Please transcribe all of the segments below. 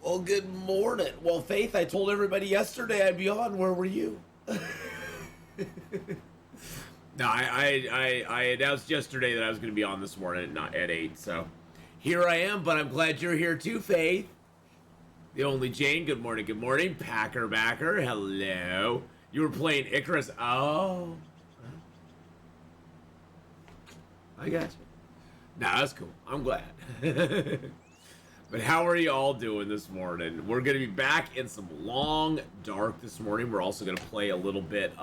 Well, good morning. Well, Faith, I told everybody yesterday I'd be on. Where were you? No, I announced yesterday that I was going to be on this morning at 8, so here I am, but I'm glad you're here too, Faith. The only Jane, good morning, good morning. Packer Backer, hello. You were playing Icarus, oh. I got you. Nah, that's cool, I'm glad. But how are you all doing this morning? We're going to be back in some long dark this morning. We're also going to play a little bit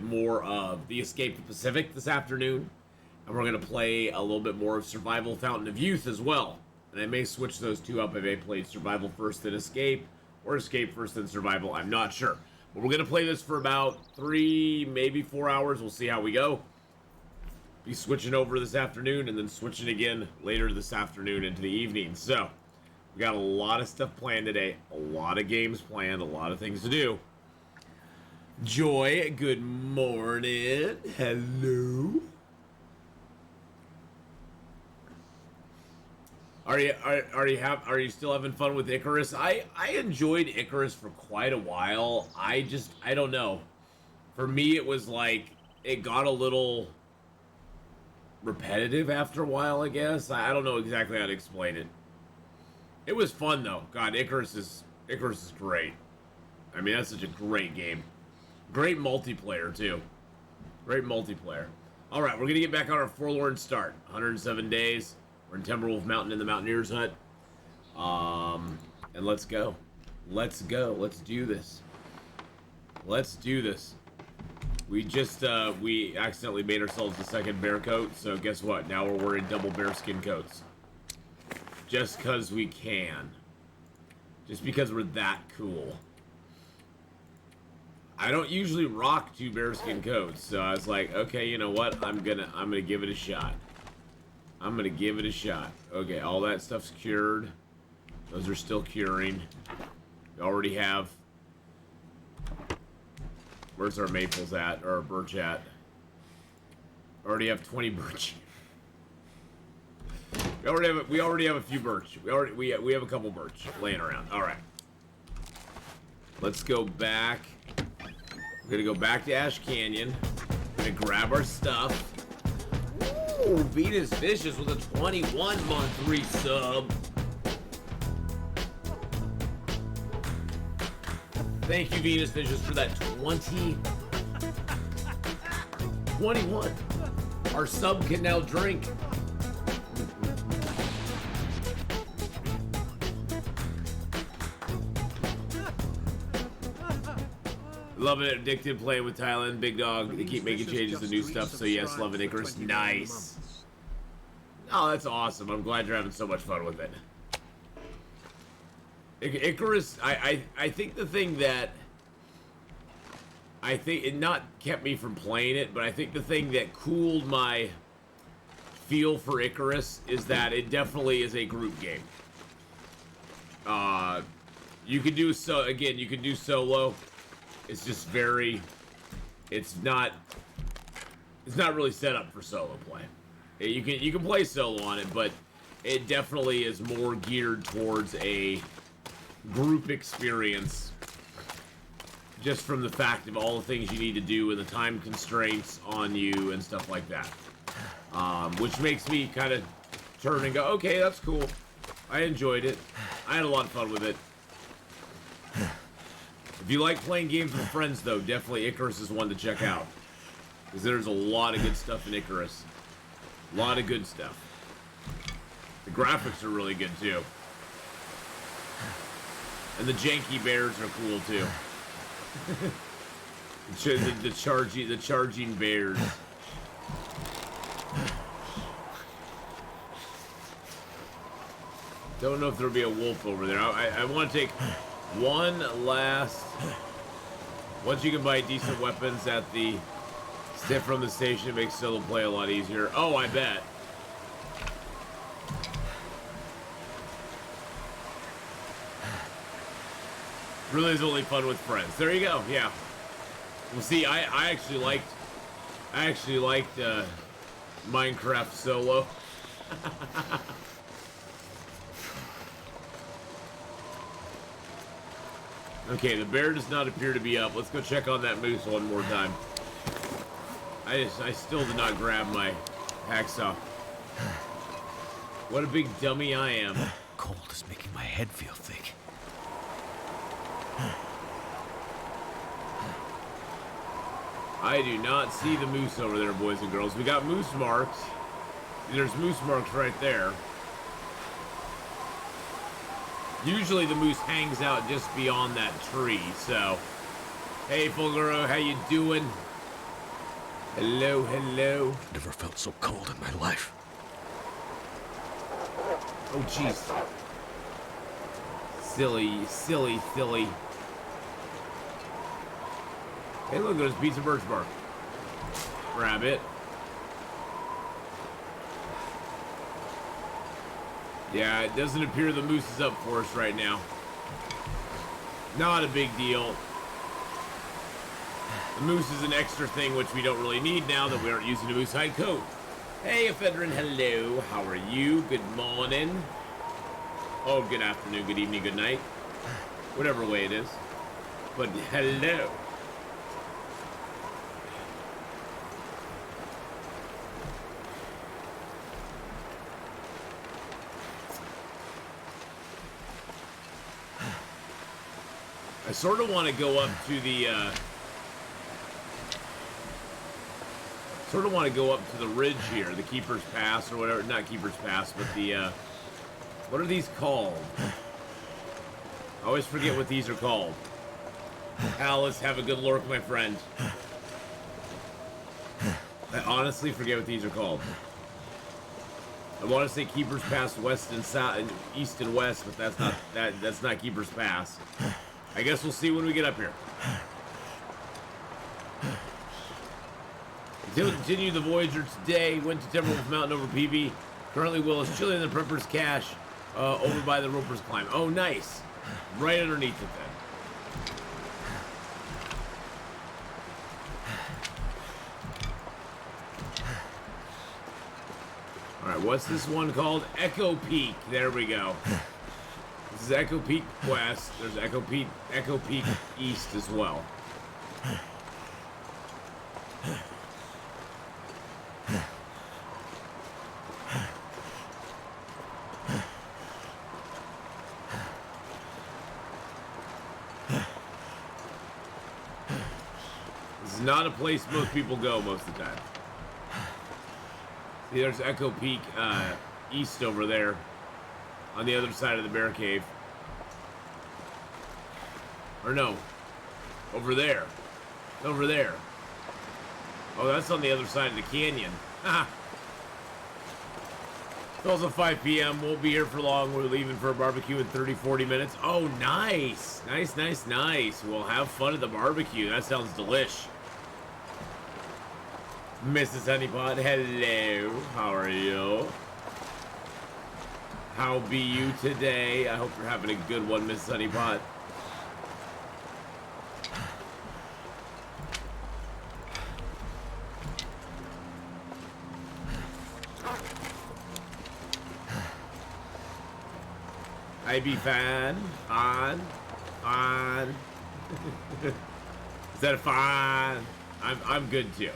more of the Escape the Pacific this afternoon. And we're going to play a little bit more of Survival Fountain of Youth as well. And I may switch those two up. I may play Survival first then Escape, or Escape first then Survival. I'm not sure. But we're going to play this for about 3, maybe 4 hours. We'll see how we go. Be switching over this afternoon and then switching again later this afternoon into the evening. So, we got a lot of stuff planned today. A lot of games planned. A lot of things to do. Joy, good morning. Hello. Are you still having fun with Icarus? I enjoyed Icarus for quite a while. I don't know. For me, it was like it got a little repetitive after a while, I guess. I don't know exactly how to explain it. It was fun though. God, Icarus is great. I mean, that's such a great game. Great multiplayer too. Great multiplayer. All right, we're gonna get back on our Forlorn start. 107 days. We're in Timberwolf Mountain in the Mountaineers hut. And let's go. Let's go. Let's do this. Let's do this. We just, we accidentally made ourselves the second bear coat, so guess what? Now we're wearing double bearskin coats. Just because we can. Just because we're that cool. I don't usually rock 2 bearskin coats, so I was like, okay, you know what? I'm gonna give it a shot. I'm gonna give it a shot. Okay, all that stuff's cured. Those are still curing. We already have... Where's our maples at, or our birch at? Already have 20 birch. We already have a few birch. We have a couple birch laying around. All right. Let's go back. We're gonna go back to Ash Canyon. We're gonna grab our stuff. Ooh, Venus Vicious with a 21-month resub. Thank you, Venus Vicious, for that 21. Our sub can now drink. Love it, addicted, playing with Thailand, Big Dog. They keep making changes to new stuff, so yes, love it, Icarus. Nice. Oh, that's awesome. I'm glad you're having so much fun with it. Icarus, I think the thing that... I think it not kept me from playing it, but I think the thing that cooled my feel for Icarus is that it definitely is a group game. You can do you can do solo. It's just very, it's not really set up for solo play. You can play solo on it, but it definitely is more geared towards a group experience, just from the fact of all the things you need to do and the time constraints on you and stuff like that. Which makes me kind of turn and go, okay, that's cool. I enjoyed it. I had a lot of fun with it. If you like playing games with friends, though, definitely Icarus is one to check out. Because there's a lot of good stuff in Icarus. A lot of good stuff. The graphics are really good, too. And the janky bears are cool, too. the charging bears. Don't know if there'll be a wolf over there. I want to take one last... Once you can buy decent weapons at the... Step from the station, it makes solo play a lot easier. Oh, I bet. Really is only fun with friends. There you go, yeah. Well, see, I actually liked Minecraft solo. Okay, the bear does not appear to be up. Let's go check on that moose one more time. I still did not grab my hacksaw. What a big dummy I am. Cold is making my head feel thick. I do not see the moose over there, boys and girls. We got moose marks. There's moose marks right there. Usually the moose hangs out just beyond that tree, so... Hey, Fulguro, how you doing? Hello, hello. Never felt so cold in my life. Oh, jeez. Silly, silly, silly. Hey, look, there's a piece of birch bark. Grab it. Yeah, it doesn't appear the moose is up for us right now. Not a big deal. The moose is an extra thing which we don't really need now that we aren't using a moose hide coat. Hey, Ephedrine, hello. How are you? Good morning. Oh, good afternoon, good evening, good night. Whatever way it is. But hello. I sort of want to go up to the, ridge here, the Keeper's Pass or whatever, not Keeper's Pass, but the, what are these called? I always forget what these are called. Alice, have a good lurk, my friend. I honestly forget what these are called. I want to say Keeper's Pass west and south, and east and west, but that's not Keeper's Pass. I guess we'll see when we get up here. Continue the Voyager today. Went to Timberwolf Mountain over PB. Currently Will is chilling in the Prepper's Cache over by the Roper's Climb. Oh, nice. Right underneath it then. Alright, what's this one called? Echo Peak. There we go. This is Echo Peak West. There's Echo Peak East as well. This is not a place most people go most of the time. See, there's Echo Peak East over there. On the other side of the bear cave. Or no. Over there. Over there. Oh, that's on the other side of the canyon. Haha. It's also 5 p.m. Won't be here for long. We're leaving for a barbecue in 30-40 minutes. Oh, nice. Nice, nice, nice. We'll have fun at the barbecue. That sounds delish. Mrs. Honeypot, hello. How are you? How be you today? I hope you're having a good one, Miss Honeypot. I be fine. Fine. Fine. Is that a fine? I'm good too.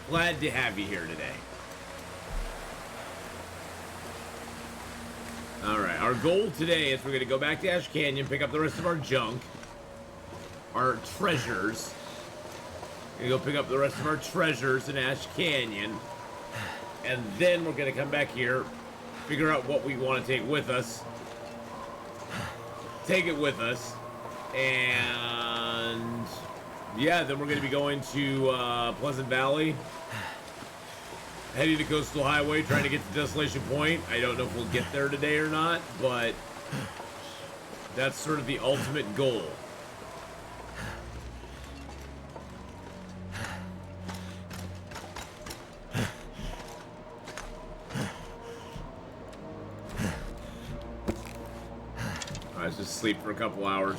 Glad to have you here today. Alright, our goal today is we're going to go back to Ash Canyon, pick up the rest of our junk. Our treasures. We're going to go pick up the rest of our treasures in Ash Canyon. And then we're going to come back here, figure out what we want to take with us. Take it with us. And yeah, then we're going to be going to Pleasant Valley. Heading to Coastal Highway, trying to get to Desolation Point. I don't know if we'll get there today or not, but that's sort of the ultimate goal. Alright, let's just sleep for a couple hours.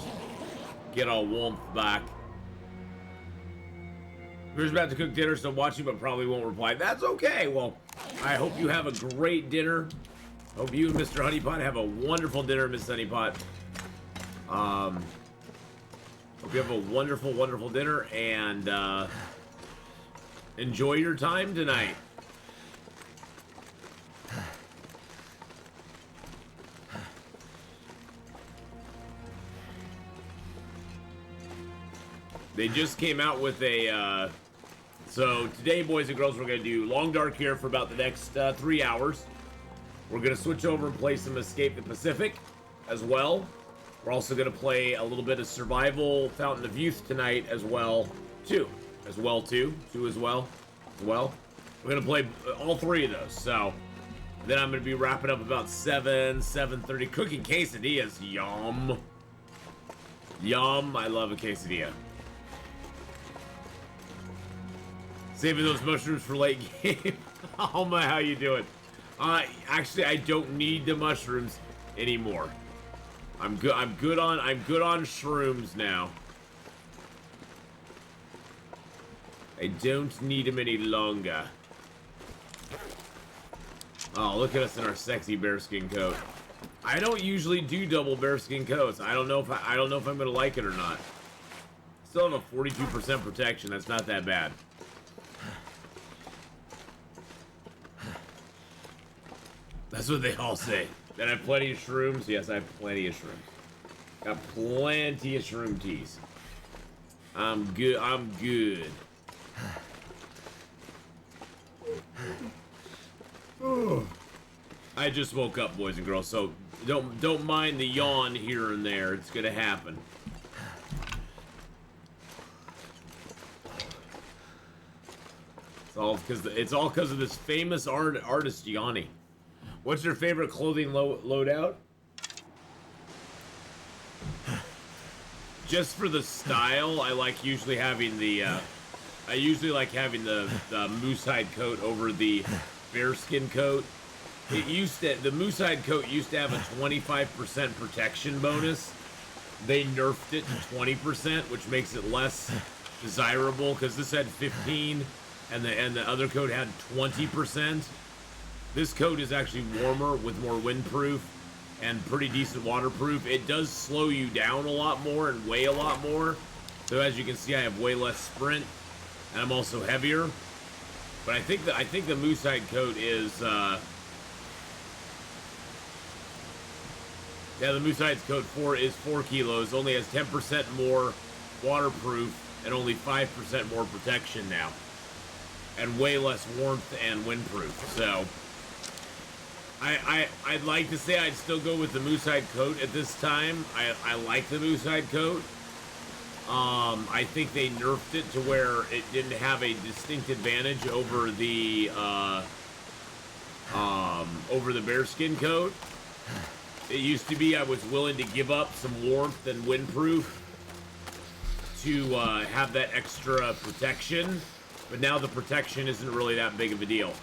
Get all warmth back. We're about to cook dinner, so I'm watching, but probably won't reply. That's okay. Well, I hope you have a great dinner. Hope you and Mr. Honeypot have a wonderful dinner, Miss Honeypot. Hope you have a wonderful, wonderful dinner, and enjoy your time tonight. They just came out with a, so today, boys and girls, we're going to do Long Dark here for about the next 3 hours. We're going to switch over and play some Escape the Pacific as well. We're also going to play a little bit of Survival Fountain of Youth tonight as well, too. We're going to play all 3 of those, so then I'm going to be wrapping up about 7:30. Cooking quesadillas, yum. Yum, I love a quesadilla. Saving those mushrooms for late game. Alma, how you doing? Actually, I don't need the mushrooms anymore. I'm good on shrooms now. I don't need them any longer. Oh, look at us in our sexy bearskin coat. I don't usually do double bearskin coats. I don't know if I'm gonna like it or not. Still have a 42% protection. That's not that bad. That's what they all say. That I have plenty of shrooms? Yes, I have plenty of shrooms. Got plenty of shroom teas. I'm good. I just woke up, boys and girls, so don't mind the yawn here and there. It's gonna happen. It's all because of this famous artist Yanni. What's your favorite clothing loadout? Just for the style, I like usually having the the moose hide coat over the bearskin coat. The moose hide coat used to have a 25% protection bonus. They nerfed it to 20%, which makes it less desirable because this had 15 and the other coat had 20%. This coat is actually warmer with more windproof and pretty decent waterproof. It does slow you down a lot more and weigh a lot more. So as you can see, I have way less sprint, and I'm also heavier. But I think the moose hide coat is the moose hide's coat 4 is 4 kilos, only has 10% more waterproof and only 5% more protection now, and way less warmth and windproof. So I'd like to say I'd still go with the moose hide coat at this time. I like the moose hide coat. I think they nerfed it to where it didn't have a distinct advantage over the bearskin coat. It used to be I was willing to give up some warmth and windproof to have that extra protection, but now the protection isn't really that big of a deal.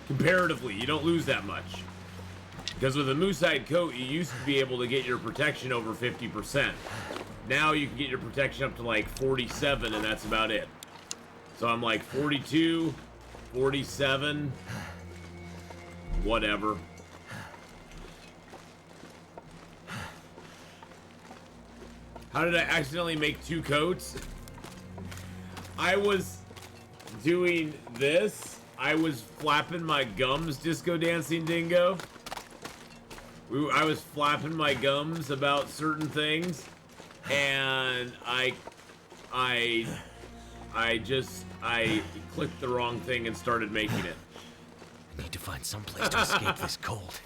Comparatively, you don't lose that much. Because with a moose hide coat, you used to be able to get your protection over 50%. Now you can get your protection up to like 47, and that's about it. So I'm like 42, 47, whatever. How did I accidentally make 2 coats? I was doing this. I was flapping my gums, Disco Dancing Dingo. I was flapping my gums about certain things, and I clicked the wrong thing and started making it. Need to find some place to escape this cold.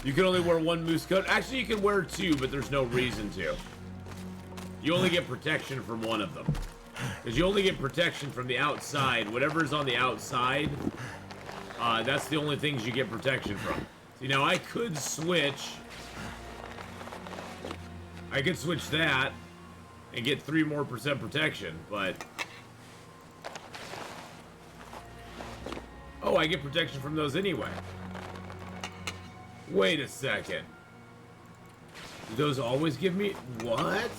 You can only wear 1 moose coat. Actually, you can wear 2, but there's no reason to. You only get protection from one of them. Because you only get protection from the outside. Whatever's on the outside, that's the only things you get protection from. See, now I could switch. That and get 3% more protection, but... Oh, I get protection from those anyway. Wait a second. Do those always give me... What?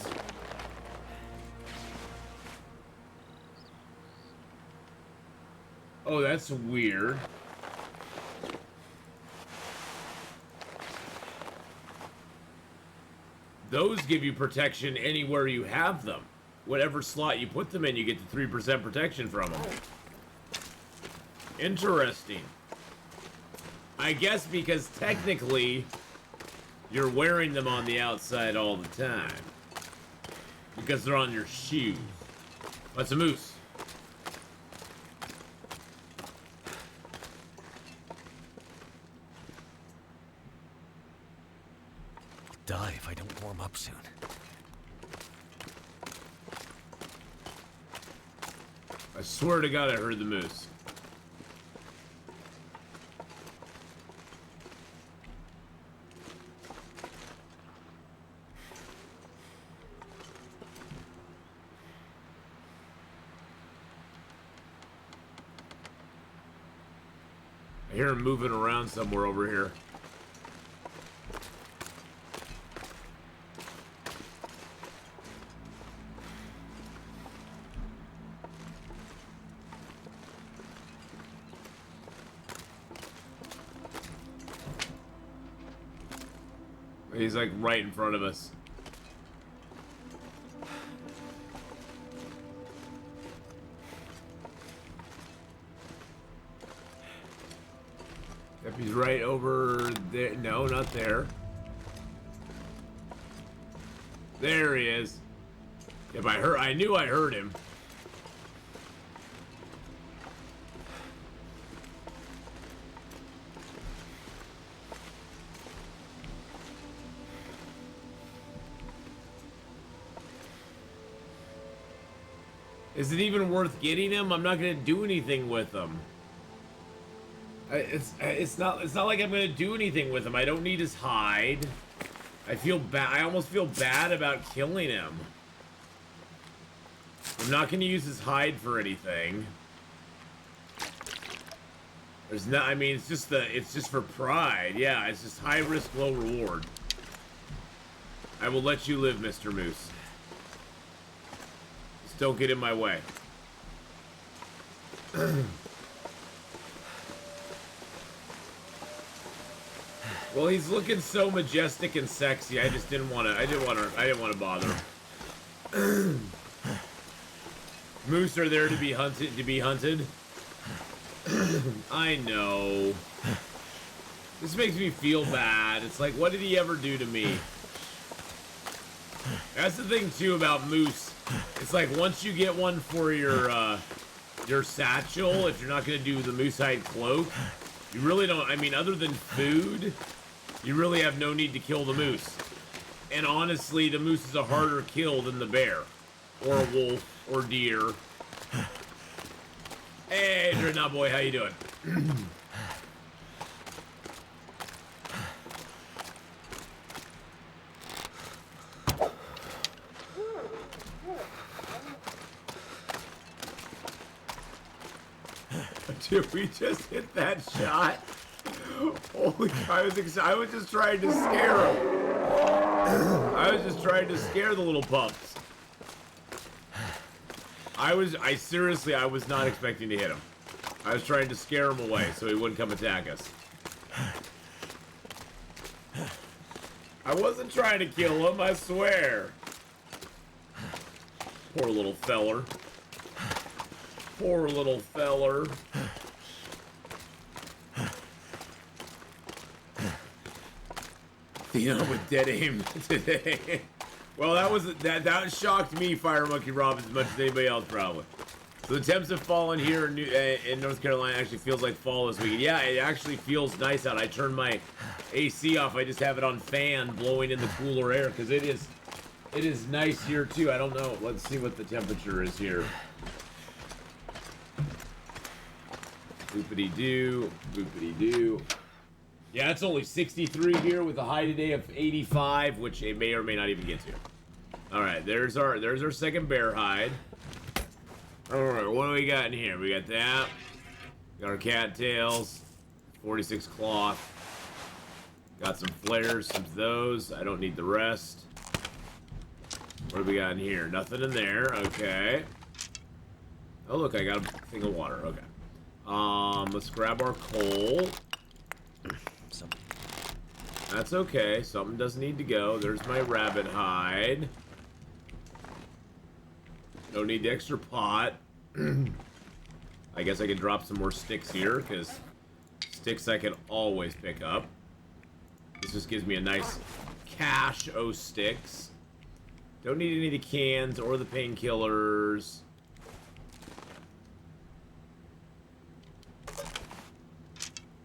Oh, that's weird. those give you protection anywhere you have them. Whatever slot you put them in, you get the 3% protection from them. Interesting. I guess because technically, you're wearing them on the outside all the time. Because they're on your shoes. That's a moose. I'll die if I don't warm up soon. I swear to God I heard the moose. I hear him moving around somewhere over here. He's like right in front of us. Yep, he's right over there. No, not there. There he is. Yep, I knew I heard him. Is it even worth getting him? I'm not gonna do anything with him. It's not like I'm gonna do anything with him. I don't need his hide. I feel bad. I almost feel bad about killing him. I'm not gonna use his hide for anything. There's not. I mean, it's just for pride. Yeah, it's just high risk, low reward. I will let you live, Mr. Moose. Just don't get in my way. Well, he's looking so majestic and sexy. I just didn't want to bother him. Moose are there to be hunted. I know. This makes me feel bad. It's like, what did he ever do to me? That's the thing too about moose. It's like once you get one for your satchel, if you're not gonna do the moose hide cloak, you really don't. I mean, other than food, you really have no need to kill the moose. And honestly, the moose is a harder kill than the bear, or a wolf, or deer. Hey, Dreadnought boy, how you doing? Dude, we just hit that shot. Holy cow, I was just trying to scare him. I was just trying to scare the little pups. I seriously, I was not expecting to hit him. I was trying to scare him away so he wouldn't come attack us. I wasn't trying to kill him, I swear. Poor little feller. Poor little feller. Atheenon with dead aim today. Well, that shocked me, Fire Monkey Rob, as much as anybody else probably. So the temps have fallen here in North Carolina. Actually feels like fall this weekend. Yeah, it actually feels nice out. I turned my AC off. I just have it on fan, blowing in the cooler air because it is nice here too. I don't know. Let's see what the temperature is here. Boopity doo, boopity doo. Yeah, it's only 63 here with a high today of 85, which it may or may not even get to. All right, there's our second bear hide. All right, what do we got in here? We got that. Got our cattails, 46 cloth. Got some flares, some of those. I don't need the rest. What do we got in here? Nothing in there. Okay. Oh look, I got a thing of water. Okay. Let's grab our coal. That's okay. Something doesn't need to go. There's my rabbit hide. Don't need the extra pot. I guess I could drop some more sticks here, because sticks I can always pick up. This just gives me a nice cache o' sticks. Don't need any of the cans or the painkillers.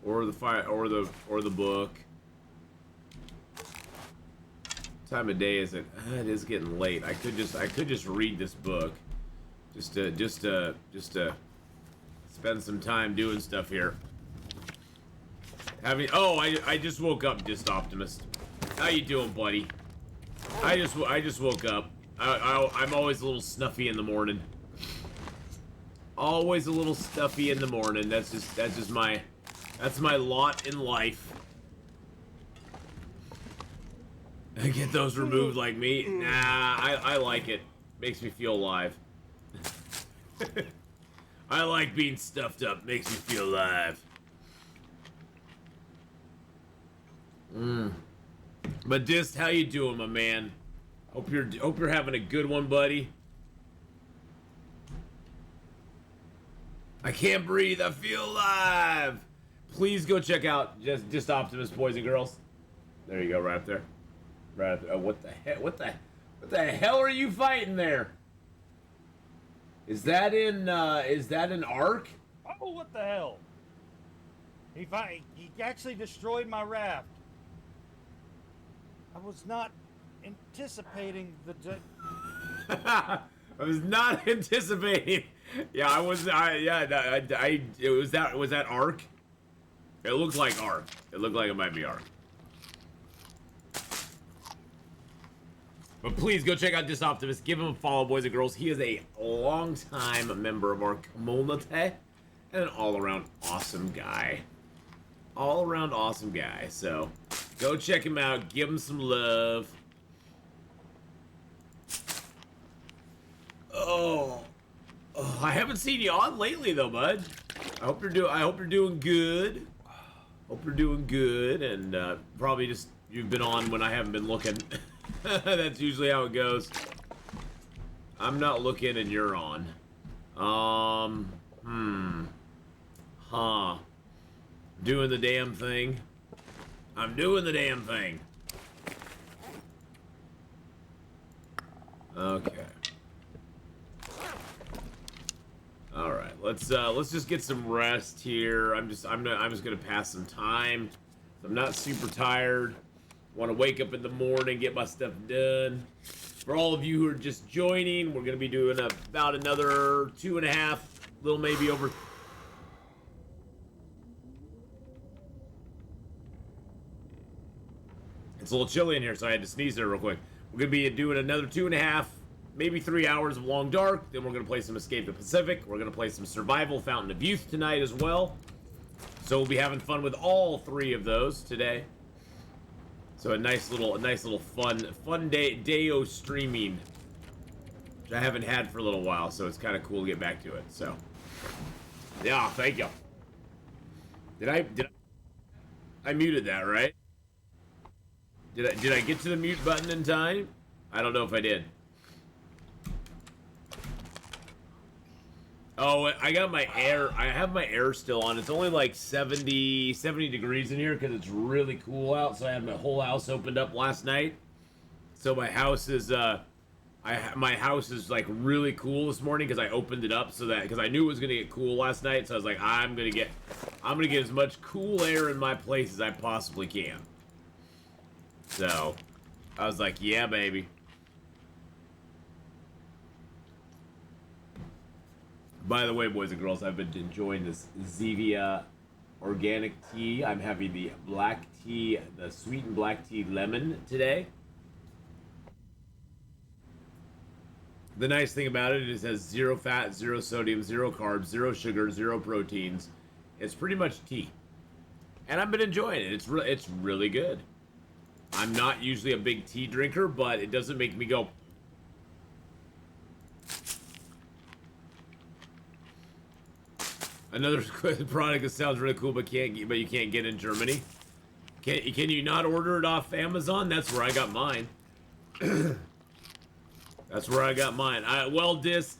Or the fire, or the book. What time of day is it? It is getting late. I could just read this book, just to spend some time doing stuff here. I just woke up, Just Optimist. How you doing, buddy? I just woke up. I'm always a little snuffy in the morning. Always a little stuffy in the morning. That's my lot in life. I get those removed like me. Nah, I like it. Makes me feel alive. I like being stuffed up. Makes me feel alive. But Dist, how you doing, my man? Hope you're having a good one, buddy. I can't breathe. I feel alive. Please go check out just Optimus, boys and girls. There you go, right up there. Right up there. Oh, what the heck? What the hell are you fighting there? Is that in Ark? Oh, what the hell? He actually destroyed my raft. I was not anticipating the. I was not anticipating. Yeah, I was. Was that Ark? It looked like Ark. It looked like it might be Ark. But please go check out This Optimist. Give him a follow, boys and girls. He is a long-time member of our community and an all-around awesome guy. All-around awesome guy. So go check him out. Give him some love. Oh, I haven't seen you on lately, though, bud. I hope you're doing good. Hope you're doing good, and probably just you've been on when I haven't been looking. That's usually how it goes. I'm not looking and you're on. Doing the damn thing. I'm doing the damn thing. Okay. All right, let's just get some rest here. I'm just gonna pass some time. I'm not super tired. Want to wake up in the morning, get my stuff done. For all of you who are just joining, we're gonna be doing about another 2.5, little maybe over. It's a little chilly in here, so I had to sneeze there real quick. We're gonna be doing another 2.5. Maybe 3 hours of Long Dark. Then we're going to play some Escape the Pacific. We're going to play some Survival Fountain of Youth tonight as well. So we'll be having fun with all 3 of those today. So a nice little fun day-o streaming, which I haven't had for a little while. So it's kind of cool to get back to it. So yeah, thank you. Did I muted that, right? Did I get to the mute button in time? I don't know if I did. Oh, I got my air. I have my air still on. It's only like 70 degrees in here because it's really cool out. So I had my whole house opened up last night. So my house is my house is like really cool this morning because I opened it up so that because I knew it was gonna get cool last night. So I was like, I'm gonna get as much cool air in my place as I possibly can. So I was like, yeah, baby. By the way, boys and girls, I've been enjoying this Zevia organic tea. I'm having the black tea, the sweetened black tea lemon today. The nice thing about it is it has 0 fat, 0 sodium, 0 carbs, 0 sugar, 0 proteins. It's pretty much tea. And I've been enjoying it. It's really good. I'm not usually a big tea drinker, but it doesn't make me go... Another product that sounds really cool, but you can't get in Germany. Can you not order it off Amazon? That's where I got mine. That's where I got mine. Well, Dis,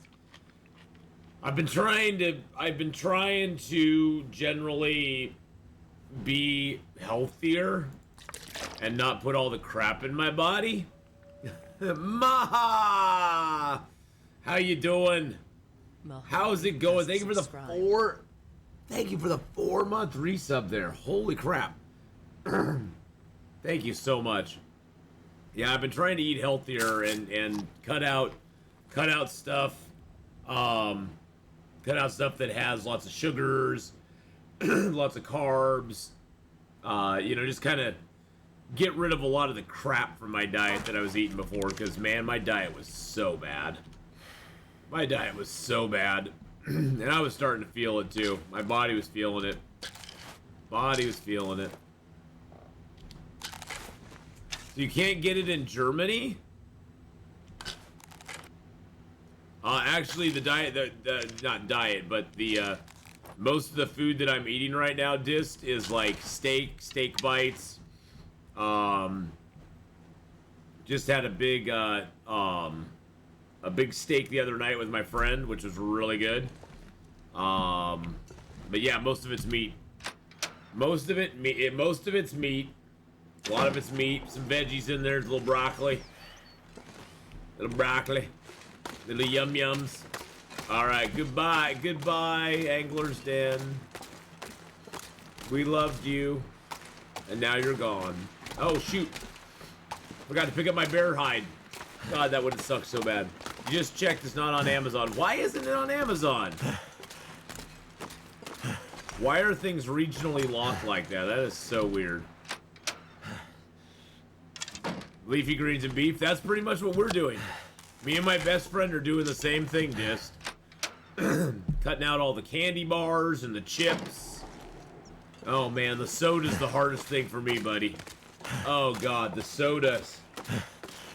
I've been trying to generally be healthier and not put all the crap in my body. Maha! How you doing? How's it going? Thank you for the Thank you for the 4-month resub there. Holy crap. Thank you so much. Yeah, I've been trying to eat healthier and cut out stuff. Cut out stuff that has lots of sugars, lots of carbs. You know, just kind of get rid of a lot of the crap from my diet that I was eating before, because man, my diet was so bad. My diet was so bad. And I was starting to feel it too. My body was feeling it. Body was feeling it. So you can't get it in Germany? Actually, the diet, not diet, but the, most of the food that I'm eating right now, Dist, is like steak bites. Just had a big steak the other night with my friend, which was really good. But yeah, most of it's meat. Most of it's meat. A lot of it's meat. Some veggies in there. Little broccoli. Little yum-yums. Alright, goodbye, Angler's Den. We loved you. And now you're gone. Oh, shoot. Forgot to pick up my bear hide. God, that would have sucked so bad. You just checked, it's not on Amazon. Why isn't it on Amazon? Why are things regionally locked like that? That is so weird. Leafy greens and beef, that's pretty much what we're doing. Me and my best friend are doing the same thing, Dist. Cutting out all the candy bars and the chips. Oh man, the soda's the hardest thing for me, buddy. Oh god, the sodas.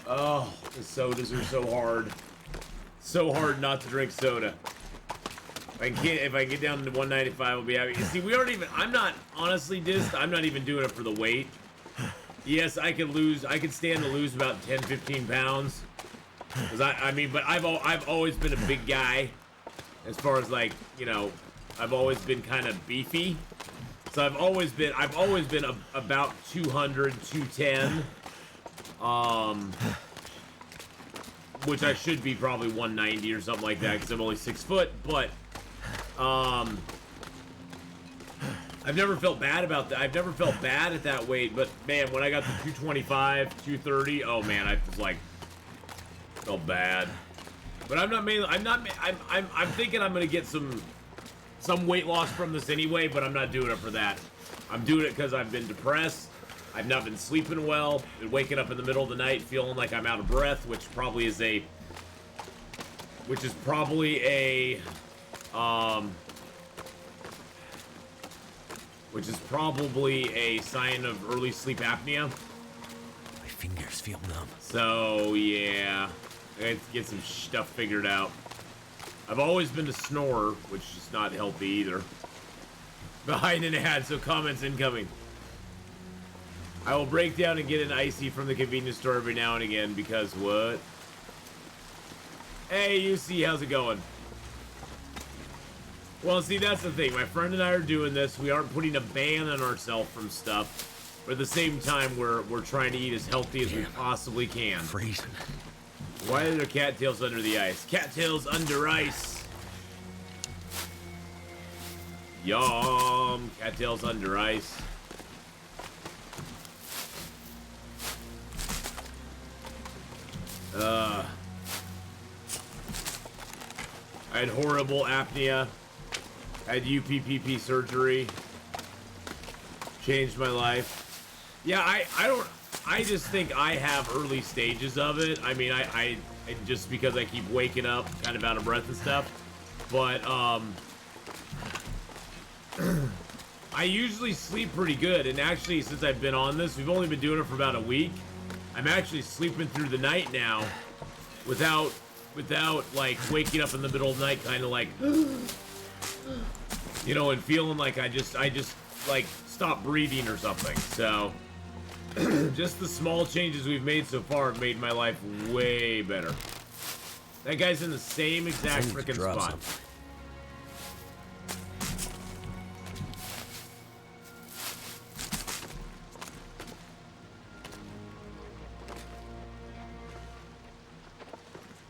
Oh, the sodas are so hard. So hard not to drink soda. If I can get down to 195, I'll be happy. You see, we aren't even, I'm not, honestly, Dist, I'm not even doing it for the weight. Yes, I could stand to lose about 10, 15 pounds. Cause I mean, but I've always been a big guy. As far as like, you know, I've always been kind of beefy. So I've always been about 200, 210. Which I should be probably 190 or something like that, because I'm only 6 foot, but, I've never felt bad about that. I've never felt bad at that weight, but man, when I got to 225, 230, oh man, I was like, felt bad. But I'm thinking I'm gonna get some weight loss from this anyway, but I'm not doing it for that. I'm doing it because I've been depressed. I've not been sleeping well. Been waking up in the middle of the night feeling like I'm out of breath, which is probably a sign of early sleep apnea. My fingers feel numb. So yeah, I have to get some stuff figured out. I've always been a snorer, which is not healthy either. Behind an ad, so comments incoming. I will break down and get an icy from the convenience store every now and again because what? Hey, UC, how's it going? Well, see, that's the thing. My friend and I are doing this. We aren't putting a ban on ourselves from stuff, but at the same time, we're trying to eat as healthy as we possibly can. Freezing. Why are there cattails under the ice? Cattails under ice. Yum. Cattails under ice. I had horrible apnea. I had UPPP surgery. Changed my life. Yeah, I just think I have early stages of it. I mean, I just because I keep waking up kind of out of breath and stuff. But, I usually sleep pretty good. And actually, since I've been on this, we've only been doing it for about a week. I'm actually sleeping through the night now without like waking up in the middle of the night, kind of like, you know, and feeling like I just like stop breathing or something. So, just the small changes we've made so far have made my life way better. That guy's in the same exact freaking spot.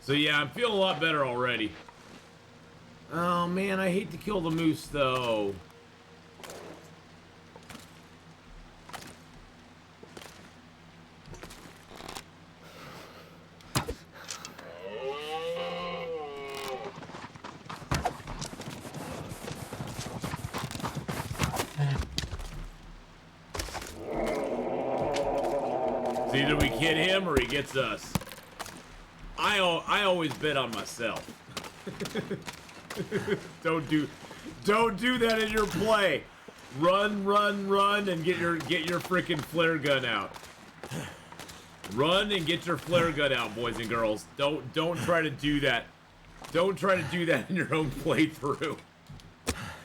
So yeah, I'm feeling a lot better already. Oh man, I hate to kill the moose though. It's either we get him or he gets us. I always bet on myself. Don't do that in your play. Run, and get your freaking flare gun out. Run and get your flare gun out, boys and girls. Don't try to do that. Don't try to do that in your own playthrough.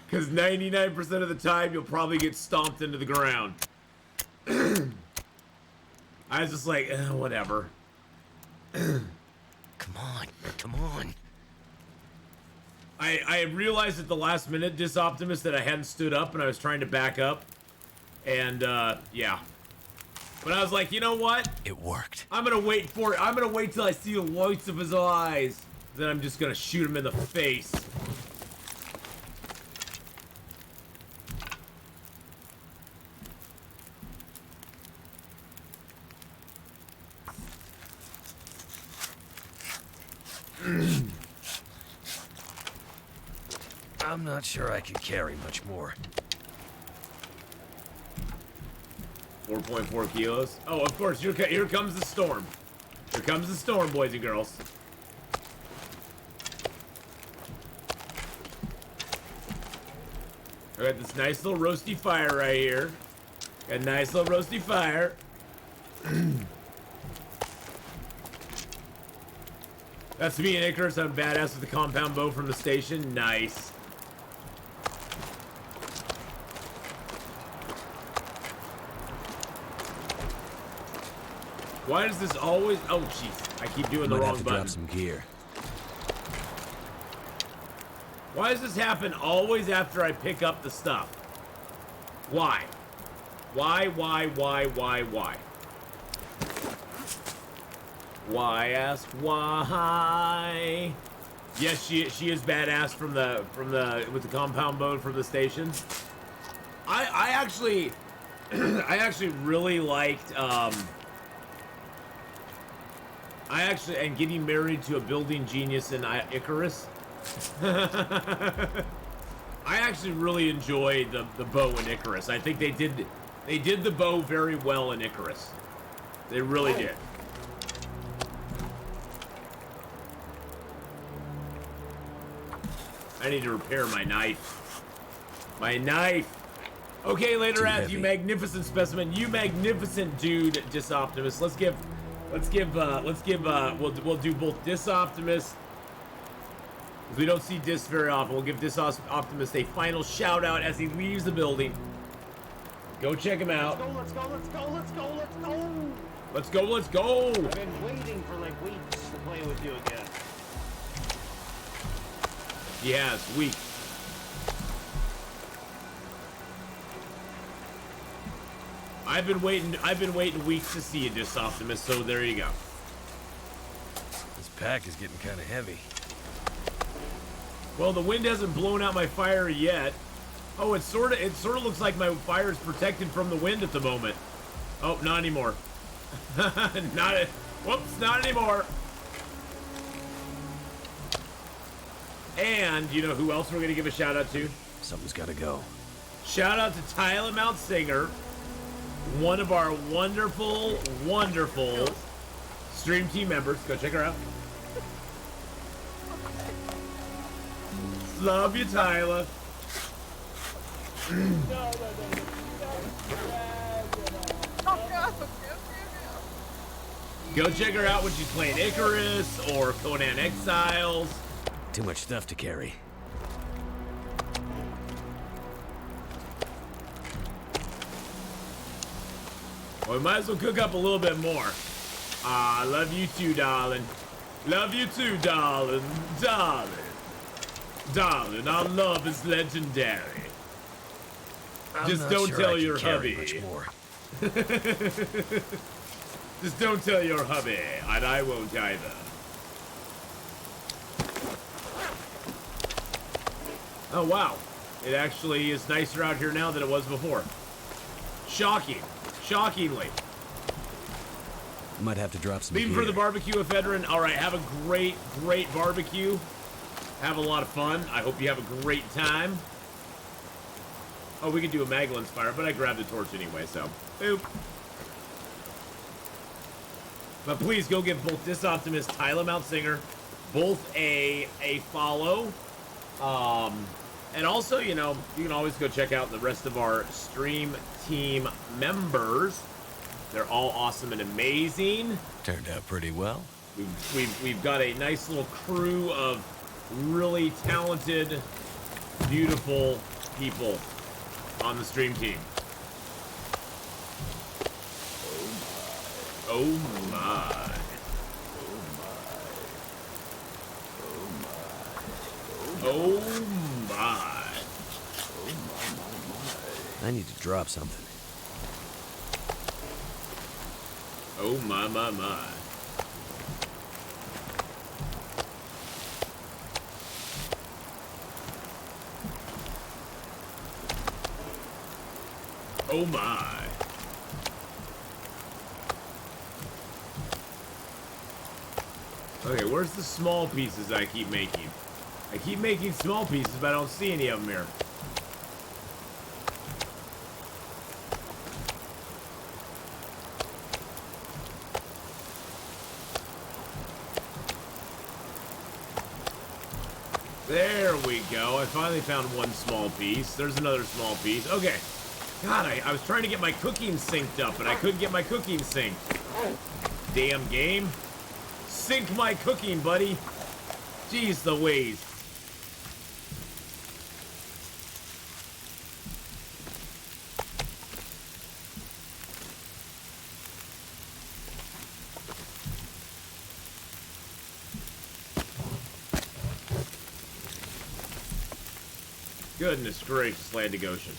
Because 99% of the time you'll probably get stomped into the ground. I was just like, whatever. Come on. I realized at the last minute, Disoptimus, that I hadn't stood up and I was trying to back up. And, yeah. But I was like, you know what? It worked. I'm gonna wait till I see the whites of his eyes. Then I'm just gonna shoot him in the face. I'm not sure I could carry much more. 4.4 kilos. Oh, of course, here comes the storm. Here comes the storm, boys and girls. I got this nice little roasty fire right here. Got a nice little roasty fire. That's me and Icarus. I'm badass with the compound bow from the station. Nice. Why does this always... Oh, jeez. I keep doing the wrong button. Drop some gear. Why does this happen always after I pick up the stuff? Why? Why? Why ask why? Yes, she is badass with the compound bow from the station. I actually really liked and getting married to a building genius in Icarus. I actually really enjoyed the bow in Icarus. I think they did the bow very well in Icarus. They really did. I need to repair my knife. My knife. Okay, later as you magnificent specimen, you magnificent dude, Disoptimus. We'll do both Disoptimus. We don't see Dis very often. We'll give Disoptimus a final shout out as he leaves the building. Go check him out. Let's go. Let's go. I've been waiting for like weeks to play with you again. Yes, weak. I've been waiting weeks to see you, Disoptimus, so there you go. This pack is getting kind of heavy. Well, the wind hasn't blown out my fire yet. Oh, it sort of looks like my fire is protected from the wind at the moment. Oh, not anymore. Whoops, not anymore. And you know who else we're gonna give a shout out to? Something's gotta go. Shout out to Tyler Mount Singer, one of our wonderful stream team members. Go check her out. Love you, Tyler. Go check her out when she's playing Icarus or Conan Exiles. Too much stuff to carry. Well, we might as well cook up a little bit more. I love you too, darling. Love you too, darling. Darling. Darling, our love is legendary. Just don't tell your hubby. Just don't tell your hubby, and I won't either. Oh, wow. It actually is nicer out here now than it was before. Shocking. Shockingly. Might have to drop some Leaving gear. for the barbecue, Atheenon. All right, have a great, great barbecue. Have a lot of fun. I hope you have a great time. Oh, we could do a Magdalene's fire, but I grabbed the torch anyway, so. Boop. But please go give both Disoptimist, Tyler Mount Singer, both a follow. And also, you know, you can always go check out the rest of our stream team members. They're all awesome and amazing. Turned out pretty well. We've got a nice little crew of really talented, beautiful people on the stream team. Oh my. Oh my. I need to drop something. Oh my, my, my. Oh my. Okay, where's the small pieces I keep making? I keep making small pieces, but I don't see any of them here. There we go. I finally found one small piece. There's another small piece. Okay. God, I was trying to get my cooking synced up, but I couldn't get my cooking synced. Damn game. Sync my cooking, buddy. Jeez Louise. Goodness gracious, Atlantic Ocean.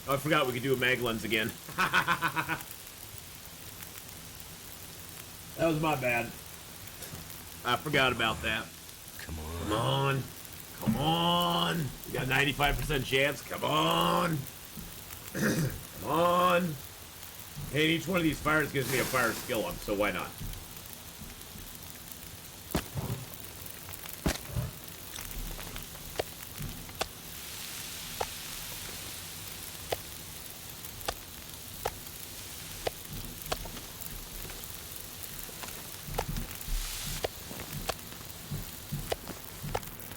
Oh, I forgot we could do a mag lens again. That was my bad. I forgot about that. Come on. Come on. Come on. We got a 95% chance. Come on. Come on. Hey, each one of these fires gives me a fire skill up, so why not?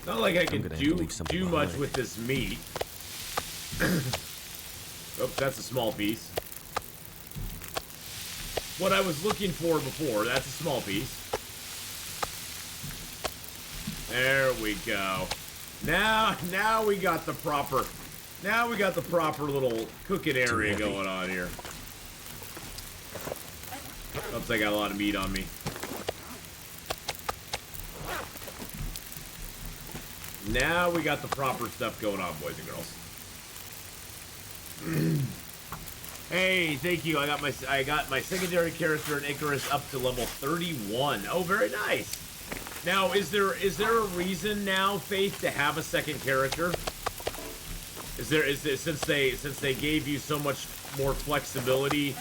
Not like I can do much with this meat. Oops, that's a small piece. What I was looking for before, that's a small piece. There we go. Now we got the proper little cooking area going on here. Oops, I got a lot of meat on me. Now we got the proper stuff going on, boys and girls. Hey, thank you. I got my secondary character in Icarus up to level 31. Oh, very nice. Now, is there a reason now, Faith, to have a second character? Is there since they gave you so much more flexibility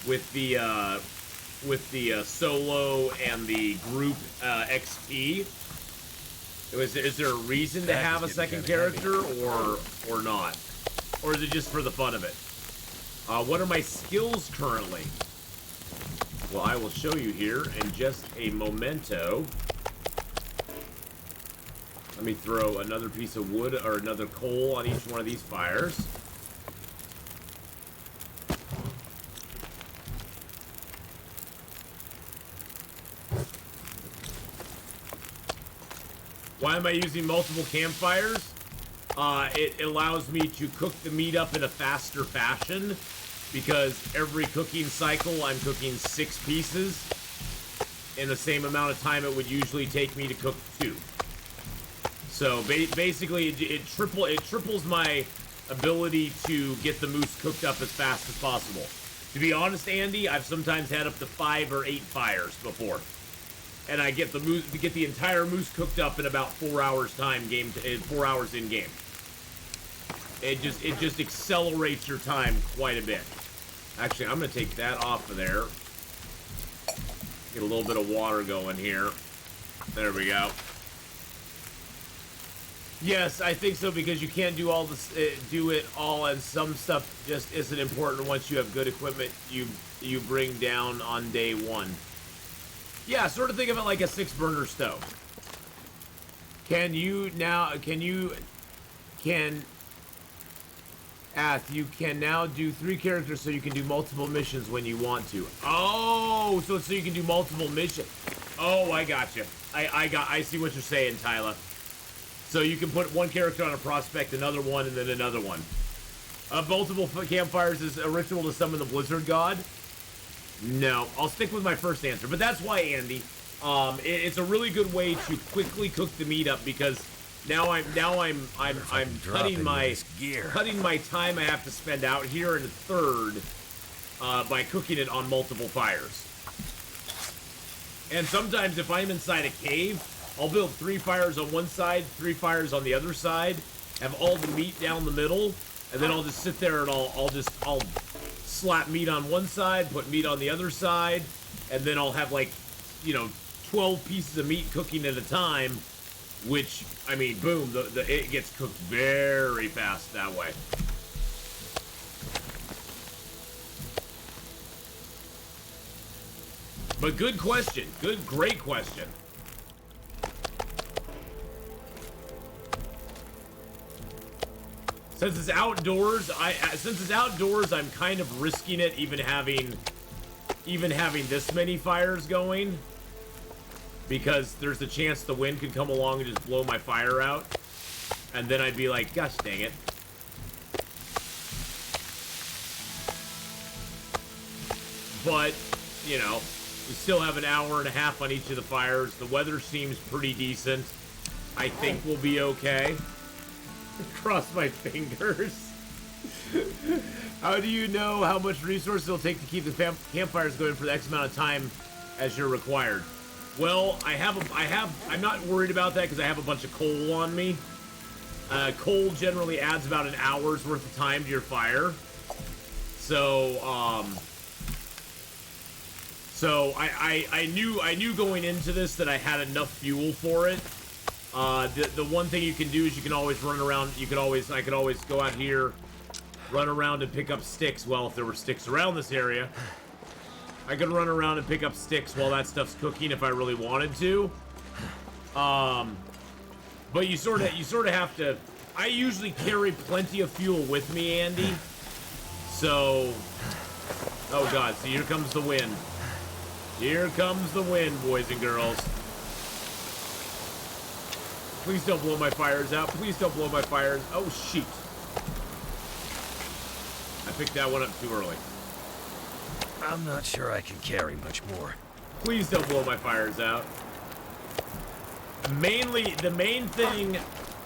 with the solo and the group XP? Is there a reason to have a second character or not? Or is it just for the fun of it? What are my skills currently? Well, I will show you here in just a momento. Let me throw another piece of wood or another coal on each one of these fires. Why am I using multiple campfires? It allows me to cook the meat up in a faster fashion because every cooking cycle I'm cooking 6 pieces in the same amount of time it would usually take me to cook 2. So basically it triples my ability to get the moose cooked up as fast as possible. To be honest, Andy, I've sometimes had up to 5 or 8 fires before. And I get the entire moose cooked up in about 4 hours time 4 hours in game. It just accelerates your time quite a bit. Actually, I'm gonna take that off of there. Get a little bit of water going here. There we go. Yes, I think so because you can't do all this, do it all, and some stuff just isn't important once you have good equipment you bring down on day 1. Yeah, sort of think of it like a 6-burner stove. You can now do 3 characters so you can do multiple missions when you want to. Oh, so you can do multiple missions. Oh, I got you. I see what you're saying, Tyler. So you can put one character on a prospect, another one, and then another one. Multiple campfires is a ritual to summon the Blizzard God. No, I'll stick with my first answer. But that's why, Andy, it's a really good way to quickly cook the meat up because now I'm cutting my time I have to spend out here in a third by cooking it on multiple fires. And sometimes if I'm inside a cave, I'll build 3 fires on one side, 3 fires on the other side, have all the meat down the middle, and then I'll just sit there and I'll slap meat on one side, put meat on the other side, and then I'll have 12 pieces of meat cooking at a time, which, I mean, boom, it gets cooked very fast that way. But good question. Great question. Since it's outdoors, I'm kind of risking it even having this many fires going. Because there's a chance the wind could come along and just blow my fire out. And then I'd be like, gosh dang it. But, you know, we still have an hour and a half on each of the fires. The weather seems pretty decent. I think we'll be okay. Cross my fingers. How do you know how much resources it'll take to keep the campfires going for the X amount of time as you're required? Well, I'm not worried about that because I have a bunch of coal on me. Coal generally adds about an hour's worth of time to your fire. So I knew going into this that I had enough fuel for it. The one thing you can do is you can always run around. I could always go out here, run around and pick up sticks. Well, if there were sticks around this area, I could run around and pick up sticks while that stuff's cooking if I really wanted to. But you sort of have to. I usually carry plenty of fuel with me, Andy. So, oh God! So here comes the wind. Here comes the wind, boys and girls. Please don't blow my fires out. Please don't blow my fires. Oh, shoot. I picked that one up too early. I'm not sure I can carry much more. Please don't blow my fires out. Mainly, the main thing,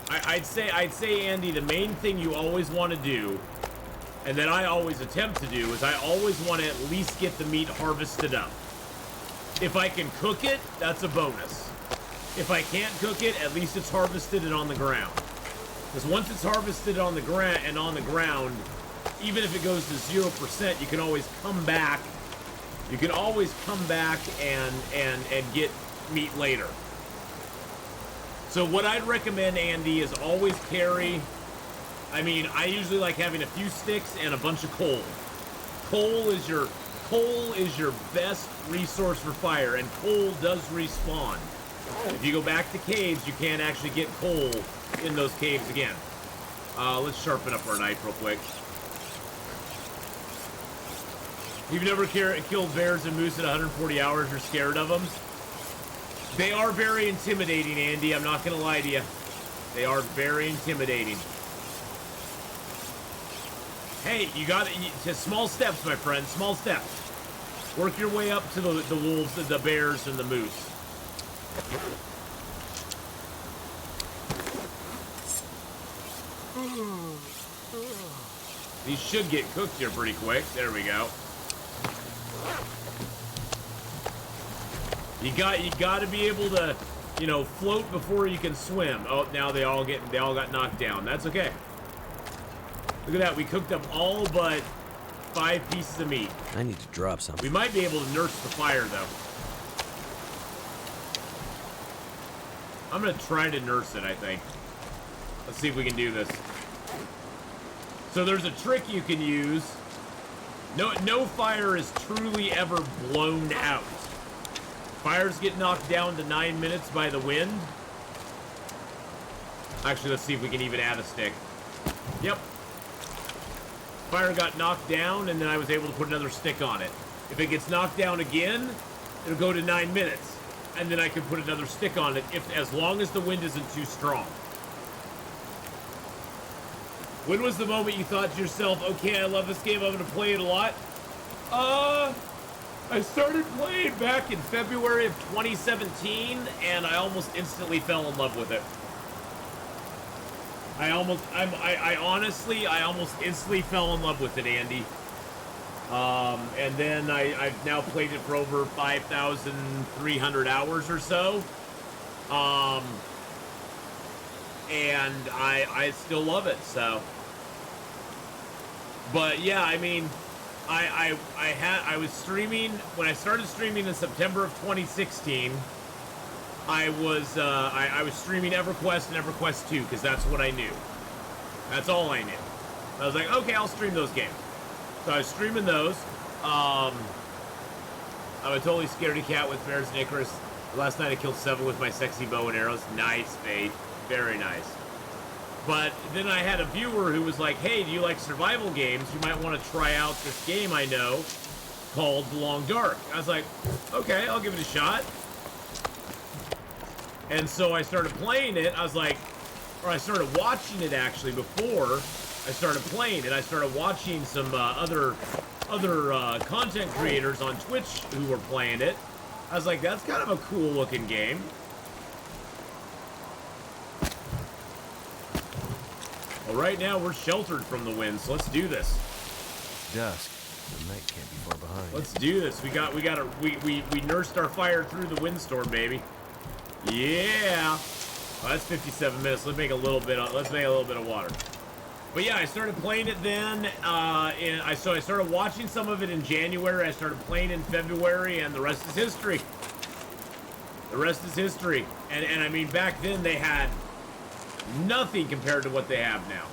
I'd say, Andy, the main thing you always want to do, and that I always attempt to do, is I always want to at least get the meat harvested up. If I can cook it, that's a bonus. If I can't cook it, at least it's harvested and on the ground. Because once it's harvested on the ground, even if it goes to 0%, you can always come back. You can always come back and get meat later. So what I'd recommend, Andy, is always carry. I mean, I usually like having a few sticks and a bunch of coal. Coal is your best resource for fire, and coal does respawn. If you go back to caves, you can't actually get coal in those caves again. Let's sharpen up our knife real quick. You've never killed bears and moose at 140 hours, you're scared of them? They are very intimidating, Andy. I'm not gonna lie to you. They are very intimidating. Hey, you got it. Just small steps, my friend. Small steps. Work your way up to the wolves, the bears, and the moose. These should get cooked here pretty quick. There we go. You got to be able to, you know, float before you can swim. Oh, now they all got knocked down. That's okay. Look at that. We cooked up all but 5 pieces of meat. I need to drop something. We might be able to nurse the fire though. I'm gonna try to nurse it, I think. Let's see if we can do this. So there's a trick you can use. No fire is truly ever blown out. Fires get knocked down to 9 minutes by the wind. Actually, let's see if we can even add a stick. Yep. Fire got knocked down, and then I was able to put another stick on it. If it gets knocked down again, it'll go to 9 minutes, and then I can put another stick on it, as long as the wind isn't too strong. When was the moment you thought to yourself, okay, I love this game, I'm gonna play it a lot? I started playing back in February of 2017, and I almost instantly fell in love with it. I honestly almost instantly fell in love with it, Andy. And then I've now played it for over 5,300 hours or so. And I still love it, so. But yeah, I mean, I was streaming, when I started streaming in September of 2016, I was streaming EverQuest and EverQuest 2 because that's what I knew. That's all I knew. I was like, okay, I'll stream those games. So I was streaming those. I'm a totally scaredy cat with bears and Icarus. Last night I killed 7 with my sexy bow and arrows. Nice, Faith. Very nice. But then I had a viewer who was like, hey, do you like survival games? You might want to try out this game I know called The Long Dark. I was like, okay, I'll give it a shot. And so I started playing it. I was like, or I started watching it actually before I started playing it. I started watching some other content creators on Twitch who were playing it. I was like, that's kind of a cool looking game. Well, right now we're sheltered from the wind, so let's do this. Dusk. The night can't be far behind. Let's do this. We nursed our fire through the windstorm, baby. Yeah. Oh, that's 57 minutes. Let's make a little bit of water. But yeah, I started playing it then. I started watching some of it in January. I started playing in February, and the rest is history. The rest is history. And I mean, back then they had nothing compared to what they have now.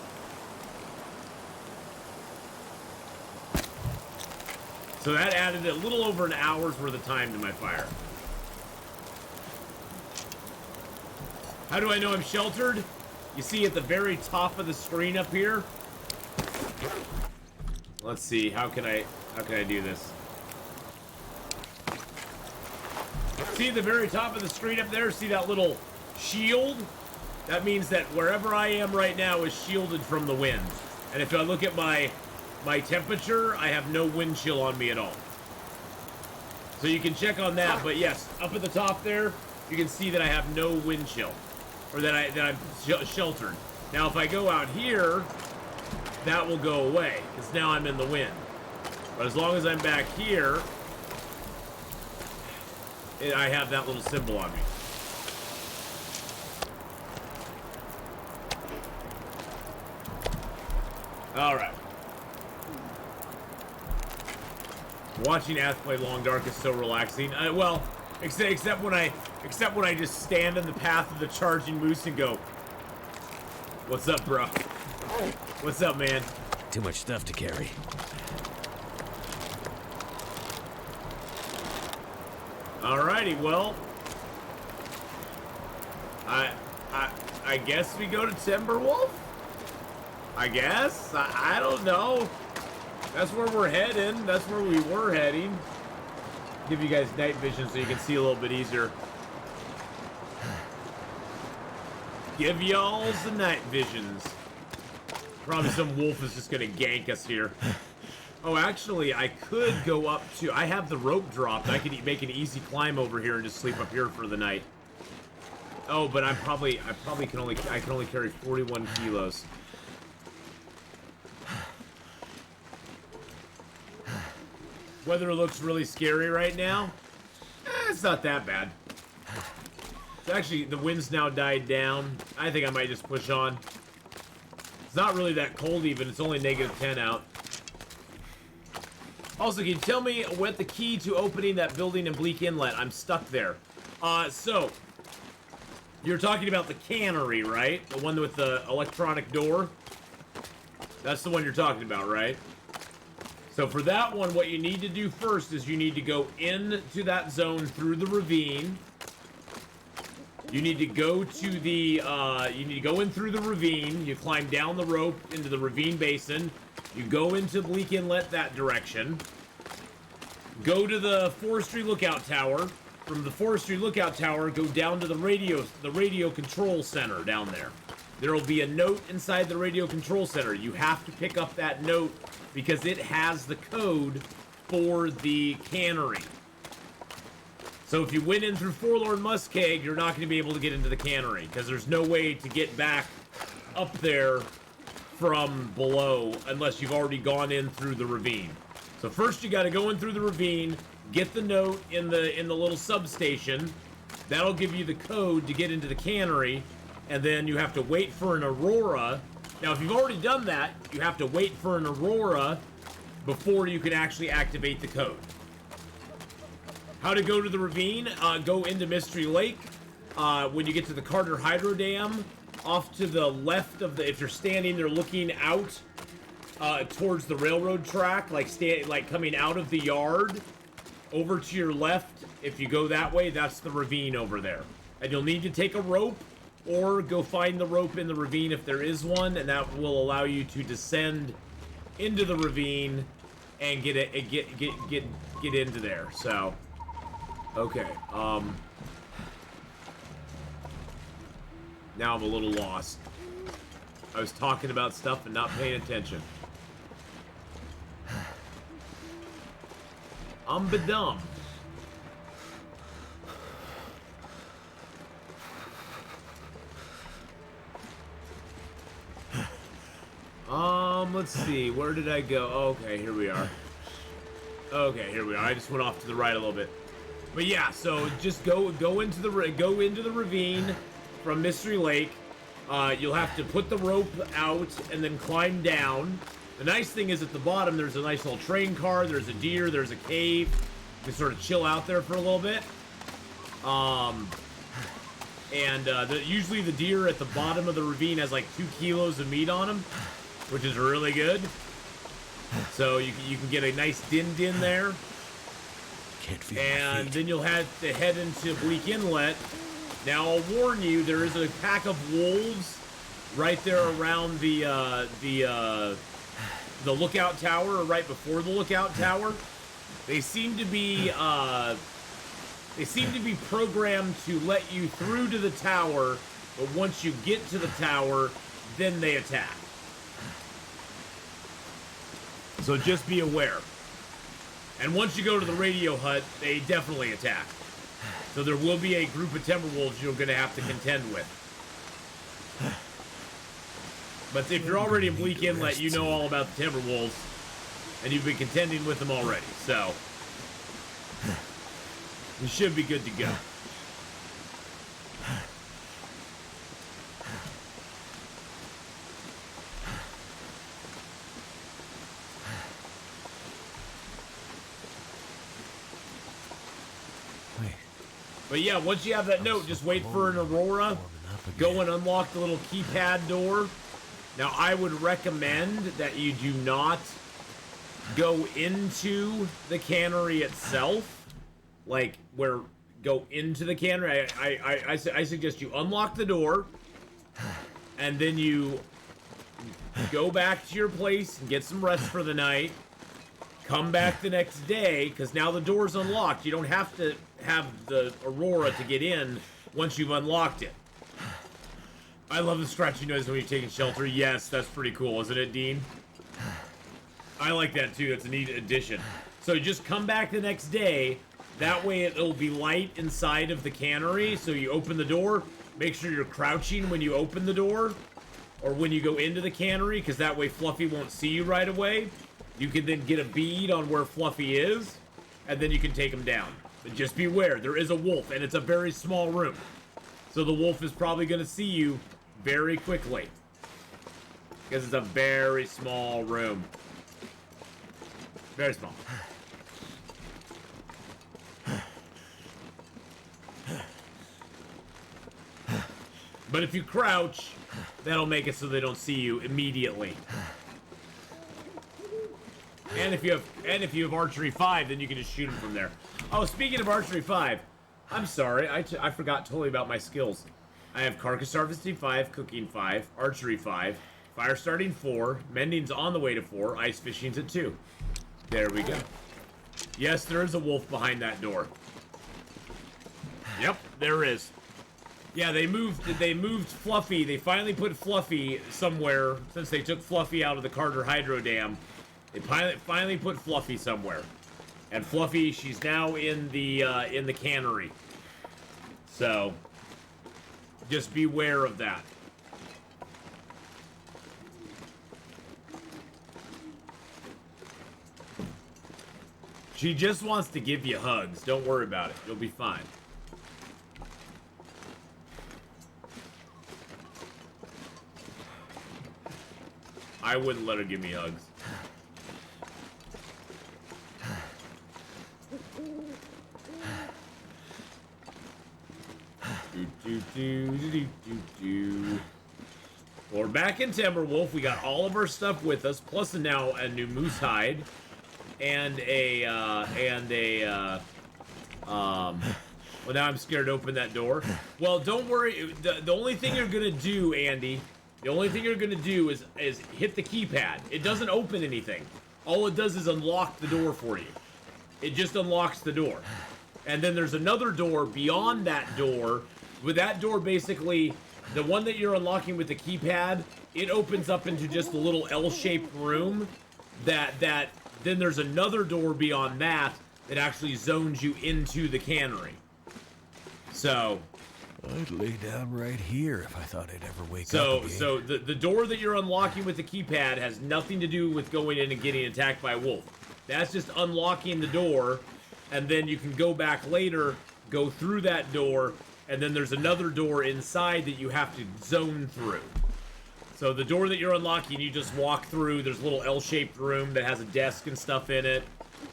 So that added a little over an hour's worth of time to my fire. How do I know I'm sheltered? You see at the very top of the screen up here. Let's see, how can I do this? See at the very top of the screen up there, see that little shield? That means that wherever I am right now is shielded from the wind. And if I look at my temperature, I have no wind chill on me at all. So you can check on that, but yes, up at the top there, you can see that I have no wind chill. Or that I'm sheltered. Now if I go out here, that will go away, because now I'm in the wind. But as long as I'm back here, I have that little symbol on me. Alright. Watching Ath play Long Dark is so relaxing. Well, except when I just stand in the path of the charging moose and go, "What's up, bro? What's up, man?" Too much stuff to carry. Alrighty, well, I guess we go to Timberwolf. I guess I don't know. That's where we're heading. That's where we were heading. Give you guys night vision so you can see a little bit easier. Give y'all the night visions. Probably some wolf is just gonna gank us here. Oh, actually, I could go up to... I have the rope dropped. I could make an easy climb over here and just sleep up here for the night. Oh, but I probably can only carry 41 kilos. Weather looks really scary right now. It's not that bad. Actually, the wind's now died down. I think I might just push on. It's not really that cold even. It's only -10 out. Also, can you tell me what the key to opening that building in Bleak Inlet? I'm stuck there. So, you're talking about the cannery, right? The one with the electronic door? That's the one you're talking about, right? So for that one, what you need to do first is you need to go into that zone through the ravine. You need to go to the, you need to go in through the ravine. You climb down the rope into the ravine basin. You go into Bleak Inlet that direction. Go to the forestry lookout tower. From the forestry lookout tower, go down to the radio control center down there. There will be a note inside the radio control center. You have to pick up that note because it has the code for the cannery. So if you went in through Forlorn Muskeg, you're not going to be able to get into the cannery because there's no way to get back up there from below unless you've already gone in through the ravine. So first you got to go in through the ravine, get the note in the little substation. That'll give you the code to get into the cannery, and then you have to wait for an aurora. Now, if you've already done that, you have to wait for an aurora before you can actually activate the code. How to go to the ravine? Go into Mystery Lake. When you get to the Carter Hydro Dam, off to the left of the, if you're standing there looking out towards the railroad track, like coming out of the yard, over to your left, if you go that way, that's the ravine over there. And you'll need to take a rope or go find the rope in the ravine if there is one, and that will allow you to descend into the ravine and get into there. So, okay. Now I'm a little lost. I was talking about stuff and not paying attention. I'm bedumb. Let's see. Where did I go? Okay, here we are. Okay, here we are. I just went off to the right a little bit. But yeah, so just go into the ravine from Mystery Lake. You'll have to put the rope out and then climb down. The nice thing is at the bottom there's a nice little train car, there's a deer, there's a cave. You can sort of chill out there for a little bit. Usually the deer at the bottom of the ravine has like 2 kilos of meat on him, which is really good. So you can get a nice din there. Can't feel and then you'll have to head into Bleak Inlet. Now I'll warn you, there is a pack of wolves right there around the lookout tower, or right before the lookout tower. They seem to be programmed to let you through to the tower, but once you get to the tower, then they attack. So just be aware. And once you go to the radio hut, they definitely attack. So there will be a group of Timberwolves you're going to have to contend with. But if you're already in Bleak Inlet, you know all about the Timberwolves. And you've been contending with them already, so you should be good to go. But yeah, once you have that note, just wait for an aurora. Go and unlock the little keypad door. Now, I would recommend that you do not go into the cannery itself. Like, go into the cannery. I suggest you unlock the door. And then you go back to your place and get some rest for the night. Come back the next day, because now the door's unlocked. You don't have to have the aurora to get in once you've unlocked it. I love the scratchy noise when you're taking shelter. Yes, that's pretty cool, isn't it, Dean? I like that too. That's a neat addition. So just come back the next day. That way it'll be light inside of the cannery. So you open the door. Make sure you're crouching when you open the door. Or when you go into the cannery. Because that way Fluffy won't see you right away. You can then get a bead on where Fluffy is. And then you can take him down. But just beware. There is a wolf. And it's a very small room. So the wolf is probably going to see you very quickly. Because it's a very small room. Very small. But if you crouch, that'll make it so they don't see you immediately. And if you have archery 5, then you can just shoot them from there. Oh, speaking of archery 5, I'm sorry, I forgot totally about my skills. I have carcass harvesting 5, cooking 5, archery 5, fire starting 4, mending's on the way to 4, ice fishing's at 2. There we go. Yes, there is a wolf behind that door. Yep, there is. Yeah, they moved Fluffy. They finally put Fluffy somewhere since they took Fluffy out of the Carter Hydro Dam. They finally put Fluffy somewhere. And Fluffy, she's now in the cannery. So just beware of that. She just wants to give you hugs. Don't worry about it. You'll be fine. I wouldn't let her give me hugs. We're back in Timberwolf. We got all of our stuff with us, plus now a new moose hide. And well, now I'm scared to open that door. Well, don't worry. The only thing you're gonna do, Andy, the only thing you're gonna do is hit the keypad. It doesn't open anything. All it does is unlock the door for you. It just unlocks the door. And then there's another door beyond that door. With that door, basically, the one that you're unlocking with the keypad, it opens up into just a little L-shaped room that then there's another door beyond that that actually zones you into the cannery. So I'd lay down right here if I thought I'd ever wake up again. So the door that you're unlocking with the keypad has nothing to do with going in and getting attacked by a wolf. That's just unlocking the door, and then you can go back later, go through that door, and then there's another door inside that you have to zone through. So the door that you're unlocking, you just walk through. There's a little L-shaped room that has a desk and stuff in it.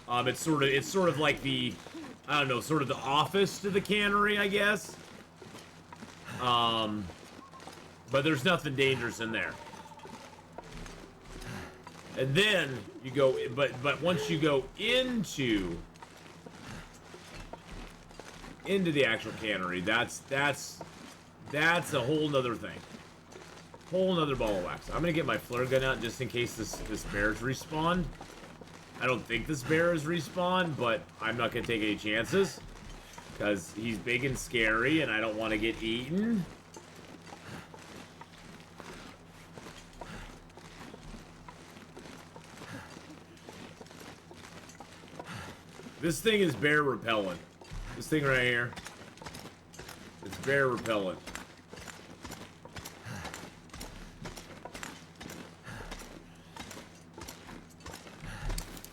It's sort of like the, I don't know, sort of the office to the cannery, I guess. But there's nothing dangerous in there. And then you go, but once you go into the actual cannery, that's a whole nother thing. Whole nother ball of wax. I'm gonna get my flare gun out just in case this bear's respawned. I don't think this bear is respawned, but I'm not gonna take any chances because he's big and scary and I don't want to get eaten. This thing is bear repellent. This thing right here. It's bear repellent.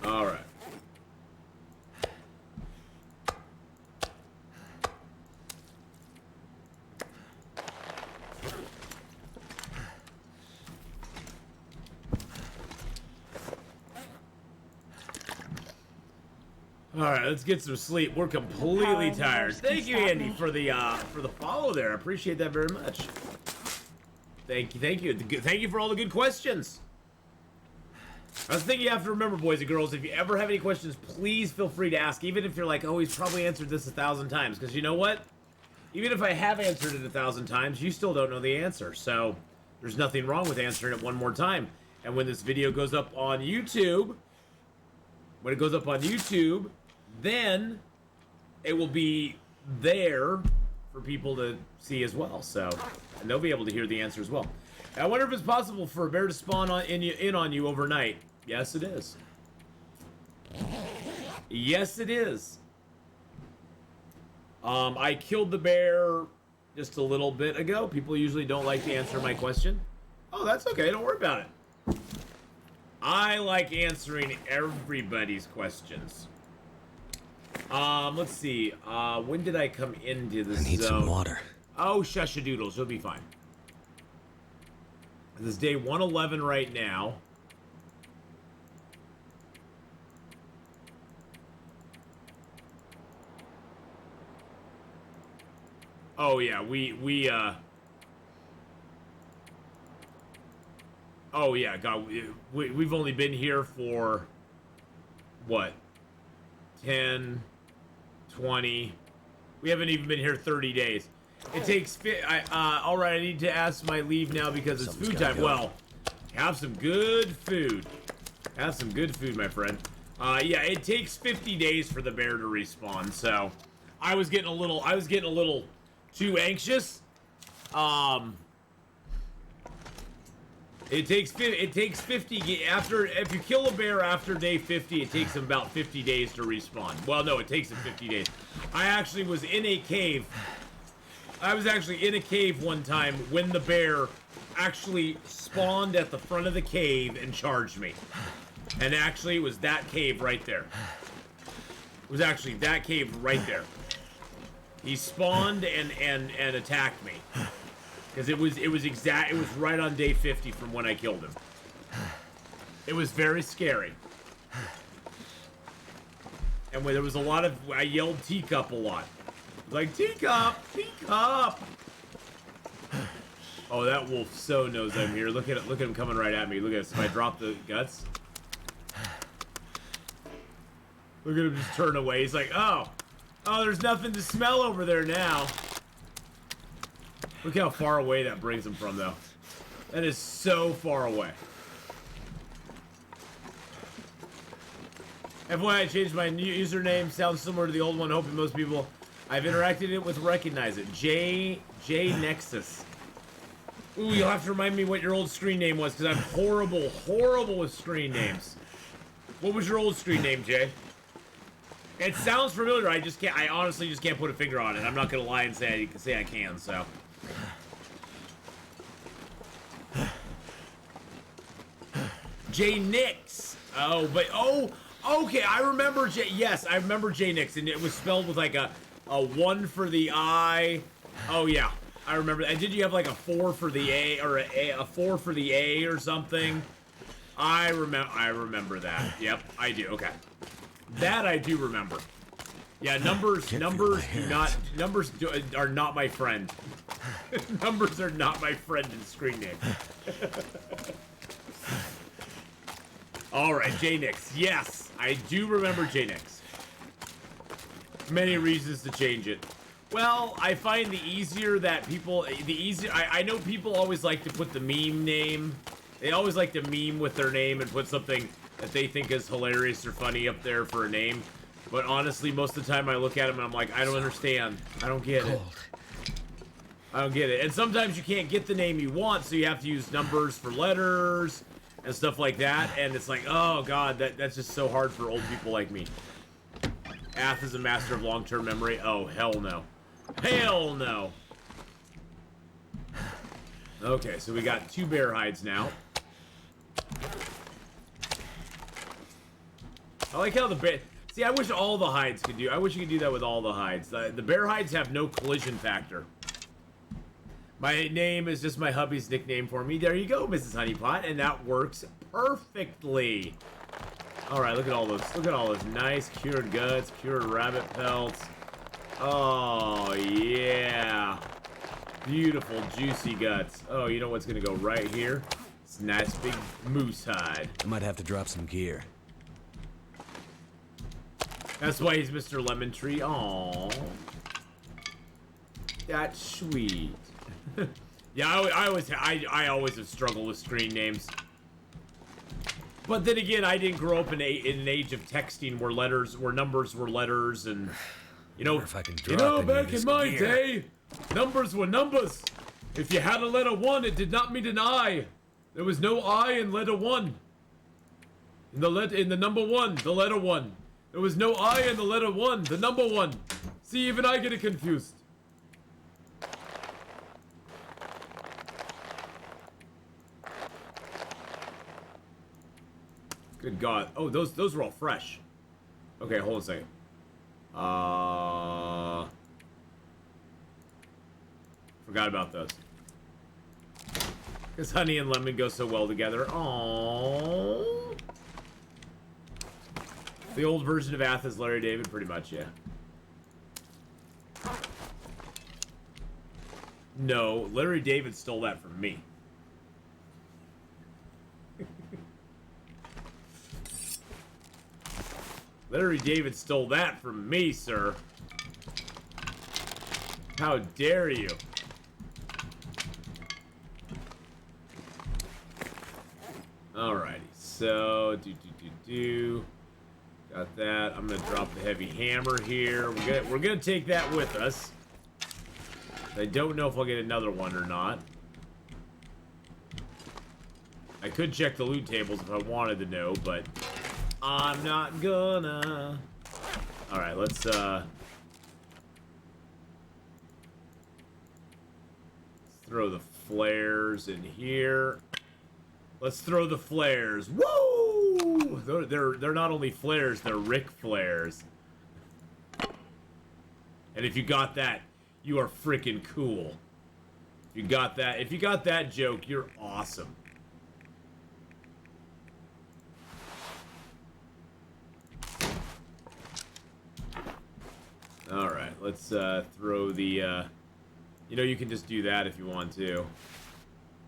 All right. All right, let's get some sleep. We're completely tired. Thank you, Andy, for the follow there. I appreciate that very much. Thank you for all the good questions. That's the thing you have to remember, boys and girls. If you ever have any questions, please feel free to ask. Even if you're like, oh, he's probably answered this 1,000 times. Because you know what? Even if I have answered it 1,000 times, you still don't know the answer. So there's nothing wrong with answering it one more time. And when this video goes up on YouTube, then it will be there for people to see as well. So, and they'll be able to hear the answer as well. I wonder if it's possible for a bear to spawn in on you overnight. Yes, it is. Yes, it is. I killed the bear just a little bit ago. People usually don't like to answer my question. Oh, that's okay. Don't worry about it. I like answering everybody's questions. Let's see. When did I come into the zone? I need some water. Oh, shushadoodles. You'll be fine. This is day 111 right now. Oh yeah, oh yeah, God, we've only been here for what? 10, 20. We haven't even been here 30 days. It takes all right, I need to ask my leave now because it's food time. Well, have some good food. Have some good food, my friend. Yeah, it takes 50 days for the bear to respawn. So, I was getting a little too anxious. It takes 50 after, if you kill a bear after day 50, it takes him about 50 days to respawn. Well, no, it takes him 50 days. I actually was in a cave. I was actually in a cave one time when the bear actually spawned at the front of the cave and charged me. And actually, it was that cave right there. It was actually that cave right there. He spawned and attacked me. Because it was right on day 50 from when I killed him. It was very scary. And when there was a lot of, I yelled teacup a lot. Like, teacup! Teacup! Oh, that wolf so knows I'm here. Look at him coming right at me. Look at this. If I drop the guts. Look at him just turn away. He's like, oh, there's nothing to smell over there now. Look how far away that brings him from, though. That is so far away. FYI, I changed my new username. Sounds similar to the old one. Hoping most people I've interacted with recognize it. J Nexus. Ooh, you'll have to remind me what your old screen name was, because I'm horrible with screen names. What was your old screen name, Jay? It sounds familiar. I honestly just can't put a finger on it. I'm not gonna lie and say I can. So. J Nix. Okay. I remember Yes, I remember J Nix, and it was spelled with like a 1 for the I. Oh yeah, I remember. And did you have like a 4 for the A, or a 4 for the A or something? I remember that. Yep, I do. Okay. That I do remember. Yeah, numbers are not my friend. Numbers are not my friend in screen name. All right, J-Nix. Yes, I do remember J-Nix. Many reasons to change it. Well, I find I know people always like to put the meme name. They always like to meme with their name and put something that they think is hilarious or funny up there for a name. But honestly, most of the time I look at them and I'm like, I don't understand. I don't get it. I don't get it. And sometimes you can't get the name you want, so you have to use numbers for letters and stuff like that. And it's like, oh god, that's just so hard for old people like me. Ath is a master of long-term memory. Oh, hell no. Hell no. Okay, so we got 2 bear hides now. I like how the bear... See, I wish all the hides could do... I wish you could do that with all the hides. The bear hides have no collision factor. My name is just my hubby's nickname for me. There you go, Mrs. Honeypot, and that works perfectly. All right, look at all those. Look at all those nice cured guts, cured rabbit pelts. Oh yeah, beautiful juicy guts. Oh, you know what's gonna go right here? It's a nice big moose hide. I might have to drop some gear. That's why he's Mr. Lemon Tree. Aww, that's sweet. Yeah, I always have struggled with screen names. But then again, I didn't grow up in an age of texting where numbers were letters, and you know, If I can drop back in my day, Numbers were numbers. If you had a letter 1, it did not mean an I. There was no I in letter 1. In the number 1, the letter 1. There was no I in the letter 1, the number 1. See, even I get it confused. Good God. Oh, those were all fresh. Okay, hold on a second. Forgot about those. Because honey and lemon go so well together. Aww. The old version of Ath is Larry David, pretty much, yeah. No, Larry David stole that from me. Larry David stole that from me, sir. How dare you? Alrighty, so got that. I'm gonna drop the heavy hammer here. We're gonna take that with us. I don't know if I'll get another one or not. I could check the loot tables if I wanted to know, but I'm not gonna. Alright, let's throw the flares in here. Let's throw the flares. Woo! They're not only flares, they're Ric Flares. And if you got that, you are freaking cool. If you got that joke, you're awesome. Alright, let's throw the, you know, you can just do that if you want to.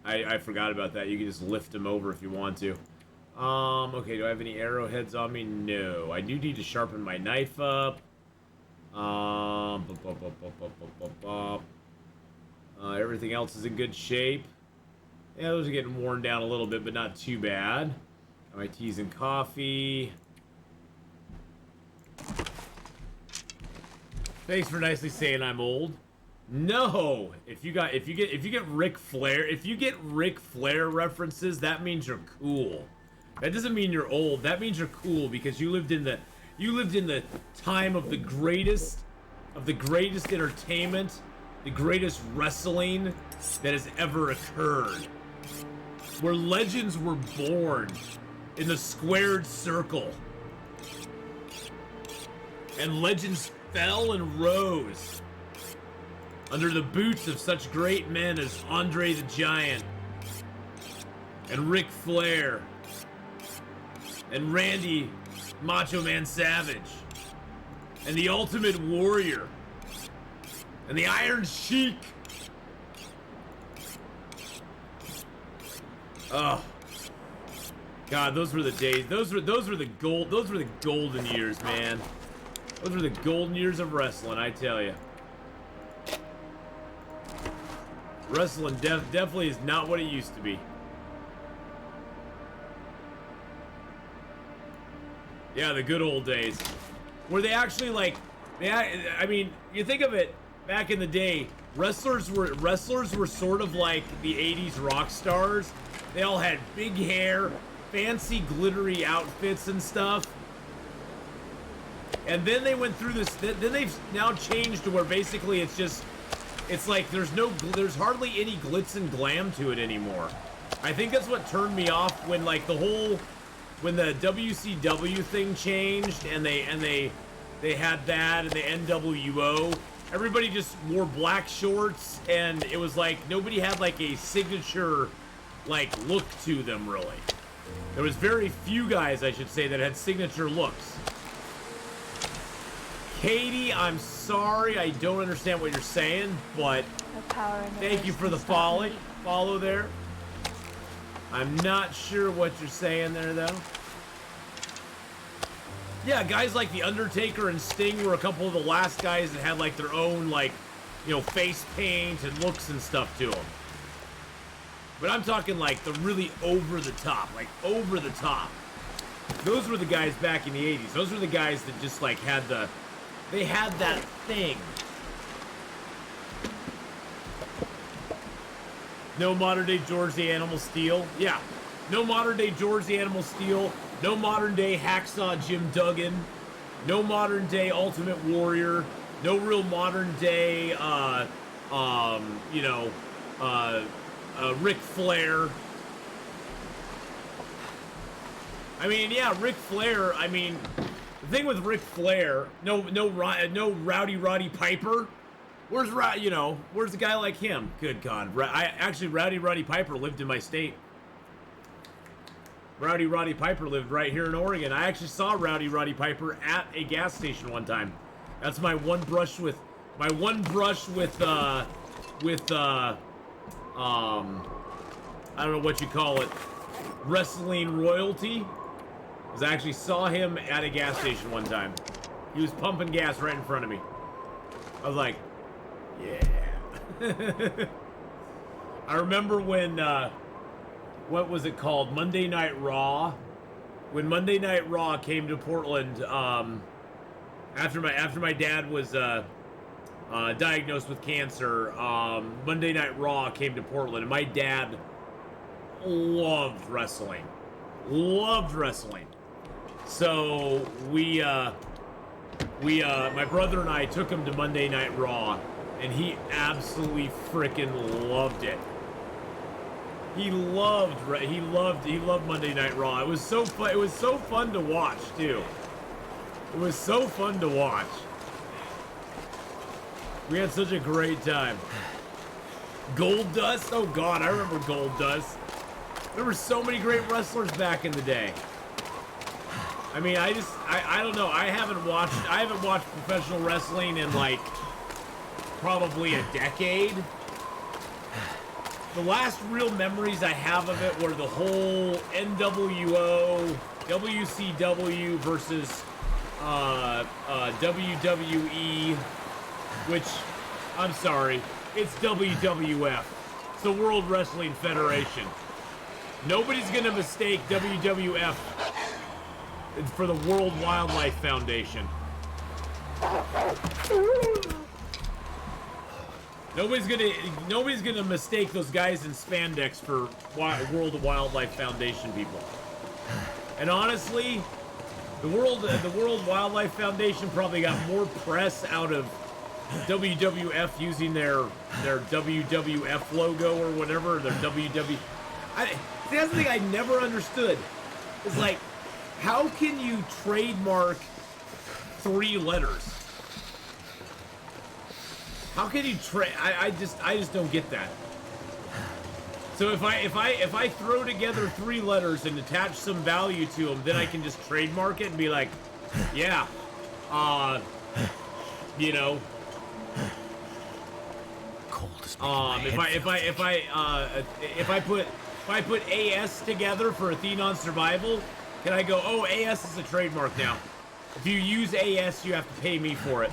I forgot about that. You can just lift them over if you want to. Okay, do I have any arrowheads on me? No. I do need to sharpen my knife up. Everything else is in good shape. Yeah, those are getting worn down a little bit, but not too bad. My teas and coffee. Thanks for nicely saying I'm old. No, if you get Ric Flair references, that means you're cool. That doesn't mean you're old. That means you're cool because you lived in the time of the greatest entertainment, the greatest wrestling that has ever occurred. Where legends were born in the squared circle. And legends fell and rose under the boots of such great men as Andre the Giant and Ric Flair and Randy Macho Man Savage and the Ultimate Warrior and the Iron Sheik. Oh God, those were the days. Those were the golden years, man. Those were the golden years of wrestling, I tell you. Wrestling definitely is not what it used to be. Yeah, the good old days. Where they actually I mean, you think of it, back in the day, wrestlers were sort of like the 80s rock stars. They all had big hair, fancy glittery outfits and stuff. And then they went through this, then they've now changed to where basically it's like there's hardly any glitz and glam to it anymore. I think that's what turned me off when when the WCW thing changed and they had that and the NWO. Everybody just wore black shorts and it was like nobody had like a signature look to them really. There was very few guys, I should say, that had signature looks. Katie, I'm sorry, I don't understand what you're saying, but thank you for the follow there. I'm not sure what you're saying there, though. Yeah, guys like The Undertaker and Sting were a couple of the last guys that had, their own, face paint and looks and stuff to them. But I'm talking, the really over-the-top, over-the-top. Those were the guys back in the 80s. Those were the guys that just, had the... They had that thing. No modern day George the Animal Steel. Yeah. No modern day George the Animal Steel. No modern day Hacksaw Jim Duggan. No modern day Ultimate Warrior. No real modern day, Ric Flair. I mean, yeah, Ric Flair. I mean, the thing with Ric Flair, no Rowdy Roddy Piper. Where's a guy like him? Good God. Rowdy Roddy Piper lived in my state. Rowdy Roddy Piper lived right here in Oregon. I actually saw Rowdy Roddy Piper at a gas station one time. That's my one brush with I don't know what you call it, wrestling royalty. Because I actually saw him at a gas station one time. He was pumping gas right in front of me. I was like, yeah. I remember when, what was it called? Monday Night Raw. When Monday Night Raw came to Portland, after my dad was diagnosed with cancer, Monday Night Raw came to Portland, and my dad loved wrestling. Loved wrestling. So my brother and I took him to Monday Night Raw, and he absolutely freaking loved it. He loved Monday Night Raw. It was so fun. It was so fun to watch too. It was so fun to watch. We had such a great time. Gold Dust? Oh God, I remember Gold Dust. There were so many great wrestlers back in the day. I mean, I don't know. I haven't watched professional wrestling in like probably a decade. The last real memories I have of it were the whole NWO, WCW versus WWE, which, I'm sorry, it's WWF. It's the World Wrestling Federation. Nobody's gonna mistake WWF for the World Wildlife Foundation. Nobody's gonna mistake those guys in spandex for World Wildlife Foundation people. And honestly, the World Wildlife Foundation probably got more press out of WWF using their WWF logo or whatever, their WW. See, that's the thing I never understood. It's like, how can you trademark 3 letters? How can you I just don't get that. So if I throw together 3 letters and attach some value to them, then I can just trademark it and be like, yeah, you know, Cold is if I put AS together for Atheenon Survival, can I go, oh, AS is a trademark now. If you use AS, you have to pay me for it.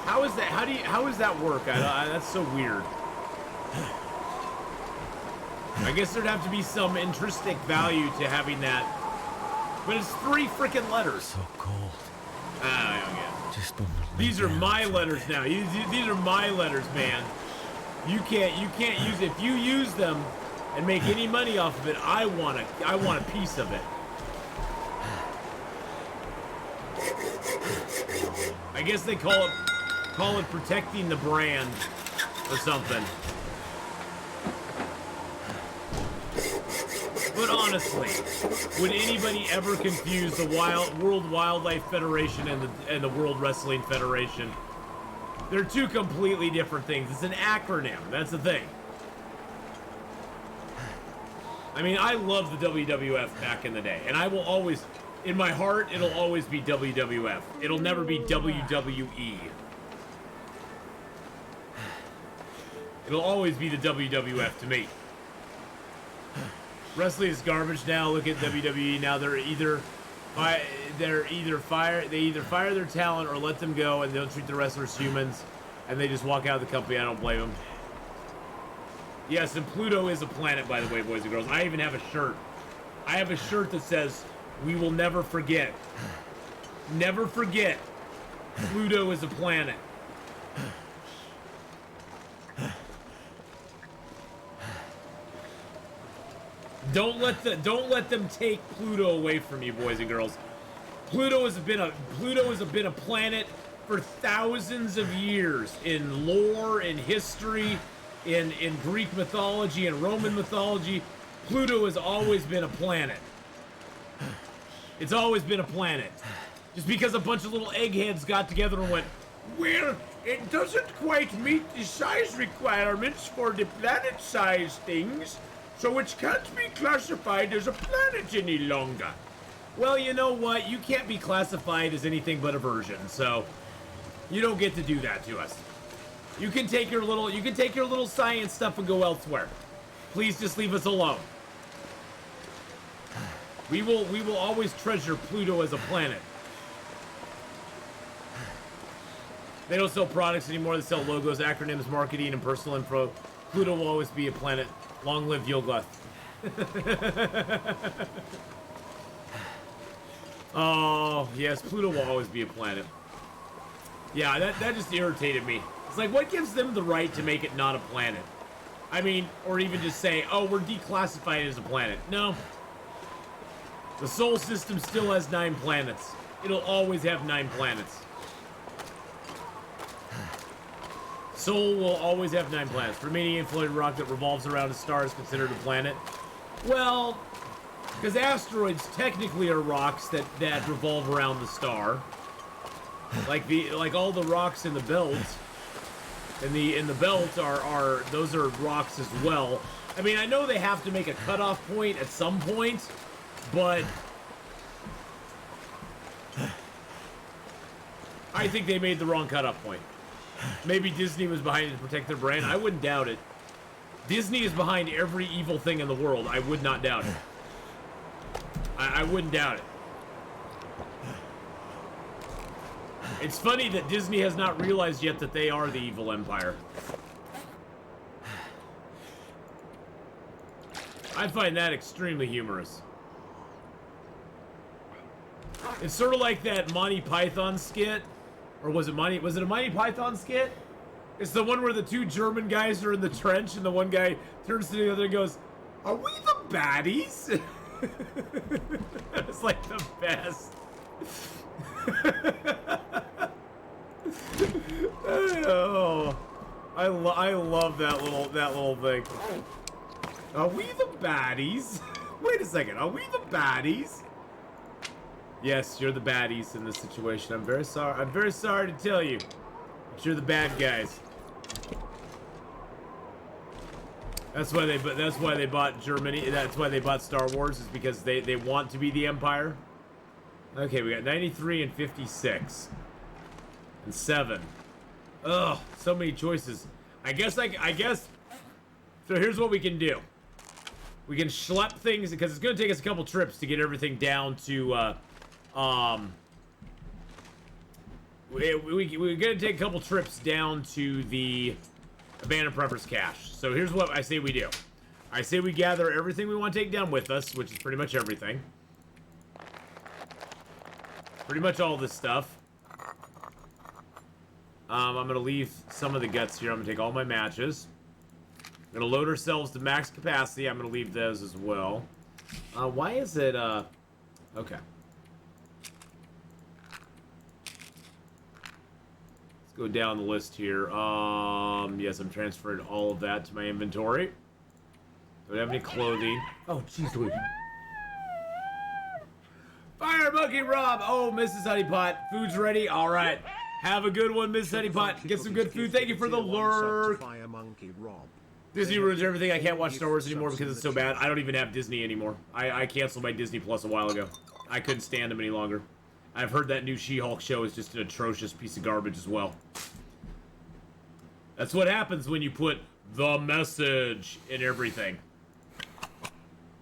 How is that? How does that work? That's so weird. I guess there'd have to be some intrinsic value to having that. But it's 3 freaking letters. so cold. I don't get it. Just want to lay These are down. my letters now. These are my letters, man. You can't use it. If you use them and make any money off of it, I want a piece of it. I guess they call it protecting the brand or something. But honestly, would anybody ever confuse the World Wildlife Federation and the World Wrestling Federation? They're 2 completely different things. It's an acronym. That's the thing. I mean, I love the WWF back in the day, and I will always, in my heart, it'll always be WWF. It'll never be WWE. It'll always be the WWF to me. Wrestling is garbage now. Look at WWE now. They either fire their talent or let them go, and they'll treat the wrestlers humans, and they just walk out of the company. I don't blame them. Yes, and Pluto is a planet, by the way, boys and girls. I even have a shirt. I have a shirt that says, "We will never forget." Never forget. Pluto is a planet. Don't let them take Pluto away from you, boys and girls. Pluto has been a planet for thousands of years in lore, in history, in Greek mythology and Roman mythology. Pluto has always been a planet. It's always been a planet. Just because a bunch of little eggheads got together and went, well, it doesn't quite meet the size requirements for the planet-size things, so it can't be classified as a planet any longer. Well, you know what? You can't be classified as anything but a version, so you don't get to do that to us. You can take your little science stuff and go elsewhere. Please just leave us alone. We will always treasure Pluto as a planet. They don't sell products anymore. They sell logos, acronyms, marketing, and personal info. Pluto will always be a planet. Long live Yogloth. Oh, yes, Pluto will always be a planet. Yeah, that just irritated me. It's like, what gives them the right to make it not a planet? I mean, or even just say, oh, we're declassified as a planet. No. The Sol system still has 9 planets. It'll always have 9 planets. Sol will always have 9 planets. Remaining inflated rock that revolves around a star is considered a planet. Well, because asteroids technically are rocks that revolve around the star. Like all the rocks in the belt. In the belt are those are rocks as well. I mean, I know they have to make a cutoff point at some point, but I think they made the wrong cutoff point. Maybe Disney was behind it to protect their brand. I wouldn't doubt it. Disney is behind every evil thing in the world. I would not doubt it. I wouldn't doubt it. It's funny that Disney has not realized yet that they are the evil empire. I find that extremely humorous. It's sort of like that Monty Python skit. Or was it a Monty Python skit? It's the one where the 2 German guys are in the trench and the one guy turns to the other and goes, "Are we the baddies?" It's like the best. Oh, I love that little thing. Are we the baddies? Wait a second. Are we the baddies? Yes, you're the baddies in this situation. I'm very sorry. I'm very sorry to tell you, but you're the bad guys. That's why they bought Germany. That's why they bought Star Wars, is because they want to be the Empire. Okay, we got 93 and 56 and 7. Ugh, so many choices. I guess. So here's what we can do. We can schlep things because it's going to take us a couple trips to get everything down to. We're gonna take a couple trips down to the Abandoned Preppers cache. So here's what I say we do. I say we gather everything we want to take down with us, which is pretty much everything. Pretty much all this stuff. I'm gonna leave some of the guts here. I'm gonna take all my matches. I'm gonna load ourselves to max capacity. I'm gonna leave those as well. Why is it, okay. Go down the list here. Yes, I'm transferring all of that to my inventory. Don't have any clothing. Oh, jeez Louise. Fire Monkey Rob! Oh, Mrs. Honeypot. Food's ready? Alright. Have a good one, Mrs. Honeypot. Get some good food. Thank you for the lurk. Disney ruins everything. I can't watch Star Wars anymore because it's so bad. I don't even have Disney anymore. I canceled my Disney Plus a while ago. I couldn't stand them any longer. I've heard that new She-Hulk show is just an atrocious piece of garbage as well. That's what happens when you put the message in everything.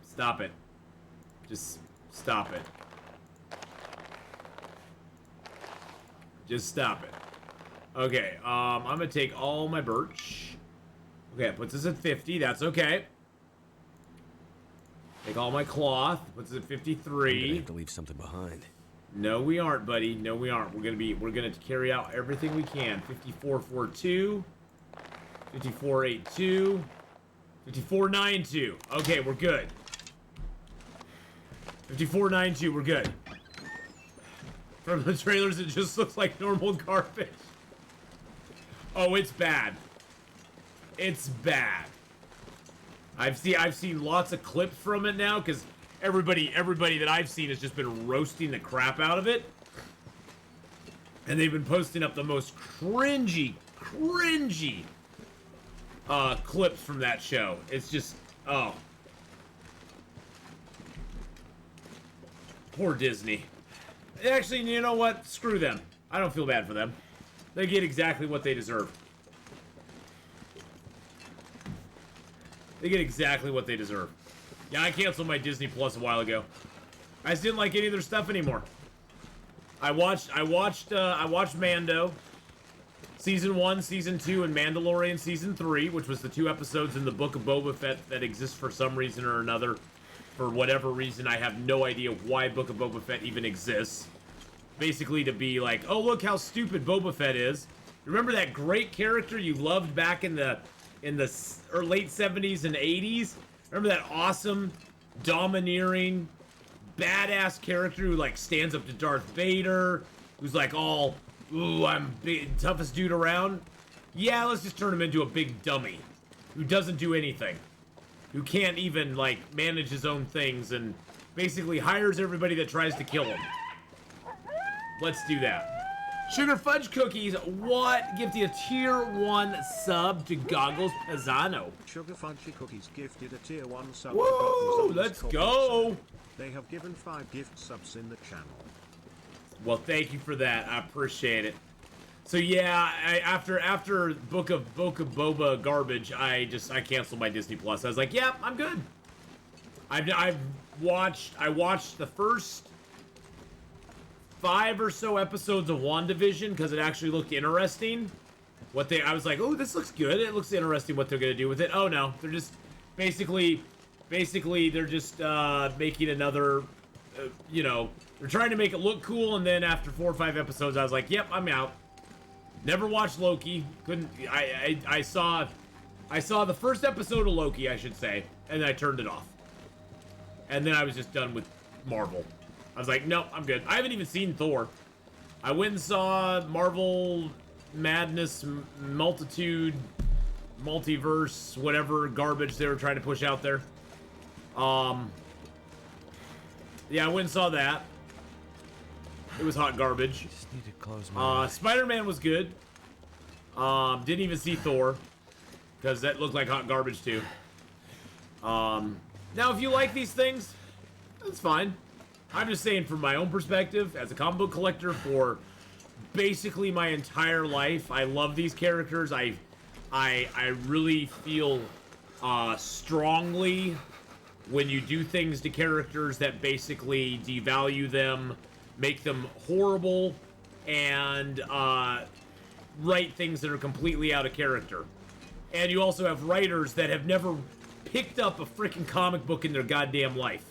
Stop it. Just stop it. Just stop it. Okay, I'm gonna take all my birch. Okay, it puts us at 50. That's okay. Take all my cloth. Puts us at 53. I'm gonna have to leave something behind. No, we aren't, buddy. No, we aren't. We're gonna carry out everything we can. 5442, 5482, 5492. Okay, we're good. 5492, we're good. From the trailers, it just looks like normal garbage. Oh, it's bad. It's bad. I've seen lots of clips from it now, because everybody that I've seen has just been roasting the crap out of it. And they've been posting up the most cringy clips from that show. It's just, oh. Poor Disney. Actually, you know what? Screw them. I don't feel bad for them. They get exactly what they deserve. They get exactly what they deserve. Yeah, I canceled my Disney Plus a while ago. I just didn't like any of their stuff anymore. I watched Mando, Season 1, Season 2, and Mandalorian Season 3, which was the 2 episodes in the Book of Boba Fett that exist for some reason or another. For whatever reason, I have no idea why Book of Boba Fett even exists. Basically to be like, oh, look how stupid Boba Fett is. Remember that great character you loved back in the late 70s and 80s? Remember that awesome, domineering, badass character who like stands up to Darth Vader, who's like all, ooh, I'm big, toughest dude around? Yeah, let's just turn him into a big dummy who doesn't do anything, who can't even like manage his own things and basically hires everybody that tries to kill him. Let's do that. Sugar Fudge Cookies, what? Gifted a tier 1 sub to Goggles Pisano. Sugar Fudgy Cookies gifted a tier 1 sub. Whoa, let's go. They have given 5 gift subs in the channel. Well, thank you for that. I appreciate it. So yeah, after Book of Boba garbage, I canceled my Disney Plus. I was like, yeah, I'm good. I watched the first 5 or so episodes of WandaVision because it actually looked interesting. I was like, oh, this looks good. It looks interesting what they're gonna do with it. Oh no, they're just basically they're just making another, they're trying to make it look cool. And then after 4 or 5 episodes, I was like, yep, I'm out. Never watched Loki. Couldn't. I saw the first episode of Loki, I should say, and then I turned it off. And then I was just done with Marvel. I was like, nope, I'm good. I haven't even seen Thor. I went and saw Marvel Madness, Multitude, Multiverse, whatever garbage they were trying to push out there. Yeah, I went and saw that. It was hot garbage. Just need to close my eyes. Spider-Man was good. Didn't even see Thor, because that looked like hot garbage too. Now, if you like these things, that's fine. I'm just saying from my own perspective, as a comic book collector for basically my entire life, I love these characters. I really feel strongly when you do things to characters that basically devalue them, make them horrible, and write things that are completely out of character. And you also have writers that have never picked up a freaking comic book in their goddamn life.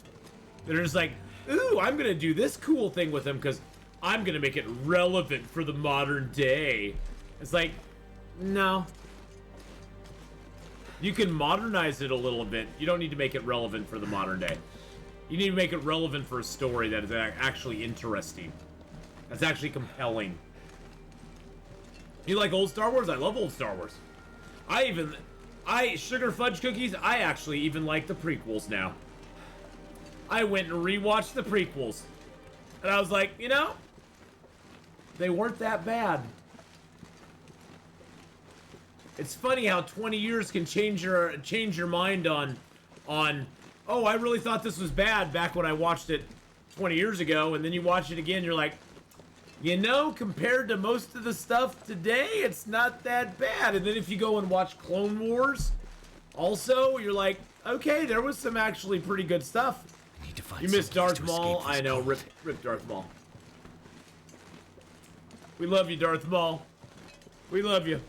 They're just like, ooh, I'm gonna do this cool thing with them because I'm gonna make it relevant for the modern day. It's like, no. You can modernize it a little bit. You don't need to make it relevant for the modern day. You need to make it relevant for a story that is actually interesting. That's actually compelling. You like old Star Wars? I love old Star Wars. Sugar Fudge Cookies, I actually even like the prequels now. I went and rewatched the prequels. And I was like, they weren't that bad. It's funny how 20 years can change your mind on, oh, I really thought this was bad back when I watched it 20 years ago, and then you watch it again, you're like, compared to most of the stuff today, it's not that bad. And then if you go and watch Clone Wars, also, you're like, okay, there was some actually pretty good stuff. Need to find You missed some place Darth to Maul. escape this I know, cold. rip Darth Maul. We love you, Darth Maul. We love you.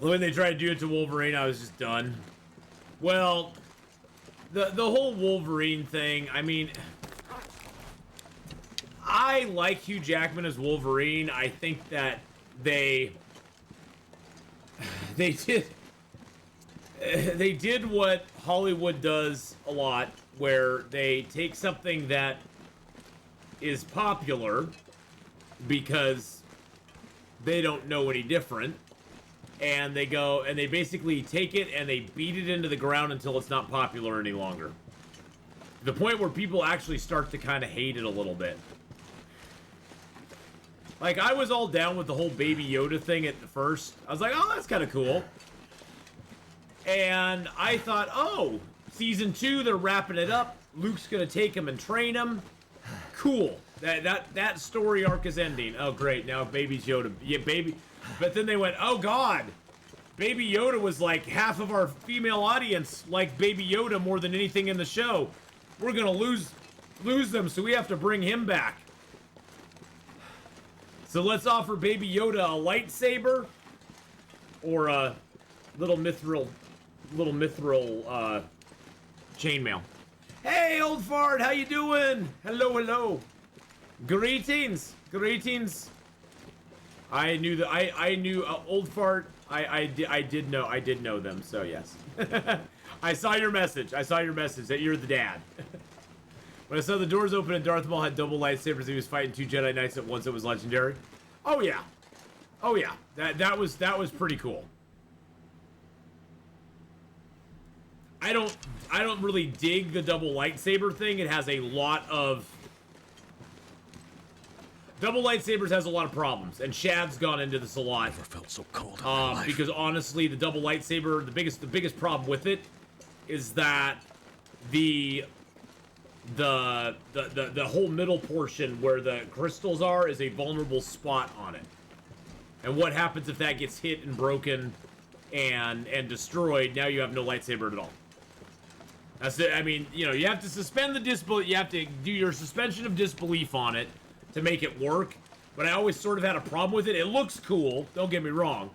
When they tried to do it to Wolverine, I was just done. Well, the whole Wolverine thing, I mean, I like Hugh Jackman as Wolverine. I think that they did. they did what Hollywood does a lot, where they take something that is popular because they don't know any different, and they go and they basically take it and they beat it into the ground until it's not popular any longer. To the point where people actually start to kind of hate it a little bit. Like, I was all down with the whole Baby Yoda thing at the first. I was like, oh, that's kind of cool. And I thought, oh, season 2, they're wrapping it up. Luke's gonna take him and train him. Cool. That story arc is ending. Oh, great. Now Baby's Yoda. Yeah, Baby. But then they went, oh, God. Baby Yoda was like half of our female audience like Baby Yoda more than anything in the show. We're gonna lose them, so we have to bring him back. So let's offer Baby Yoda a lightsaber or a little mithril chainmail. Hey, old fart, how you doing? Hello, hello. Greetings. I knew that I knew old fart. I did know them. So yes. I saw your message that you're the dad. When I saw the doors open and Darth Maul had double lightsabers, he was fighting 2 Jedi Knights at once. It was legendary. Oh yeah. That was pretty cool. I don't really dig the double lightsaber thing. It has a lot of double lightsabers has a lot of problems, and Shad's gone into this a lot. Never felt so cold in my life. Because honestly, the double lightsaber, the biggest problem with it is that the whole middle portion where the crystals are is a vulnerable spot on it. And what happens if that gets hit and broken and destroyed? Now you have no lightsaber at all. That's it. I mean, you know, you have to suspend the disbelief. You have to do your suspension of disbelief on it to make it work. But I always sort of had a problem with it. It looks cool. Don't get me wrong.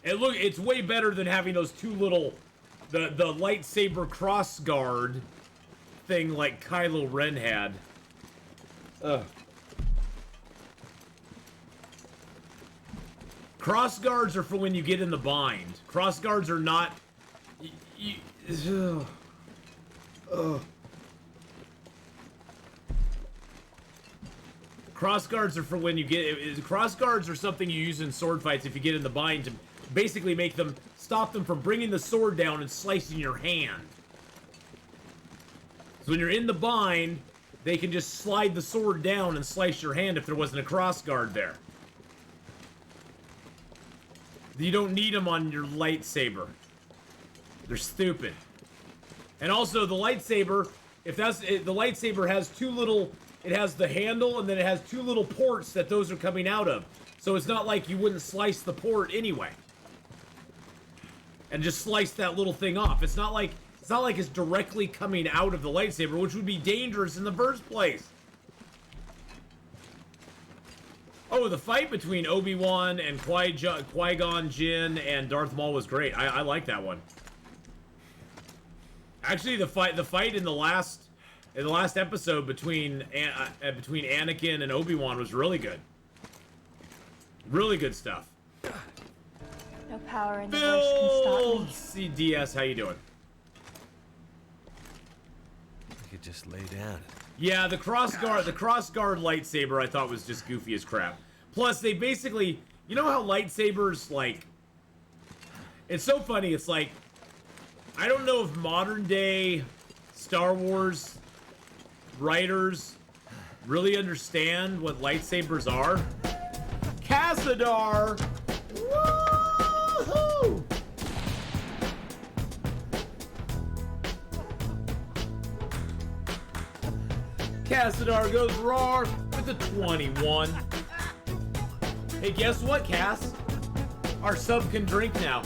It's way better than having those two little the lightsaber cross guard thing like Kylo Ren had. Ugh. Cross guards are for when you get in the bind. Cross guards are not. Cross guards are for when you get. Cross guards are something you use in sword fights if you get in the bind to basically stop them from bringing the sword down and slicing your hand. So when you're in the bind, they can just slide the sword down and slice your hand if there wasn't a cross guard there. You don't need them on your lightsaber. They're stupid. And also the lightsaber, the lightsaber has it has the handle and then it has 2 little ports that those are coming out of. So it's not like you wouldn't slice the port anyway. And just slice that little thing off. It's not like it's directly coming out of the lightsaber, which would be dangerous in the first place. Oh, the fight between Obi-Wan and Qui-Gon Jinn and Darth Maul was great. I like that one. Actually, the fight in the last episode between Anakin and Obi-Wan was really good. Really good stuff. No power in the verse can stop me. CDS, how you doing? I could just lay down. Yeah, the cross guard lightsaber I thought was just goofy as crap. Plus, they basically, you know how lightsabers, like, it's so funny, it's like, I don't know if modern day Star Wars writers really understand what lightsabers are. Cassadar! Woohoo! Cassadar goes roar with a 21. Hey, guess what, Cass? Our sub can drink now.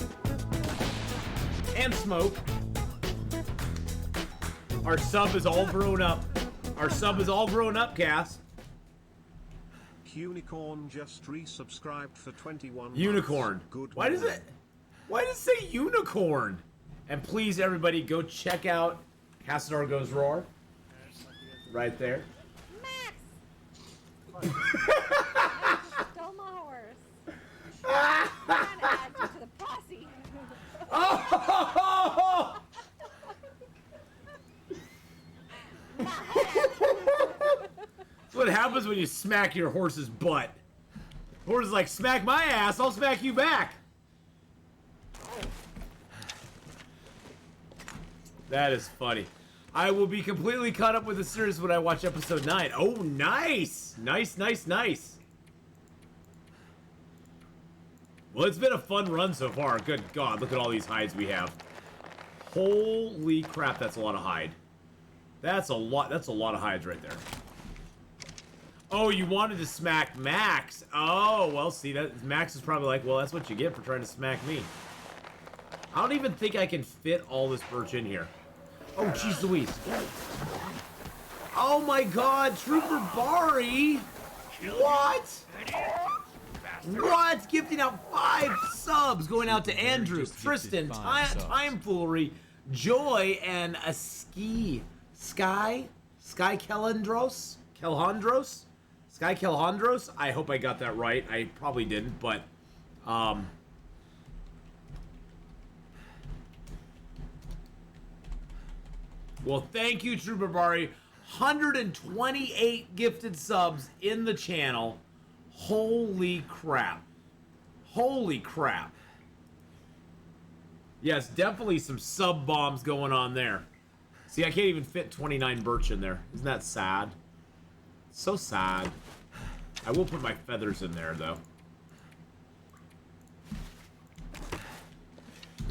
And smoke. Our sub is all grown up. Our sub is all grown up, Cass. Unicorn just resubscribed for 21 Unicorn. Months. Good. Why does it say unicorn? And please, everybody, go check out Cassadar Goes Roar. Right there. Max! Stole my horse. I'm trying to add you to the posse. Oh! you smack your horse's butt. Horse is like, smack my ass, I'll smack you back. That is funny. I will be completely caught up with the series when I watch episode 9. Oh, nice! Nice, nice, nice. Well, it's been a fun run so far. Good God, look at all these hides we have. Holy crap, that's a lot of hide. That's a lot of hides right there. Oh, you wanted to smack Max. Oh, well, see, that Max is probably like, well, that's what you get for trying to smack me. I don't even think I can fit all this birch in here. Oh, jeez Louise. Oh my God, Trooper Bari! What? What? Gifting out 5 subs, going out to Andrew, Tristan, Timefoolery, Joy, and a Sky Kelhandros? Sky Kelhandros? I hope I got that right. I probably didn't, but, well, thank you, Trooper Bari. 128 gifted subs in the channel. Holy crap. Holy crap. Yes, definitely some sub bombs going on there. See, I can't even fit 29 birch in there. Isn't that sad? So sad. I will put my feathers in there, though.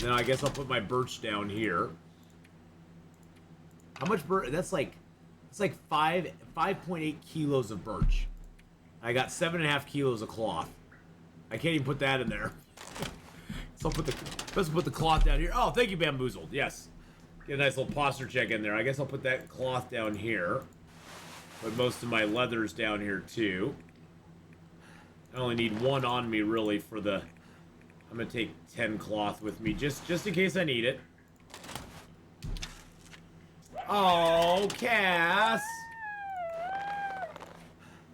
Now, I guess I'll put my birch down here. How much birch? That's like, it's like 5.8 kilos of birch. I got 7.5 kilos of cloth. I can't even put that in there. So let's put the cloth down here. Oh, thank you, Bamboozled. Yes. Get a nice little posture check in there. I guess I'll put that cloth down here. Put most of my leathers down here, too. I only need 1 on me, really, for the... I'm going to take 10 cloth with me, just in case I need it. Oh, Cass!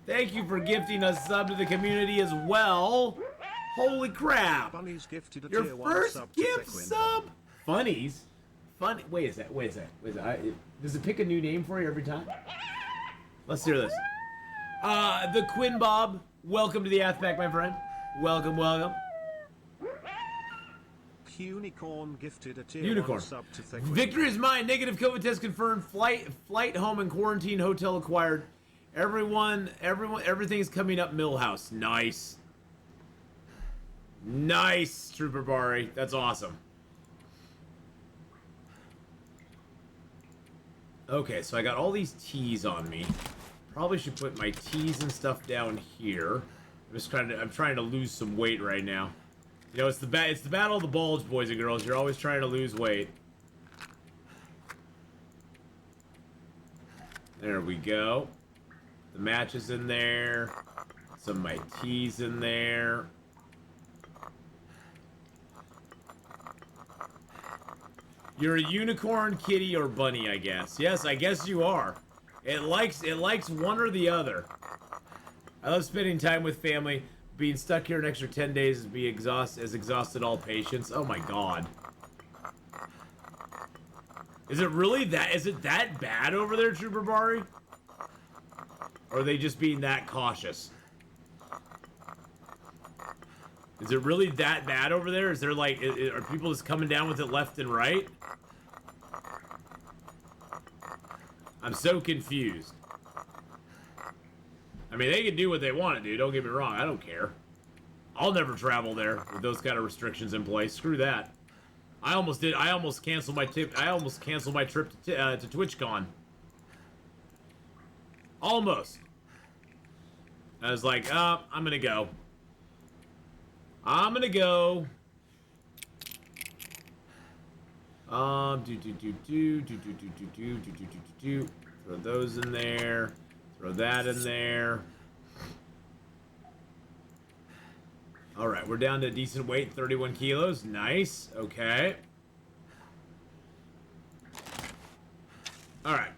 Thank you for gifting a sub to the community as well. Holy crap! Bunny's gifted a Your tier 1 first sub to gift Thickwin. sub? Funnies? Funny? Wait a sec. Does it pick a new name for you every time? Let's hear this. The Quinn Bob. Welcome to the Athpack, my friend. Welcome, welcome. Unicorn gifted a tier Unicorn. 1 sub to Thickwin. Victory is mine. Negative COVID test confirmed. Flight home and quarantine hotel acquired. Everything's coming up Millhouse. Nice. Nice, Trooper Bari. That's awesome. Okay, so I got all these teas on me. Probably should put my teas and stuff down here. I'm trying to lose some weight right now. You know, it's the battle of the bulge, boys and girls. You're always trying to lose weight. There we go. The matches in there. Some of my teas in there. You're a unicorn, kitty, or bunny, I guess. Yes, I guess you are. It likes one or the other. I love spending time with family. Being stuck here an extra 10 days has exhausted all patience. Oh my God. Is it really that? Is it that bad over there, Trooper Bari? Or are they just being that cautious? Is it really that bad over there? Is there like, are people just coming down with it left and right? I'm so confused. I mean, they can do what they want to do, don't get me wrong, I don't care. I'll never travel there with those kind of restrictions in place. Screw that. I almost canceled my trip to TwitchCon. Almost. I was like, I'm gonna go. Throw those in there. Throw that in there. Alright, we're down to a decent weight, 31 kilos. Nice. Okay. Alright.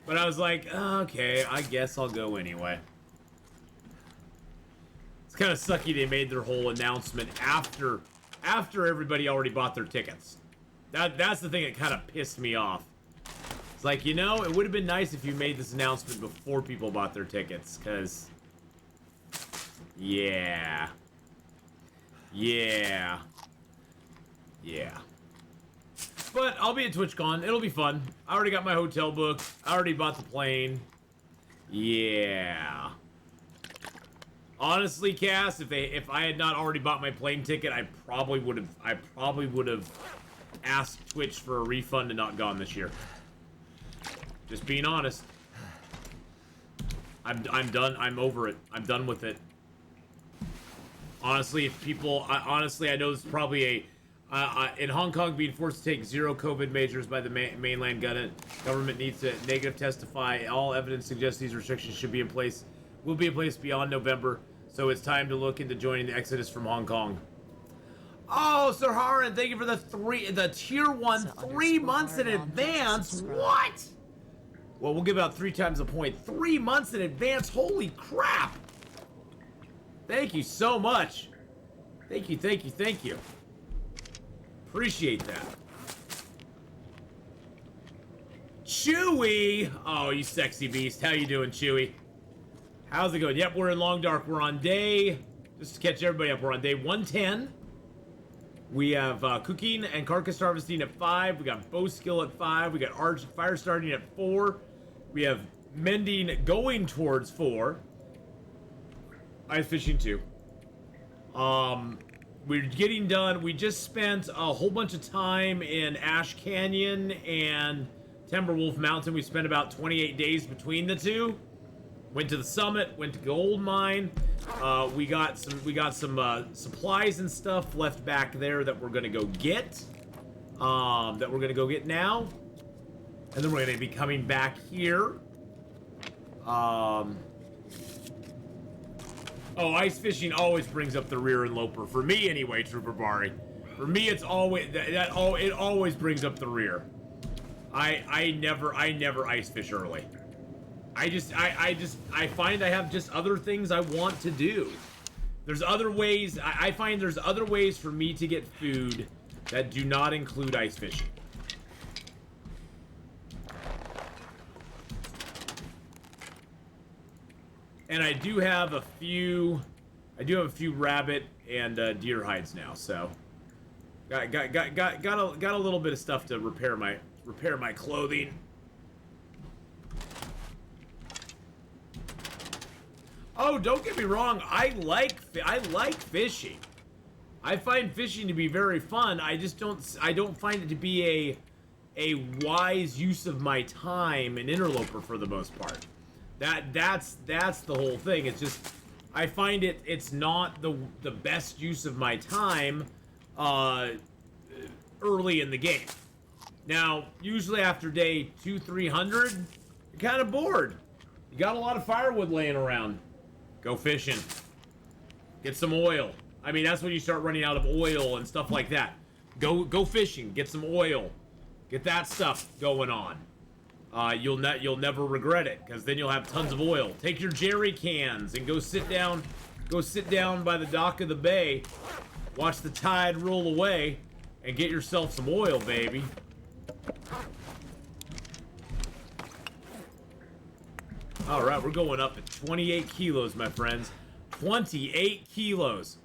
But I was like, okay, I guess I'll go anyway. It's kind of sucky they made their whole announcement after everybody already bought their tickets. That's the thing that kind of pissed me off. It's like, you know, it would have been nice if you made this announcement before people bought their tickets, because... Yeah. Yeah. Yeah. But I'll be at TwitchCon. It'll be fun. I already got my hotel booked. I already bought the plane. Yeah. Honestly, Cass, if I had not already bought my plane ticket, I probably would have asked Twitch for a refund and not gone this year. Just being honest. I'm done. I'm over it. I'm done with it. Honestly, if people, honestly, I know this is probably in Hong Kong being forced to take zero COVID measures by the mainland government needs to negative testify. All evidence suggests these restrictions should be in place, will be in place beyond November. So it's time to look into joining the exodus from Hong Kong. Oh, Sir Haran, thank you for the tier 1 3 months in advance. What? Well, we'll give out 3 times the point. 3 months in advance. Holy crap. Thank you so much. Thank you, thank you, thank you. Appreciate that. Chewy! Oh, you sexy beast. How you doing, Chewy? How's it going? Yep, we're in Long Dark. We're on day... Just to catch everybody up, we're on day 110. We have cooking and carcass harvesting at 5. We got bow skill at 5. We got fire starting at 4. We have mending going towards 4. Ice fishing 2. We're getting done. We just spent a whole bunch of time in Ash Canyon and Timberwolf Mountain. We spent about 28 days between the two. Went to the summit, went to gold mine. We got some supplies and stuff left back there that we're gonna go get. Now. And then we're gonna be coming back here. Oh, ice fishing always brings up the rear and loper. For me anyway, Trooper Bari. For me, it's always it always brings up the rear. I never ice fish early. I find I have just other things I want to do. There's other ways. I find there's other ways for me to get food that do not include ice fishing. And I do have a few rabbit and deer hides now, so got a little bit of stuff to repair my clothing. Oh, don't get me wrong. I like fishing. I find fishing to be very fun. I don't find it to be a wise use of my time in Interloper for the most part. That's the whole thing. It's just I find it's not the best use of my time early in the game. Now, usually after day 200-300, you're kind of bored. You got a lot of firewood laying around. Go fishing. Get some oil. I mean, that's when you start running out of oil and stuff like that. Go fishing. Get some oil. Get that stuff going on. You'll never regret it, because then you'll have tons of oil. Take your jerry cans and go sit down by the dock of the bay, watch the tide roll away, and get yourself some oil, baby. All right, we're going up at 28 kilos, my friends. 28 kilos.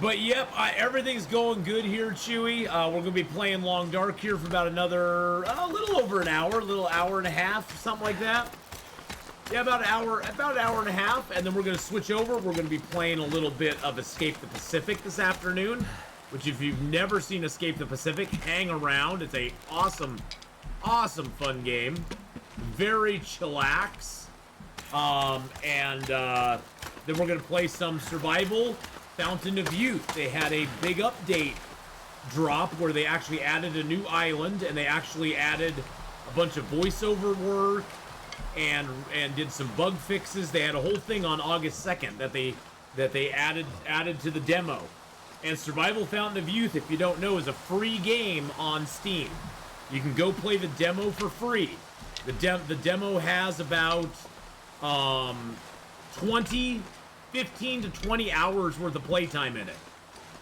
But yep, everything's going good here, Chewy. We're going to be playing Long Dark here for about another, a little over an hour, a little hour and a half, something like that. Yeah, about an hour and a half, and then we're going to switch over. We're going to be playing a little bit of Escape the Pacific this afternoon, which if you've never seen Escape the Pacific, hang around. It's a awesome fun game. Very chillax. Then we're going to play some survival. Fountain of Youth. They had a big update drop where they actually added a new island, and they actually added a bunch of voiceover work and did some bug fixes. They had a whole thing on August 2nd that they added to the demo. And Survival Fountain of Youth, if you don't know, is a free game on Steam. You can go play the demo for free. The demo has about 15 to 20 hours worth of playtime in it.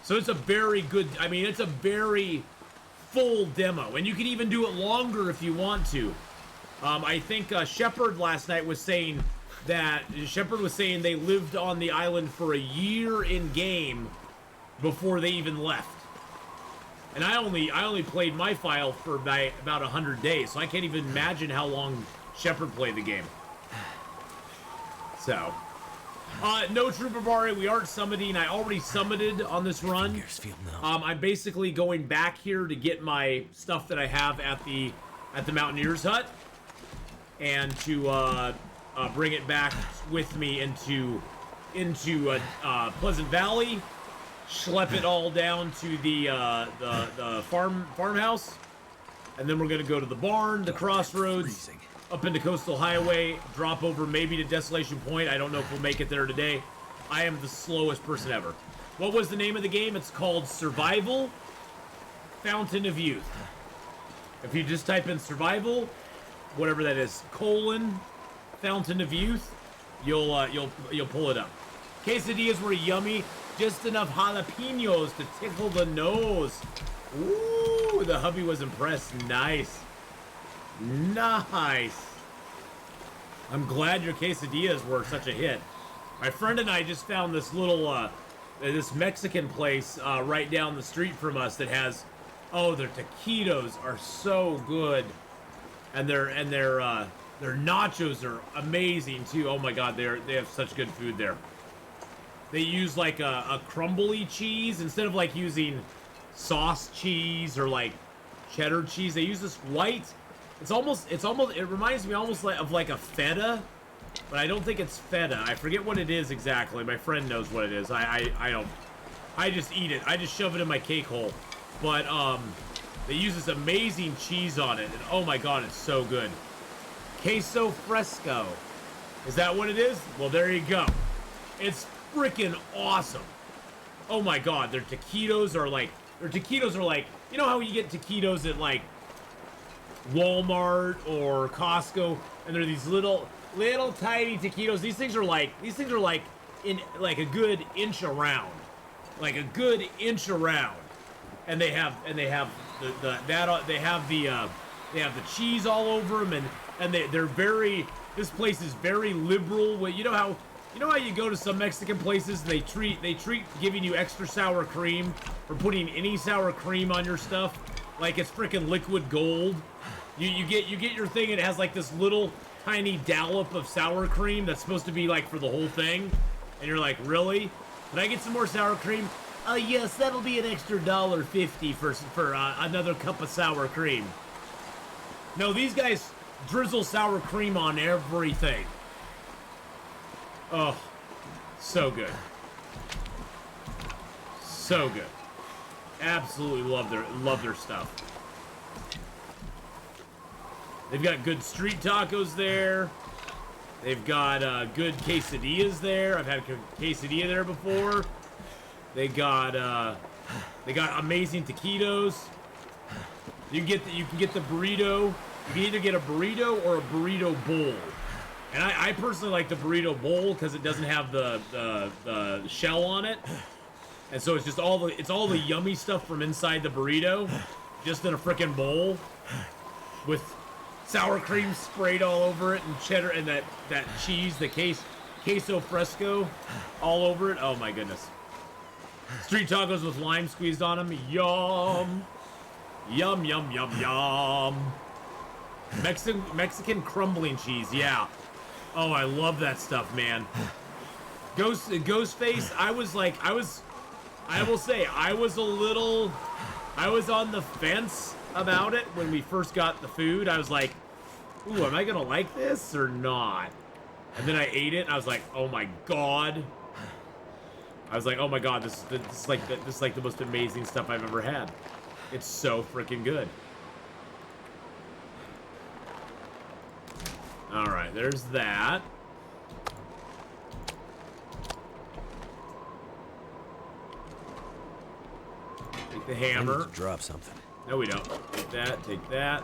So it's a very good, I mean, it's a very full demo, and you can even do it longer if you want to. I think Shepard last night was saying that, they lived on the island for a year in game before they even left. And I only played my file for about 100 days, so I can't even imagine how long Shepard played the game. So, no Trooper Bari, we aren't summiting. I already summited on this run. I'm basically going back here to get my stuff that I have at the Mountaineer's Hut, and to bring it back with me into Pleasant Valley, schlep it all down to the farmhouse, and then we're gonna go to the barn, the crossroads, up into Coastal Highway, drop over maybe to Desolation Point. I don't know if we'll make it there today. I am the slowest person ever. What was the name of the game? It's called Survival Fountain of Youth. If you just type in Survival, whatever that is, Fountain of Youth, you'll pull it up. Quesadillas were yummy, just enough jalapenos to tickle the nose. Ooh, the hubby was impressed. Nice. Nice. I'm glad your quesadillas were such a hit. My friend and I just found this little, this Mexican place right down the street from us that has, oh, their taquitos are so good, and their nachos are amazing too. Oh my God, they have such good food there. They use like a crumbly cheese instead of like using sauce cheese or like cheddar cheese. They use this white. It reminds me almost of like a feta, but I don't think it's feta. I forget what it is exactly. My friend knows what it is. I don't. I just eat it. I just shove it in my cake hole. But they use this amazing cheese on it, and oh my God, it's so good. Queso fresco. Is that what it is? Well, there you go. It's freaking awesome. Oh my God, their taquitos are like, you know how you get taquitos at like Walmart or Costco, and they're these little tiny taquitos. These things are like in like a good inch around, and they have the cheese all over them, and they're very. This place is very liberal. You know how you go to some Mexican places and they treat giving you extra sour cream or putting any sour cream on your stuff like it's freaking liquid gold. You get your thing and it has like this little tiny dollop of sour cream that's supposed to be like for the whole thing, and you're like, really? Can I get some more sour cream? Yes, that'll be an extra $1.50 for another cup of sour cream. No, these guys drizzle sour cream on everything. Oh, so good. So good. Absolutely love their stuff. They've got good street tacos there. They've got good quesadillas there. I've had a quesadilla there before. They got amazing taquitos. You can get the burrito. You can either get a burrito or a burrito bowl. And I personally like the burrito bowl because it doesn't have the shell on it, and so it's just all the yummy stuff from inside the burrito, just in a frickin' bowl, with sour cream sprayed all over it and cheddar and that cheese, the queso fresco, all over it. Oh my goodness! Street tacos with lime squeezed on them. Yum, yum, yum, yum, yum. Mexican crumbling cheese. Yeah. Oh, I love that stuff, man. Ghostface, I will say, I was on the fence about it when we first got the food. I was like, ooh, am I gonna like this or not? And then I ate it, and I was like, oh my God. This is like the most amazing stuff I've ever had. It's so freaking good. All right, there's that. Take the hammer. I need to drop something. No, we don't. Take that. Take that.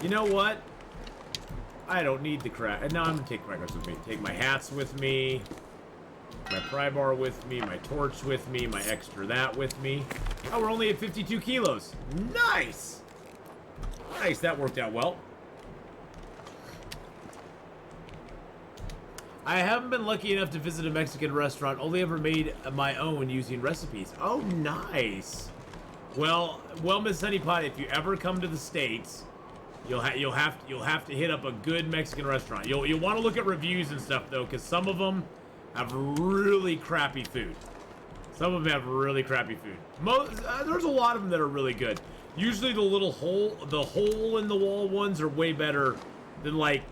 You know what? I don't need the crack. No, I'm gonna take crackers with me. Take my hats with me. my pry bar with me, my torch with me, my extra that with me. Oh, we're only at 52 kilos. Nice! Nice, that worked out well. I haven't been lucky enough to visit a Mexican restaurant, only ever made my own using recipes. Oh, nice. Well, Miss Honeypot, if you ever come to the States, you'll have to hit up a good Mexican restaurant. You'll want to look at reviews and stuff though, because some of them have really crappy food. Some of them have really crappy food. There's a lot of them that are really good. Usually the hole in the wall ones are way better than, like,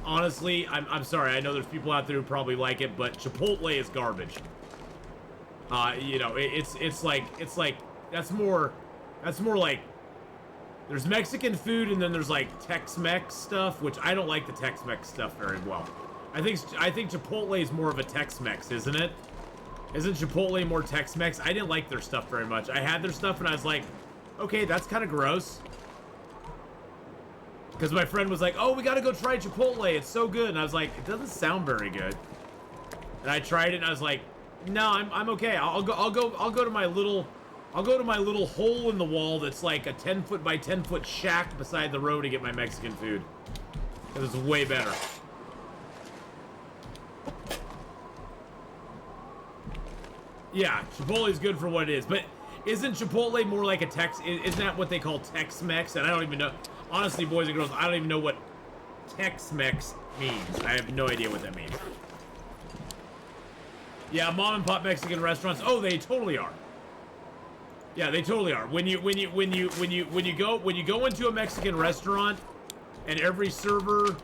honestly, I'm sorry, I know there's people out there who probably like it, but Chipotle is garbage. You know, it's like that's more like there's Mexican food and then there's like Tex-Mex stuff, which I don't like the Tex-Mex stuff very well. I think Chipotle is more of a Tex-Mex, isn't it? Isn't Chipotle more Tex-Mex? I didn't like their stuff very much. I had their stuff and I was like, okay, that's kind of gross. Because my friend was like, oh, we gotta go try Chipotle, it's so good. And I was like, it doesn't sound very good. And I tried it and I was like, no, I'm okay. I'll go to my little hole in the wall that's like a 10-foot by 10-foot shack beside the road to get my Mexican food. Because it's way better. Yeah, Chipotle is good for what it is, but isn't Chipotle more like a isn't that what they call Tex-Mex? And I don't even know, honestly, boys and girls, I don't even know what Tex-Mex means. I have no idea what that means. Yeah, mom and pop Mexican restaurants, oh, they totally are. Yeah, they totally are. When you go into a Mexican restaurant and every server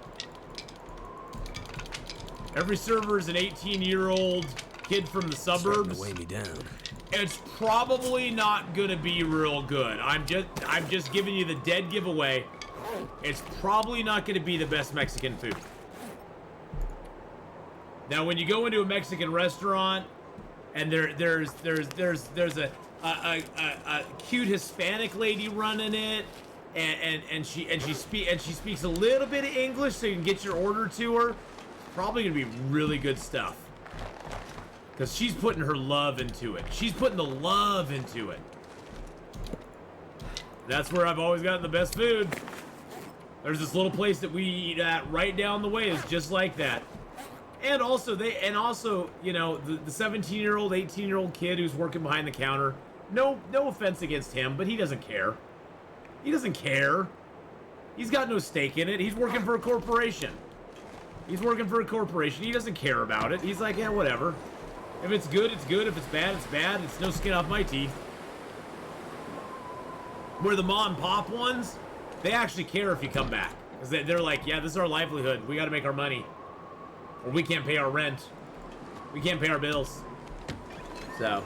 is an 18-year-old kid from the suburbs. To weigh me down. It's probably not gonna be real good. I'm just giving you the dead giveaway. It's probably not gonna be the best Mexican food. Now, when you go into a Mexican restaurant and there's a cute Hispanic lady running it, and she speaks a little bit of English, so you can get your order to her. It's probably gonna be really good stuff. Because she's putting her love into it. She's putting the love into it. That's where I've always gotten the best food. There's this little place that we eat at right down the way is just like that. And also, you know, the 17-year-old, 18-year-old kid who's working behind the counter. No offense against him, but he doesn't care. He doesn't care. He's got no stake in it. He's working for a corporation. He's working for a corporation. He doesn't care about it. He's like, yeah, whatever. If it's good, it's good. If it's bad, it's bad. It's no skin off my teeth. Where the mom and pop ones, they actually care if you come back. Because they're like, yeah, this is our livelihood. We got to make our money. Or we can't pay our rent. We can't pay our bills. So,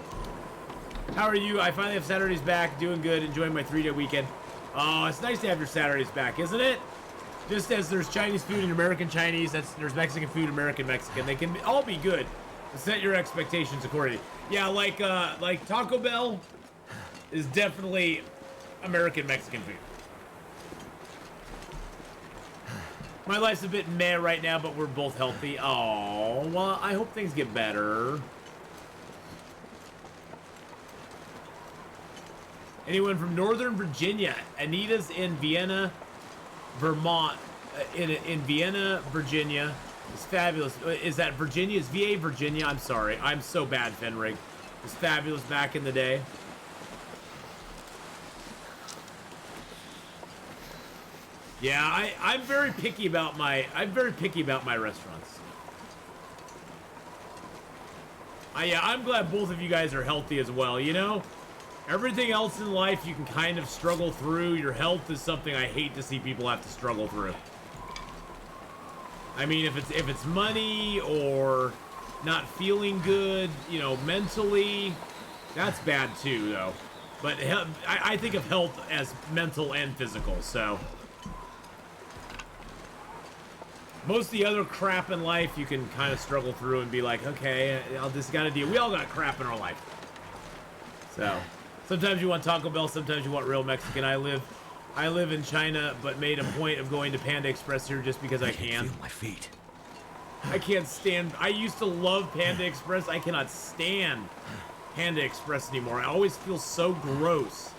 how are you? I finally have Saturdays back. Doing good. Enjoying my 3-day weekend. Oh, it's nice to have your Saturdays back, isn't it? Just as there's Chinese food and American Chinese, there's Mexican food, American Mexican. They can all be good. Set your expectations accordingly. Yeah, like Taco Bell is definitely American Mexican food. My life's a bit meh right now, but we're both healthy. Oh, well, I hope things get better. Anyone from Northern Virginia? Anita's in Vienna, Vermont. In Vienna, Virginia. It's fabulous. Is that Virginia? Is VA Virginia? I'm sorry. I'm so bad, Fenrig. It's fabulous back in the day. Yeah, I'm very picky about my restaurants. Yeah, I'm glad both of you guys are healthy as well, you know? Everything else in life you can kind of struggle through. Your health is something I hate to see people have to struggle through. I mean, if it's money or not feeling good, you know, mentally, that's bad too, though. But I think of health as mental and physical, so. Most of the other crap in life you can kind of struggle through and be like, okay, I'll just gotta deal. We all got crap in our life. So, sometimes you want Taco Bell, sometimes you want real Mexican. I live in China, but made a point of going to Panda Express here just because I can. Feel my feet. I can't stand. I used to love Panda Express. I cannot stand Panda Express anymore. I always feel so gross.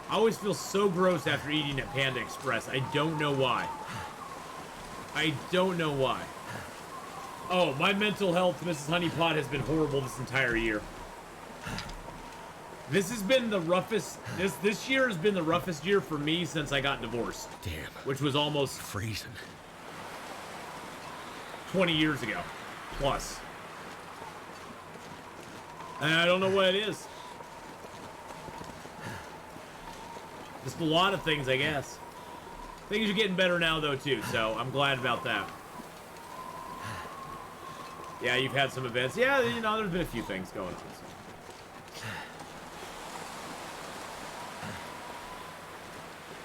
I always feel so gross after eating at Panda Express. I don't know why. I don't know why. Oh, my mental health, Mrs. Honeypot, has been horrible this entire year. This has been the roughest. This year has been the roughest year for me since I got divorced. Damn. Which was almost Freezing. 20 years ago, plus. And I don't know what it is. Just a lot of things, I guess. Things are getting better now, though, too, so I'm glad about that. Yeah, you've had some events. Yeah, you know, there's been a few things going on.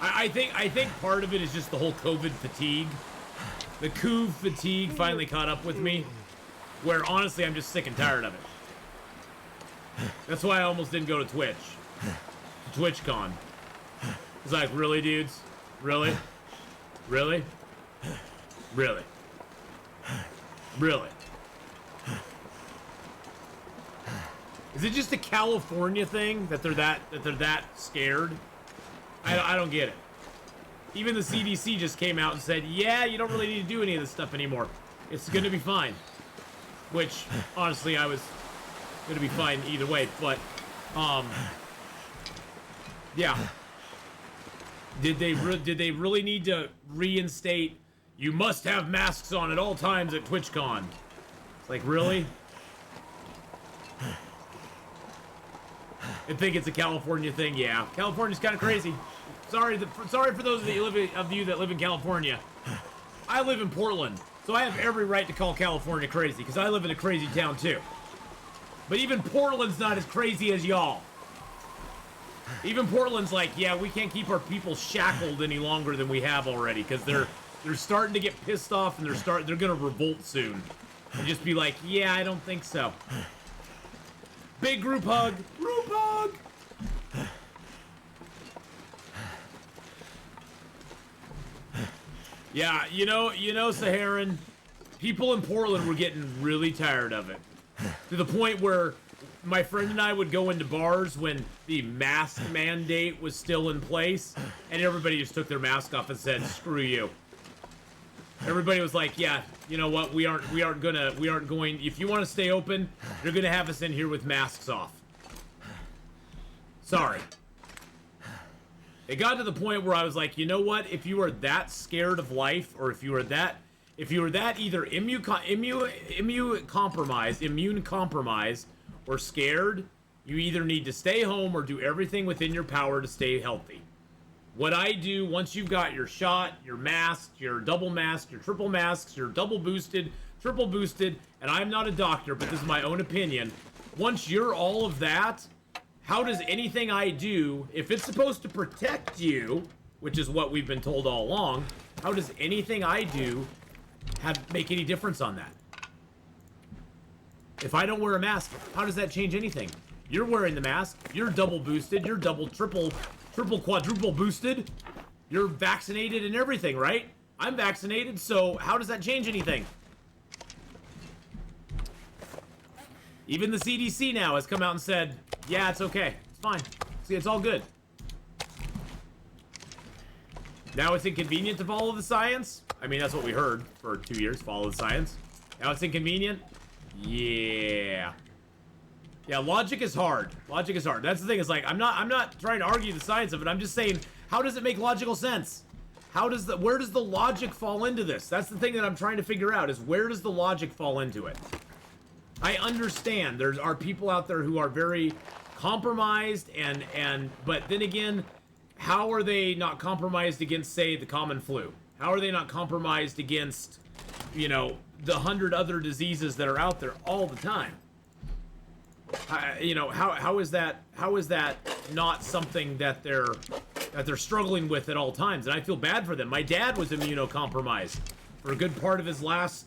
I think part of it is just the whole COVID fatigue. The coup fatigue finally caught up with me, where honestly I'm just sick and tired of it. That's why I almost didn't go to Twitch, to TwitchCon. It's like, really, dudes? Really? Really? Really? Really? Is it just a California thing that they're that scared? I don't get it. Even the CDC just came out and said, yeah, you don't really need to do any of this stuff anymore. It's going to be fine. Which, honestly, I was going to be fine either way. But, yeah. Did they really need to reinstate, you must have masks on at all times at TwitchCon? It's like, really? I think it's a California thing, yeah. California's kind of crazy. Sorry for those of you that live in California. I live in Portland, so I have every right to call California crazy, because I live in a crazy town too. But even Portland's not as crazy as y'all. Even Portland's like, yeah, we can't keep our people shackled any longer than we have already, because they're starting to get pissed off, and they're gonna revolt soon, and just be like, yeah, I don't think so. Big group hug. Group hug. Yeah, you know, Saharan, people in Portland were getting really tired of it. To the point where my friend and I would go into bars when the mask mandate was still in place, and everybody just took their mask off and said, screw you. Everybody was like, yeah, you know what, we aren't going, if you want to stay open, you're gonna have us in here with masks off. Sorry. It got to the point where I was like, you know what, if you are that scared of life, or if you are that either immune compromised or scared, you either need to stay home or do everything within your power to stay healthy. What I do, once you've got your shot, your mask, your double mask, your triple masks, your double boosted, triple boosted, and I'm not a doctor, but this is my own opinion, once you're all of that, how does anything I do, if it's supposed to protect you, which is what we've been told all along, how does anything I do make any difference on that? If I don't wear a mask, how does that change anything? You're wearing the mask, you're double boosted, you're double, triple, quadruple boosted, you're vaccinated and everything, right? I'm vaccinated, so how does that change anything? Even the CDC now has come out and said, yeah, it's okay. It's fine. See, it's all good. Now it's inconvenient to follow the science? I mean, that's what we heard for 2 years, follow the science. Now it's inconvenient? Yeah. Yeah, logic is hard. Logic is hard. That's the thing, is like, I'm not trying to argue the science of it. I'm just saying, how does it make logical sense? Where does the logic fall into this? That's the thing that I'm trying to figure out, is where does the logic fall into it? I understand there are people out there who are very compromised, but then again, how are they not compromised against, say, the common flu? How are they not compromised against, you know, the 100 other diseases that are out there all the time? You know, how is that not something that they're struggling with at all times? And I feel bad for them. My dad was immunocompromised for a good part of his last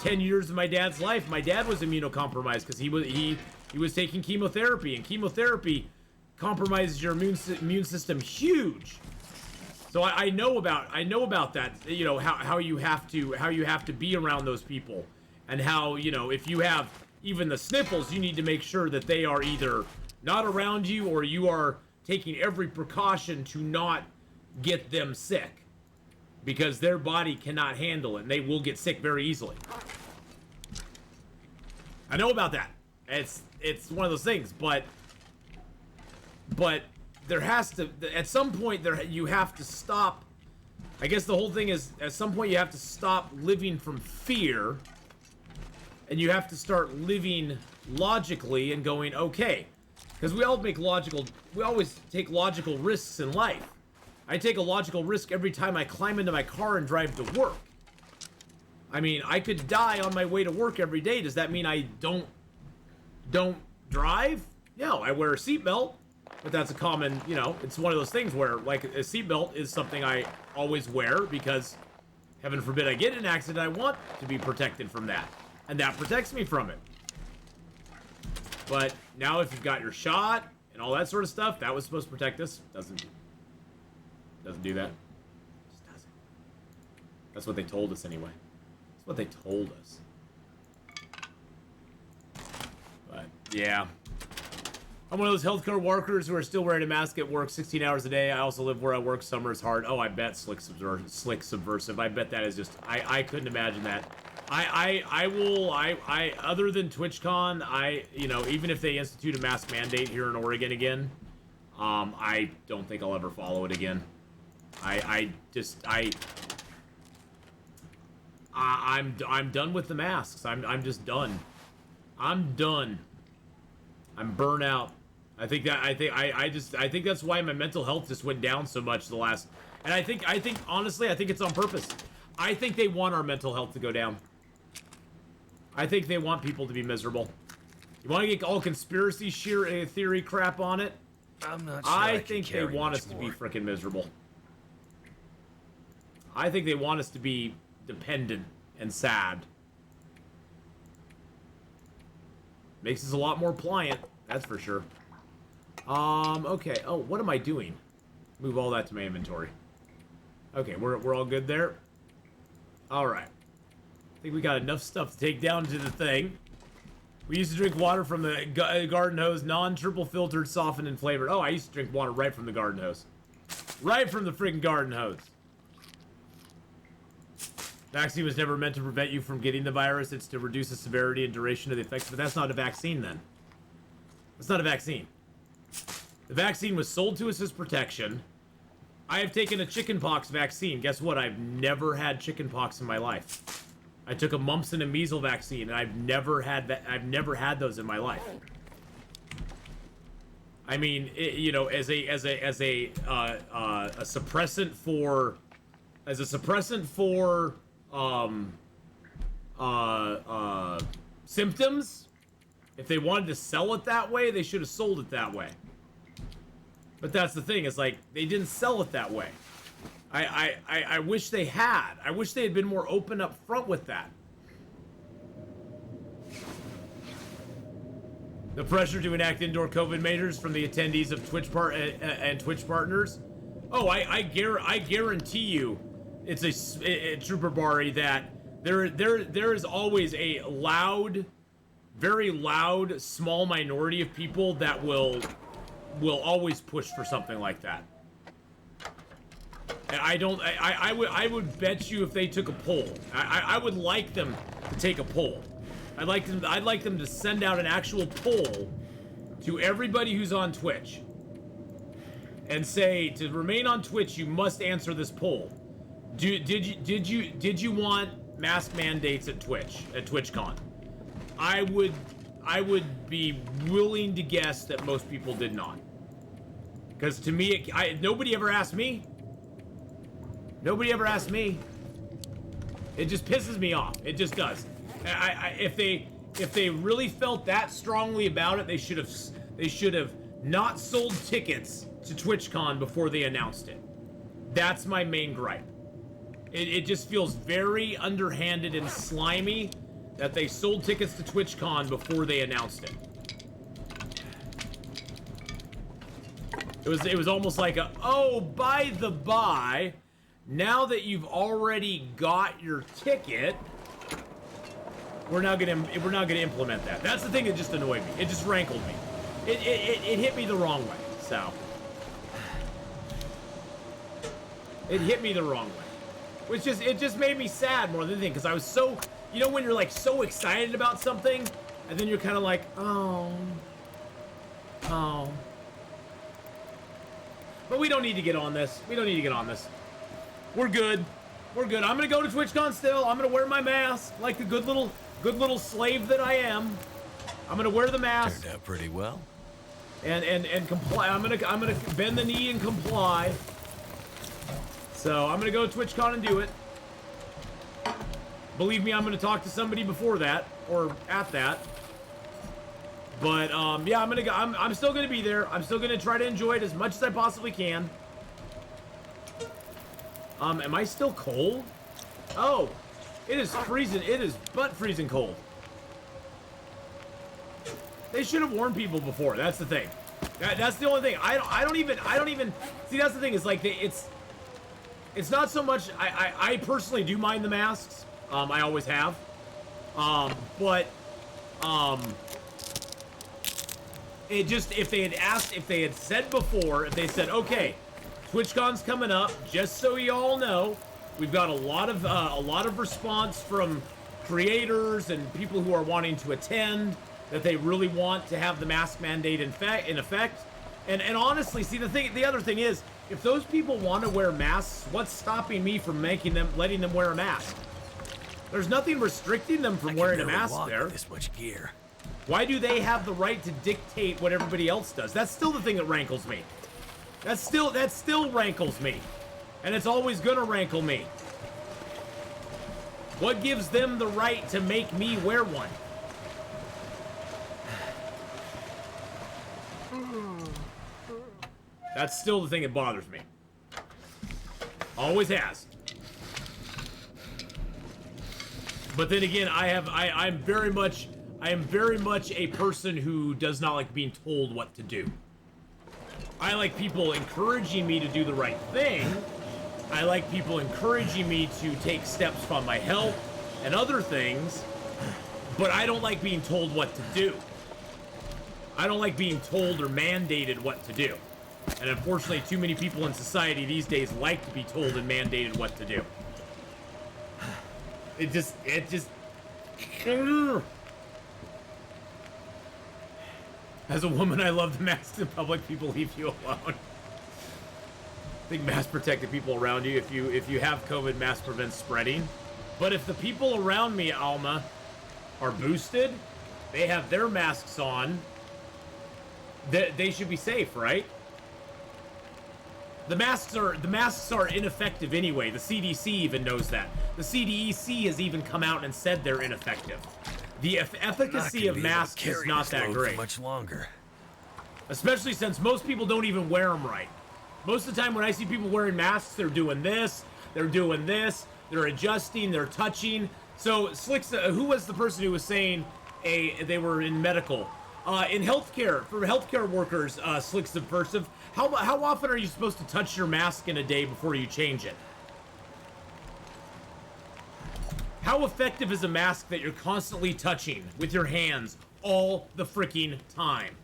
10 years of my dad's life. My dad was immunocompromised because he was taking chemotherapy, and chemotherapy compromises your immune system huge. So I know about that. You know how you have to be around those people and how, you know, if you have even the sniffles, you need to make sure that they are either not around you or you are taking every precaution to not get them sick, because their body cannot handle it and they will get sick very easily. I know about that. It's one of those things, but there has to, at some point you have to stop. I guess the whole thing is, at some point you have to stop living from fear, and you have to start living logically and going, okay, because we always take logical risks in life. I take a logical risk every time I climb into my car and drive to work. I mean, I could die on my way to work every day. Does that mean I don't drive? No, I wear a seatbelt, but that's a common, you know, it's one of those things where, like, a seatbelt is something I always wear because, heaven forbid I get in an accident, I want to be protected from that. And that protects me from it. But now if you've got your shot and all that sort of stuff, that was supposed to protect us. Doesn't do that. Just doesn't. That's what they told us anyway. That's what they told us. But yeah. I'm one of those healthcare workers who are still wearing a mask at work 16 hours a day. I also live where I work. Summer is hard. Oh, I bet Slick Subversive. I bet that is just, I couldn't imagine that. Other than TwitchCon, you know, even if they institute a mask mandate here in Oregon again, I don't think I'll ever follow it again. I'm done with the masks. I'm just done. I'm done. I'm burnt out. I think that's why my mental health just went down so much the last, and I think honestly, I think it's on purpose. I think they want our mental health to go down. I think they want people to be miserable. You want to get all conspiracy theory crap on it? I'm not sure I think they want us to be freaking miserable. I think they want us to be dependent and sad. Makes us a lot more pliant, that's for sure. Okay. Oh, what am I doing? Move all that to my inventory. Okay, we're all good there. All right. I think we got enough stuff to take down to the thing. We used to drink water from the garden hose, non-triple filtered, softened, and flavored. Oh, I used to drink water right from the garden hose. Right from the freaking garden hose. Vaccine was never meant to prevent you from getting the virus. It's to reduce the severity and duration of the effects. But that's not a vaccine, then. That's not a vaccine. The vaccine was sold to us as protection. I have taken a chickenpox vaccine. Guess what? I've never had chickenpox in my life. I took a mumps and a measles vaccine, and I've never had that. I've never had those in my life. I mean, you know, as a suppressant for, symptoms. If they wanted to sell it that way, they should have sold it that way. But that's the thing. It's like they didn't sell it that way. I wish they had. I wish they had been more open up front with that. The pressure to enact indoor COVID measures from the attendees of Twitch partners. Oh, I guarantee you, it's a Trooper Bari, that there is always a loud, very loud, small minority of people that will always push for something like that. I would bet you if they took a poll, I would like them to take a poll. I'd like them to send out an actual poll to everybody who's on Twitch and say, to remain on Twitch, you must answer this poll. Did you want mask mandates at Twitch, at TwitchCon? I would be willing to guess that most people did not. Because to me, nobody ever asked me. Nobody ever asked me. It just pisses me off. It just does. If they really felt that strongly about it, they should have not sold tickets to TwitchCon before they announced it. That's my main gripe. It just feels very underhanded and slimy that they sold tickets to TwitchCon before they announced it. It was almost like a, oh, by the by, now that you've already got your ticket, we're not gonna implement that. That's the thing that just annoyed me. It just rankled me. It hit me the wrong way. So it hit me the wrong way, which just it just made me sad more than anything, because I was so, you know, when you're like so excited about something, and then you're kind of like, oh. But we don't need to get on this. We don't need to get on this. We're good. We're good. I'm gonna go to TwitchCon still. I'm gonna wear my mask like the good little slave that I am. I'm gonna wear the mask. Turned out pretty well. And comply. I'm gonna bend the knee and comply. So I'm gonna go to TwitchCon and do it. Believe me, I'm gonna talk to somebody before that or at that. But yeah, I'm still gonna be there. I'm still gonna try to enjoy it as much as I possibly can. Am I still cold? Oh, it is freezing. It is butt freezing cold. They should have warned people before. That's the thing. That's the only thing. I don't even see. That's the thing. Is like it's not so much. I personally do mind the masks. I always have. But it just, if they had said before, if they said, okay, TwitchCon's coming up, just so y'all know, we've got a lot of response from creators and people who are wanting to attend, that they really want to have the mask mandate in effect. And honestly, see, the other thing is, if those people want to wear masks, what's stopping me from letting them wear a mask? There's nothing restricting them from wearing a mask there. This much gear. Why do they have the right to dictate what everybody else does? That's still the thing that rankles me. That still rankles me. And it's always gonna rankle me. What gives them the right to make me wear one? That's still the thing that bothers me. Always has. But then again, I am very much a person who does not like being told what to do. I like people encouraging me to do the right thing. I like people encouraging me to take steps for my health and other things, but I don't like being told what to do. I don't like being told or mandated what to do. And unfortunately, too many people in society these days like to be told and mandated what to do. It just... As a woman, I love the masks in public. People leave you alone. I think mask protect the people around you. If you have COVID, mask prevents spreading. But if the people around me, Alma, are boosted, they have their masks on, they should be safe, right? The masks are ineffective anyway. The CDC even knows that. The CDC has even come out and said they're ineffective. The efficacy of masks is not that great. Much longer. Especially since most people don't even wear them right. Most of the time when I see people wearing masks, they're doing this, they're adjusting, they're touching. So Slicks, who was the person who was saying they were in medical? In healthcare, for healthcare workers, Slicks Subversive, how often are you supposed to touch your mask in a day before you change it? How effective is a mask that you're constantly touching with your hands all the freaking time?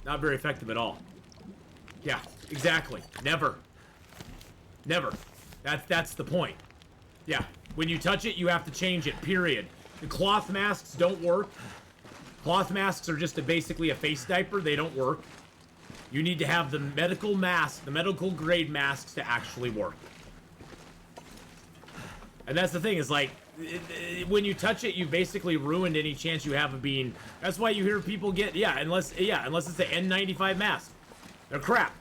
Not very effective at all. Yeah, exactly. Never. Never. That's the point. Yeah, when you touch it, you have to change it, period. The cloth masks don't work. Cloth masks are just basically a face diaper. They don't work. You need to have the medical mask, the medical grade masks to actually work. And that's the thing, is like, when you touch it, you basically ruined any chance you have of being... That's why you hear people get... unless it's an N95 mask. They're crap.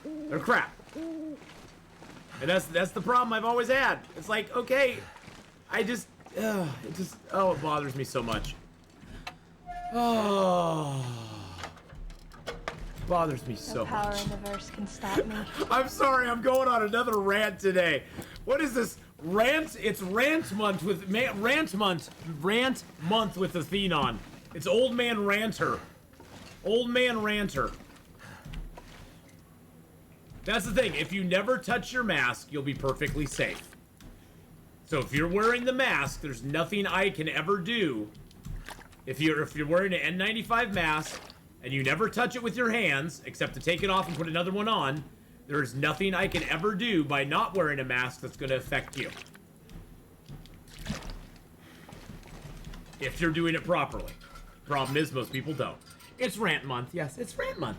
They're crap. And that's the problem I've always had. It's like, okay, it bothers me so much. Oh, bothers me so much. No power in the verse can stop me. I'm sorry, I'm going on another rant today. What is this? Rant? It's rant month with rant month with Atheenon. It's old man ranter. Old man ranter. That's the thing. If you never touch your mask, you'll be perfectly safe. So if you're wearing the mask, there's nothing I can ever do. If you're wearing an N95 mask and you never touch it with your hands, except to take it off and put another one on, there's nothing I can ever do by not wearing a mask that's going to affect you. If you're doing it properly. Problem is, most people don't. It's rant month. Yes, it's rant month.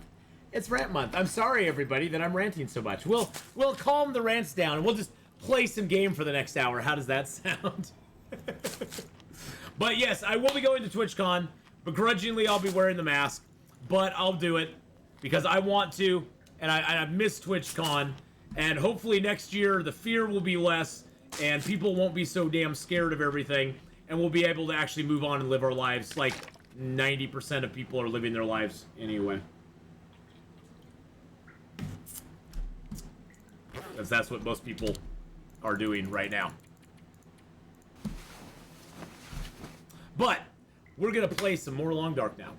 It's rant month. I'm sorry, everybody, that I'm ranting so much. We'll calm the rants down and we'll just play some game for the next hour. How does that sound? But yes, I will be going to TwitchCon. Begrudgingly, I'll be wearing the mask, but I'll do it because I want to, and I miss TwitchCon, and hopefully next year the fear will be less, and people won't be so damn scared of everything, and we'll be able to actually move on and live our lives like 90% of people are living their lives anyway. Because that's what most people are doing right now. But we're gonna play some more Long Dark now.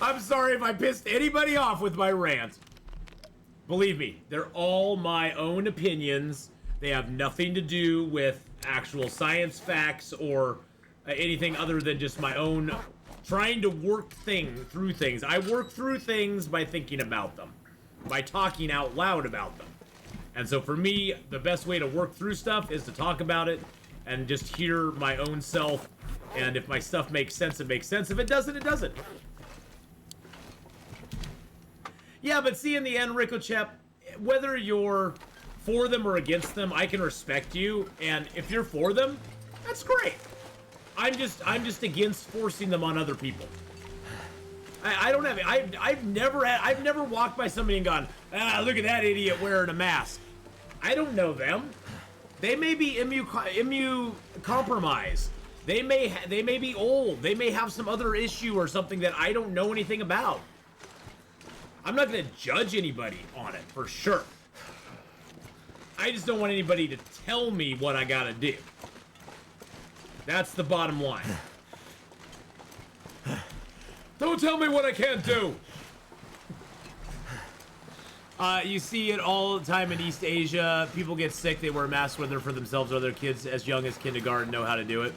I'm sorry if I pissed anybody off with my rant. Believe me, they're all my own opinions. They have nothing to do with actual science facts or anything other than just my own trying to work through things. I work through things by thinking about them, by talking out loud about them. And so for me, the best way to work through stuff is to talk about it and just hear my own self. And if my stuff makes sense, it makes sense. If it doesn't, it doesn't. Yeah, but see, in the end, Ricochet, whether you're for them or against them, I can respect you. And if you're for them, that's great. I'm just against forcing them on other people. I don't have I've never walked by somebody and gone, ah, look at that idiot wearing a mask. I don't know them. They may be compromised. They may be old. They may have some other issue or something that I don't know anything about. I'm not gonna judge anybody on it for sure. I just don't want anybody to tell me what I gotta do. That's the bottom line. Don't tell me what I can't do. You see it all the time in East Asia. People get sick, they wear masks, whether for themselves or their kids as young as kindergarten know how to do it.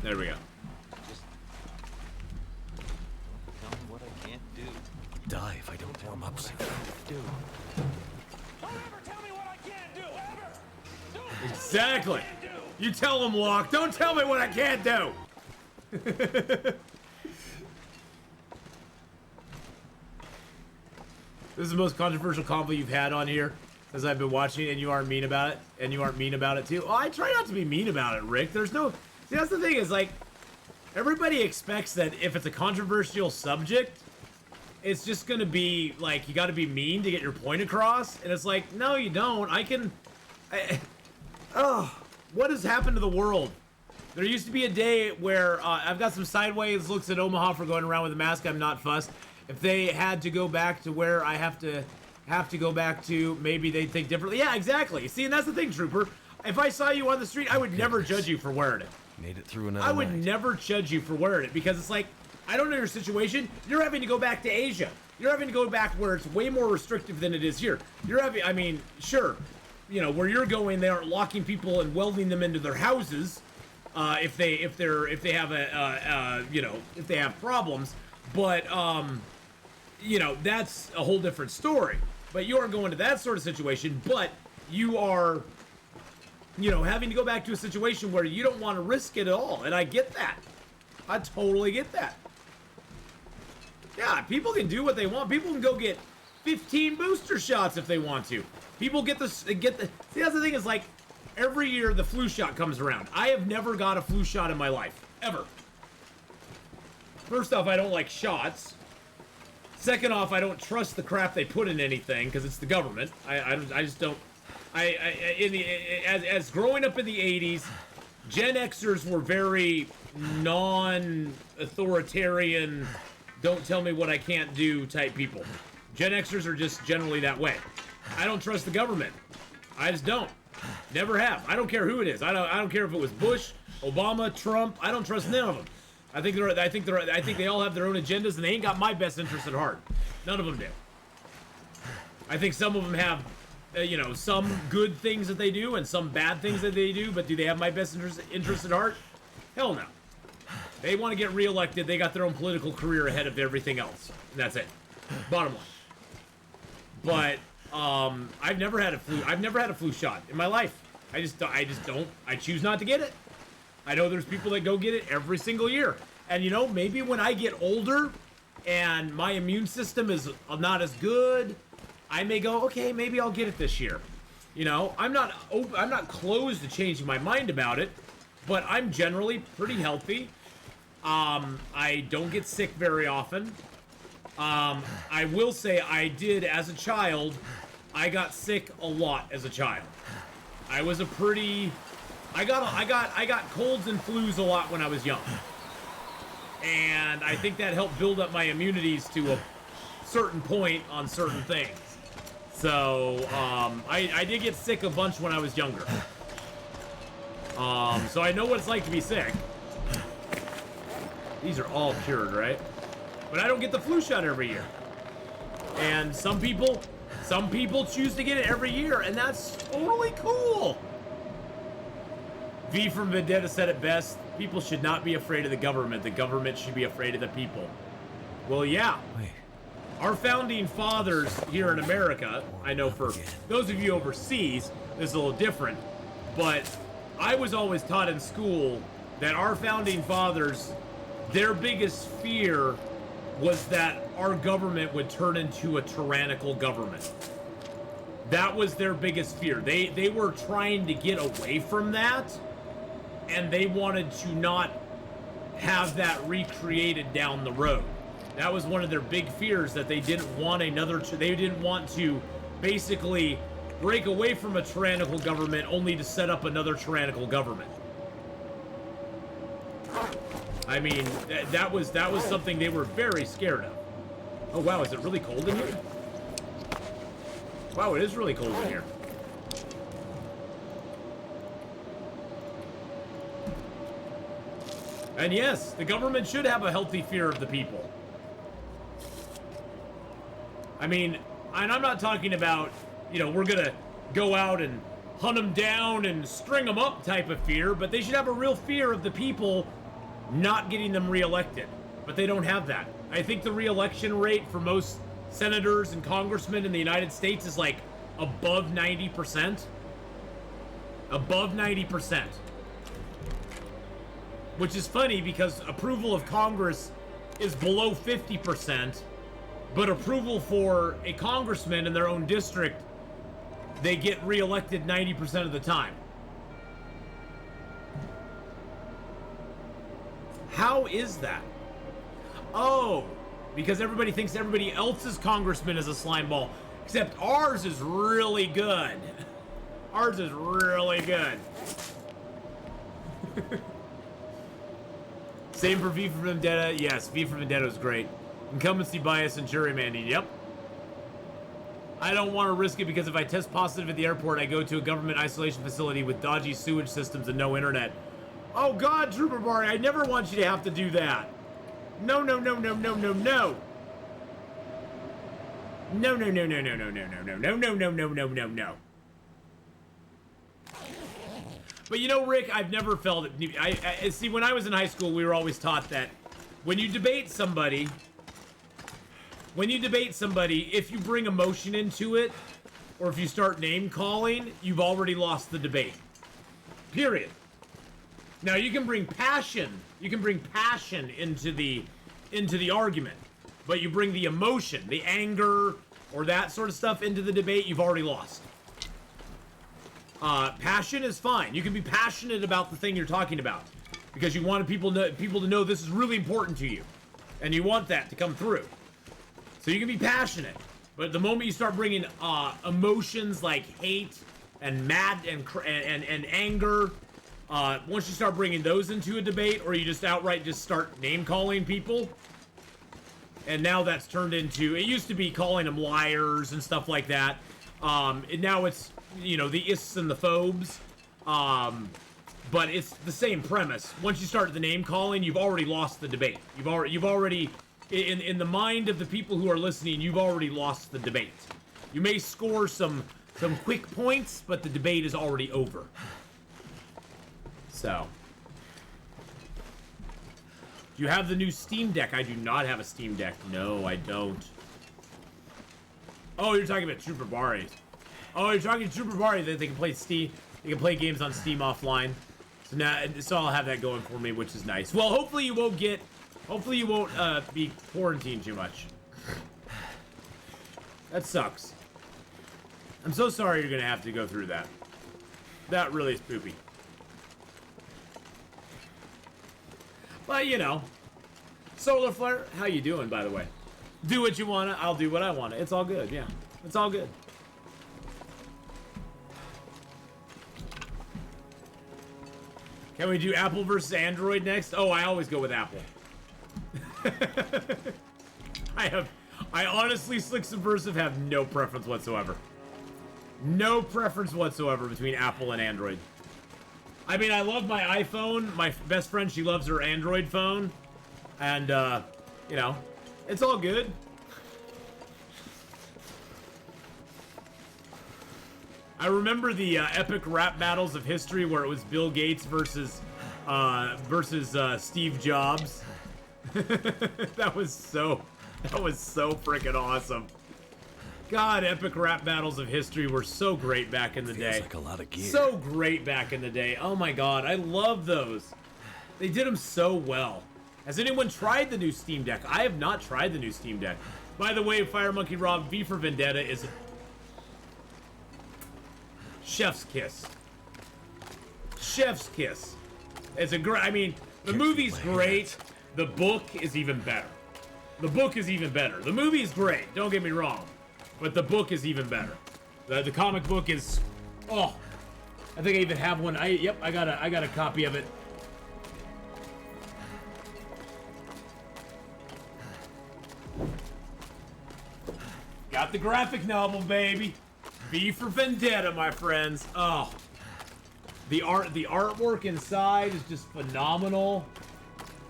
There we go. Tell me what I can't do. Die if I don't warm up soon. Don't ever tell me what I can't do, ever! Don't Exactly. You tell him, Walk. Don't tell me what I can't do. This is the most controversial convo you've had on here as I've been watching, and you aren't mean about it, and you aren't mean about it too. Oh, I try not to be mean about it, Rick. There's no. See, that's the thing is like, everybody expects that if it's a controversial subject, it's just gonna be like you got to be mean to get your point across, and it's like, no, you don't. What has happened to the world? There used to be a day where I've got some sideways looks at Omaha for going around with a mask. I'm not fussed. If they had to go back to where I have to go back to, maybe they'd think differently. Yeah, exactly. See, and that's the thing, Trooper. If I saw you on the street, I would never judge you for wearing it. Made it through another I would night. never judge you for wearing it because it's like, I don't know your situation. You're having to go back to Asia. You're having to go back where it's way more restrictive than it is here. You're having, I mean, sure, you know, where you're going, they aren't locking people and welding them into their houses if they have problems. But you know, that's a whole different story. But you aren't going to that sort of situation. But you are, you know, having to go back to a situation where you don't want to risk it at all. And I get that. I totally get that. Yeah, people can do what they want. People can go get 15 booster shots if they want to. People get the. See, that's the thing is like, every year the flu shot comes around. I have never got a flu shot in my life. Ever. First off, I don't like shots. Second off, I don't trust the crap they put in anything because it's the government. I just don't. As growing up in the 80s, Gen Xers were very non-authoritarian, don't tell me what I can't do type people. Gen Xers are just generally that way. I don't trust the government. I just don't. Never have. I don't care who it is. I don't care if it was Bush, Obama, Trump. I don't trust none of them. I think they all have their own agendas, and they ain't got my best interest at heart. None of them do. I think some of them have, you know, some good things that they do and some bad things that they do, but do they have my best interest at heart? Hell no. They want to get reelected. They got their own political career ahead of everything else, and that's it. Bottom line. But I've never had a flu shot in my life. I just don't. I choose not to get it. I know there's people that go get it every single year, and you know, maybe when I get older and my immune system is not as good, I may go, okay, maybe I'll get it this year. You know, I'm not closed to changing my mind about it, but I'm generally pretty healthy. I don't get sick very often. I will say I did as a child. I got sick a lot as a child. I was a pretty. I got colds and flus a lot when I was young, and I think that helped build up my immunities to a certain point on certain things. So I did get sick a bunch when I was younger. So I know what it's like to be sick. These are all cured, right? But I don't get the flu shot every year. And some people choose to get it every year, and that's totally cool. V from Vendetta said it best. People should not be afraid of the government. The government should be afraid of the people. Well, yeah. Wait. Our founding fathers here in America, I know for those of you overseas, this is a little different, but I was always taught in school that our founding fathers, their biggest fear was that our government would turn into a tyrannical government. That was their biggest fear. They were trying to get away from that, and they wanted to not have that recreated down the road. That was one of their big fears, that they didn't want they didn't want to basically break away from a tyrannical government only to set up another tyrannical government. I mean, that was something they were very scared of. Oh wow, is it really cold in here? Wow, it is really cold in here. And yes, the government should have a healthy fear of the people. I mean, and I'm not talking about, you know, we're gonna go out and hunt them down and string them up type of fear, but they should have a real fear of the people not getting them reelected. But they don't have that. I think the reelection rate for most senators and congressmen in the United States is like above 90%. Above 90%. Which is funny because approval of Congress is below 50%, but approval for a congressman in their own district, they get reelected 90% of the time. How is that? Oh, because everybody thinks everybody else's congressman is a slime ball, except ours is really good. Ours is really good. Same for V for Vendetta. Yes, V for Vendetta is great. Incumbency bias and gerrymandering. Yep. I don't want to risk it because if I test positive at the airport, I go to a government isolation facility with dodgy sewage systems and no internet. Oh God, Trooper Barry, I never want you to have to do that. No, no, no, no, no, no, no. No, no, no, no, no, no, no, no, no, no, no, no, no, no, no, no. But you know, Rick, I've never felt it. I see, when I was in high school, we were always taught that when you debate somebody, if you bring emotion into it, or if you start name calling, you've already lost the debate. Period. Now you can bring passion. You can bring passion into the argument, but you bring the emotion, the anger, or that sort of stuff into the debate, you've already lost. Passion is fine. You can be passionate about the thing you're talking about because you want people to know this is really important to you, and you want that to come through. So you can be passionate, but the moment you start bringing emotions like hate and mad and anger, once you start bringing those into a debate, or you just outright just start name calling people, and now that's turned into, it used to be calling them liars and stuff like that. And now it's you know, the ists and the phobes. But it's the same premise. Once you start the name calling, you've already lost the debate. You've already in the mind of the people who are listening, you've already lost the debate. You may score some quick points, but the debate is already over. So, do you have the new Steam Deck? I do not have a Steam Deck. No, I don't. Oh, you're talking about Trooper Bari. Oh, you're talking to Trooper Bari that they can play Steam. They can play games on Steam offline. So now, so I'll have that going for me, which is nice. Well, hopefully you won't get. Hopefully you won't be quarantined too much. That sucks. I'm so sorry you're gonna have to go through that. That really is poopy. But you know, Solar Flare, how you doing, by the way? Do what you wanna, I'll do what I wanna. It's all good, yeah. It's all good. Can we do Apple versus Android next? Oh, I always go with Apple. I honestly, Slick Subversive, have no preference whatsoever. No preference whatsoever between Apple and Android. I mean, I love my iPhone. My best friend, she loves her Android phone. And, you know, it's all good. I remember the epic rap battles of history where it was Bill Gates versus Steve Jobs. that was so freaking awesome. God, epic rap battles of history were so great back in the day. Like a lot of gear. So great back in the day. Oh my God, I love those. They did them so well. Has anyone tried the new Steam Deck? I have not tried the new Steam Deck. By the way, Fire Monkey Rob, V for Vendetta is chef's kiss. Chef's kiss. It's a great. I mean, the movie's great. The book is even better. The book is even better. The movie is great. Don't get me wrong, but the book is even better. The comic book is. Oh, I think I even have one. Yep, I got a copy of it. Got the graphic novel, baby. V for Vendetta, my friends. Oh, the artwork inside is just phenomenal.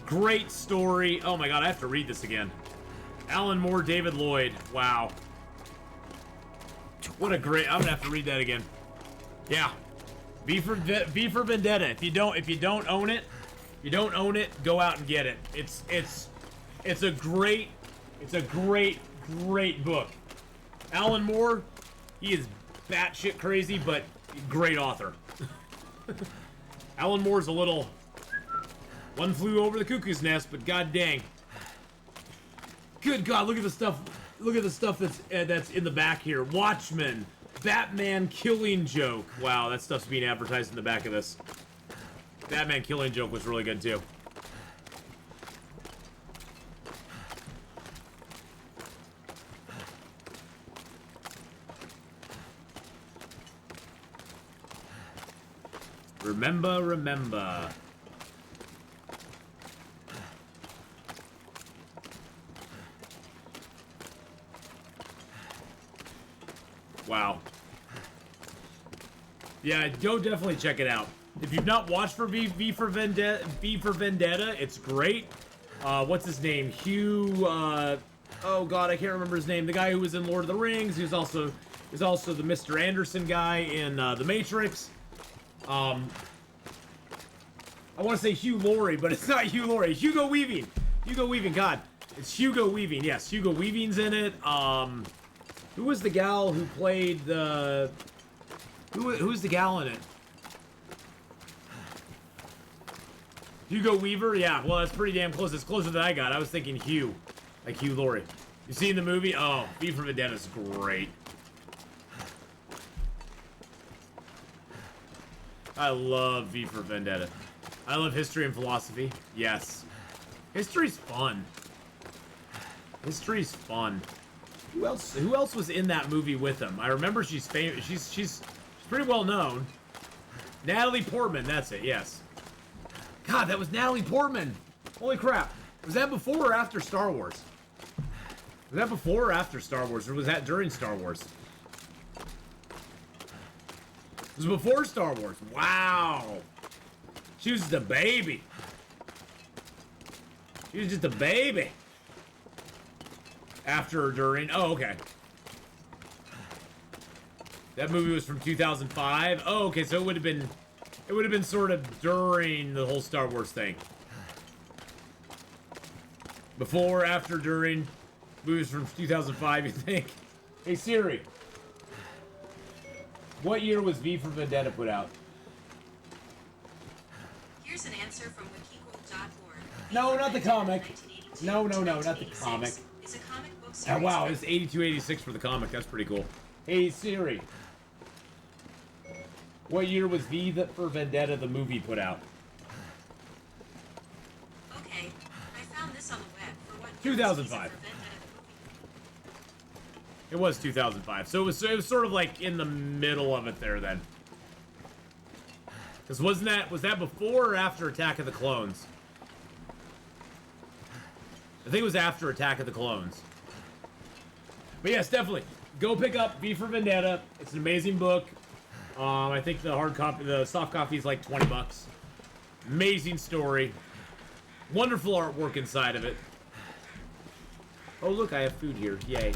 Great story. Oh my God, I have to read this again. Alan Moore, David Lloyd. Wow. What a great. I'm gonna have to read that again. Yeah. V for Vendetta. If you don't own it, go out and get it. It's a great book. Alan Moore, he is batshit crazy, but great author. Alan Moore's a little one flew over the cuckoo's nest, but god dang. Good God, look at the stuff. Look at the stuff that's in the back here. Watchmen, Batman Killing Joke. Wow, that stuff's being advertised in the back of this. Batman Killing Joke was really good too. Remember. Wow. Yeah, go definitely check it out. If you've not watched for V for Vendetta, it's great. What's his name? Hugh. Oh God, I can't remember his name. The guy who was in Lord of the Rings. He's also the Mr. Anderson guy in The Matrix. I want to say Hugh Laurie, but it's not Hugh Laurie. Hugo Weaving. God, it's Hugo Weaving. Yes, Hugo Weaving's in it. Who was the gal who played the? Who's the gal in it? Hugo Weaver. Yeah. Well, that's pretty damn close. It's closer than I got. I was thinking Hugh, like Hugh Laurie. You seen the movie? Oh, V for Vendetta's great. I love V for Vendetta. I love history and philosophy. Yes. History's fun. History's fun. Who else was in that movie with him? I remember she's famous. She's pretty well known. Natalie Portman, that's it, yes. God, that was Natalie Portman. Holy crap. Was that before or after Star Wars? Was that before or after Star Wars? Or was that during Star Wars? It was before Star Wars. Wow. She was just a baby. She was just a baby. After or during. Oh, okay. That movie was from 2005. Oh, okay. So it would have been sort of during the whole Star Wars thing. Before, after, during. Movies from 2005, you think? Hey Siri. What year was V for Vendetta put out? Here's an answer from wikiko.org. No, not the comic. No, not the comic. Is a comic book Oh, series. wow, it's 82-86 for the comic. That's pretty cool. Hey Siri. What year was V for Vendetta the movie put out? Okay, I found this on the web for what 2005. It was 2005, so it was sort of like in the middle of it there then. Because was that before or after Attack of the Clones? I think it was after Attack of the Clones. But yes, definitely go pick up V for Vendetta. It's an amazing book. I think the soft copy is like 20 bucks. Amazing story. Wonderful artwork inside of it. Oh look, I have food here. Yay.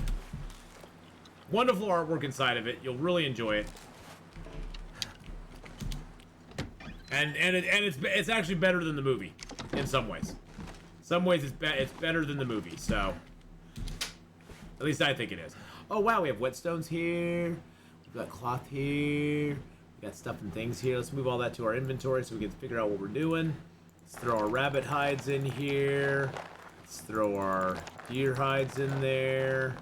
Wonderful artwork inside of it. You'll really enjoy it. And it's actually better than the movie in some ways. Some ways it's better than the movie. So at least I think it is. Oh wow, we have whetstones here. We've got cloth here. We got stuff and things here. Let's move all that to our inventory so we can figure out what we're doing. Let's throw our rabbit hides in here. Let's throw our deer hides in there.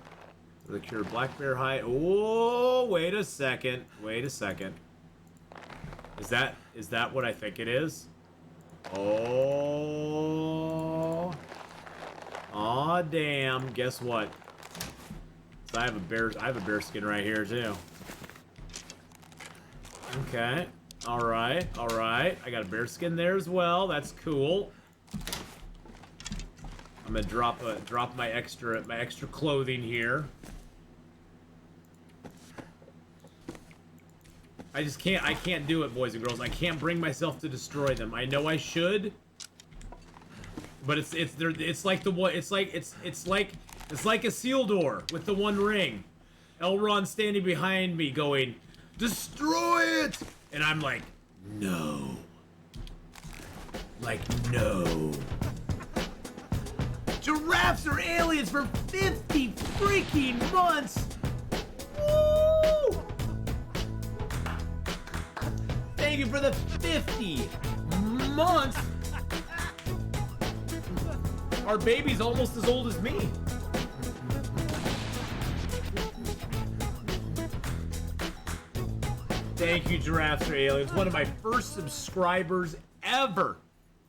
The cured black bear hide. Oh, wait a second. Wait a second. Is that what I think it is? Oh. Aw, damn. Guess what? So I have a bear skin right here too. Okay. Alright, alright. I got a bear skin there as well. That's cool. I'm gonna drop my extra clothing here. I can't do it, boys and girls. I can't bring myself to destroy them. I know I should, but it's like a seal door with the one ring. Elrond standing behind me going, "Destroy it!" And I'm like, no. Like, no. Giraffes are aliens for 50 freaking months! Woo! Thank you for the 50 months! Our baby's almost as old as me. Thank you, Giraffes are aliens. One of my first subscribers ever.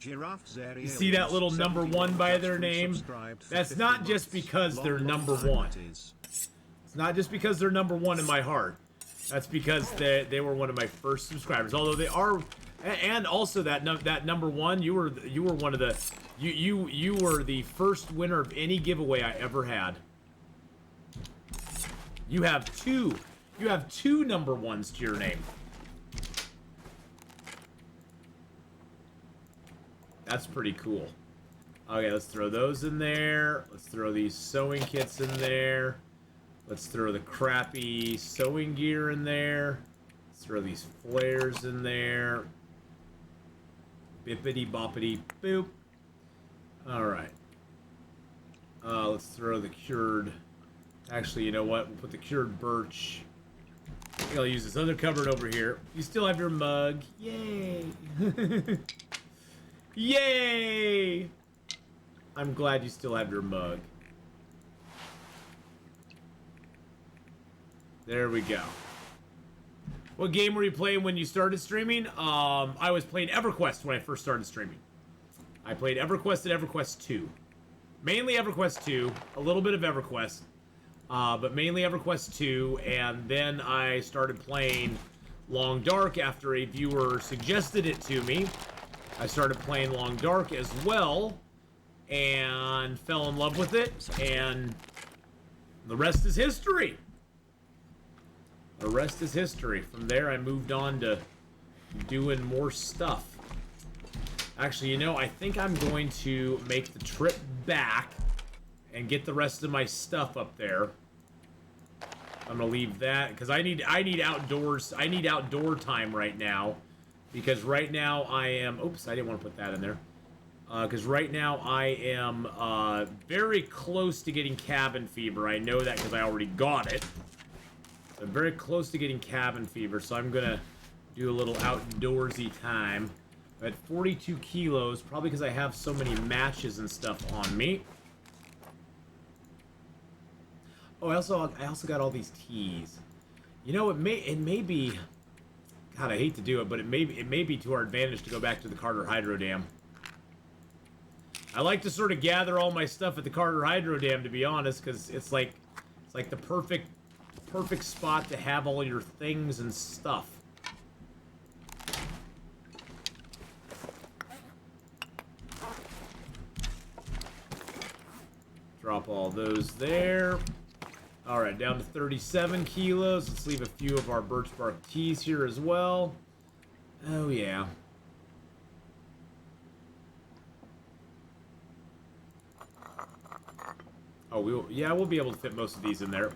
You see that little number one by their name? That's not just because they're number one. It's not just because they're number one in my heart. That's because they were one of my first subscribers. Although they are, and also that number one, you were one of the, you were the first winner of any giveaway I ever had. You have two number ones to your name. That's pretty cool. Okay, let's throw those in there. Let's throw these sewing kits in there. Let's throw the crappy sewing gear in there. Let's throw these flares in there. Bippity boppity boop. Alright. Let's throw the cured... Actually, you know what? We'll put the cured birch. I think I'll use this other cupboard over here. You still have your mug. Yay! Yay! I'm glad you still have your mug. There we go. What game were you playing when you started streaming? I was playing EverQuest when I first started streaming. I played EverQuest and EverQuest 2. Mainly EverQuest 2, a little bit of EverQuest, but mainly EverQuest 2, and then I started playing Long Dark after a viewer suggested it to me. I started playing Long Dark as well, and fell in love with it, and the rest is history. The rest is history. From there, I moved on to doing more stuff. Actually, you know, I think I'm going to make the trip back and get the rest of my stuff up there. I'm gonna leave that because I need outdoors. I need outdoor time right now because right now I am. Oops, I didn't want to put that in there. Because right now I am very close to getting cabin fever. I know that because I already got it. I'm very close to getting cabin fever, so I'm gonna do a little outdoorsy time. I'm at 42 kilos, probably because I have so many matches and stuff on me. Oh, I also got all these teas. You know, it may be. God, I hate to do it, but it may be to our advantage to go back to the Carter Hydro Dam. I like to sort of gather all my stuff at the Carter Hydro Dam, to be honest, because it's like the perfect spot to have all your things and stuff. Drop all those there. All right, down to 37 kilos. Let's leave a few of our birch bark teas here as well. Oh yeah. Oh, we'll be able to fit most of these in there.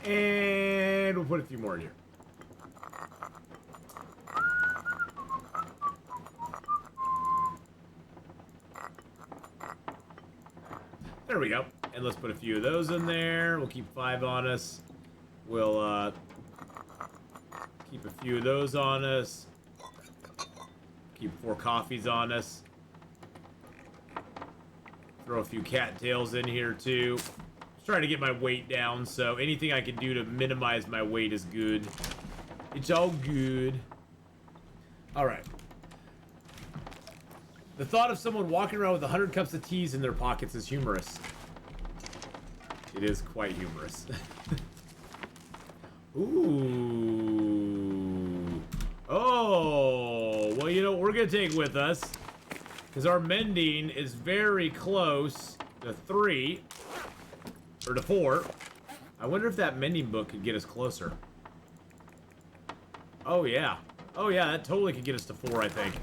And we'll put a few more in here. There we go. And let's put a few of those in there. We'll keep 5 on us. We'll keep a few of those on us. Keep 4 coffees on us. Throw a few cattails in here too. Trying to get my weight down, so anything I can do to minimize my weight is good. It's all good. Alright. The thought of someone walking around with 100 cups of teas in their pockets is humorous. It is quite humorous. Ooh. Oh. Well, you know what we're going to take with us? Because our mending is very close to 3. Or to 4. I wonder if that mending book could get us closer. Oh, yeah. Oh, yeah, that totally could get us to 4, I think.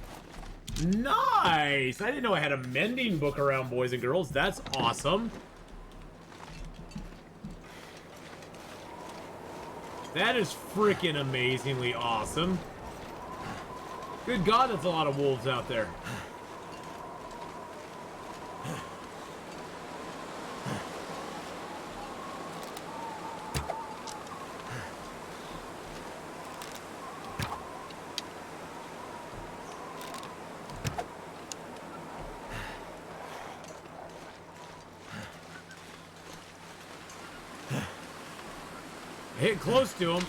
Nice! I didn't know I had a mending book around, boys and girls. That's awesome. That is freaking amazingly awesome. Good God, that's a lot of wolves out there. Hit close to him.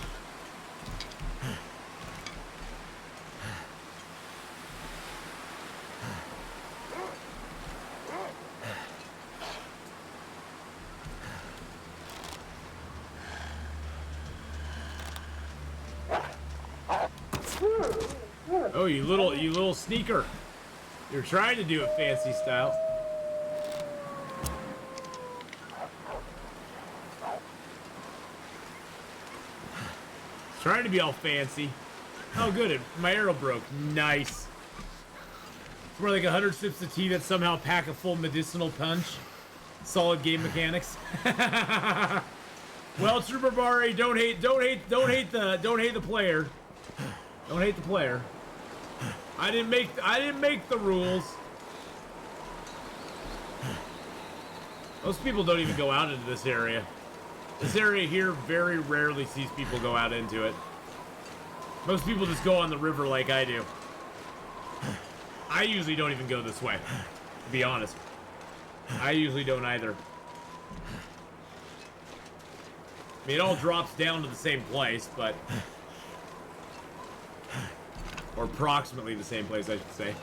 Oh, you little sneaker. You're trying to do it fancy style. Trying to be all fancy. Oh, good. My arrow broke. Nice. It's more like 100 sips of tea that somehow pack a full medicinal punch. Solid game mechanics. Well, Trooper Bari, don't hate the player. Don't hate the player. I didn't make the rules. Most people don't even go out into this area. This area here very rarely sees people go out into it. Most people just go on the river like I do. I usually don't even go this way, to be honest. I usually don't either. I mean, it all drops down to the same place, but... Or approximately the same place, I should say.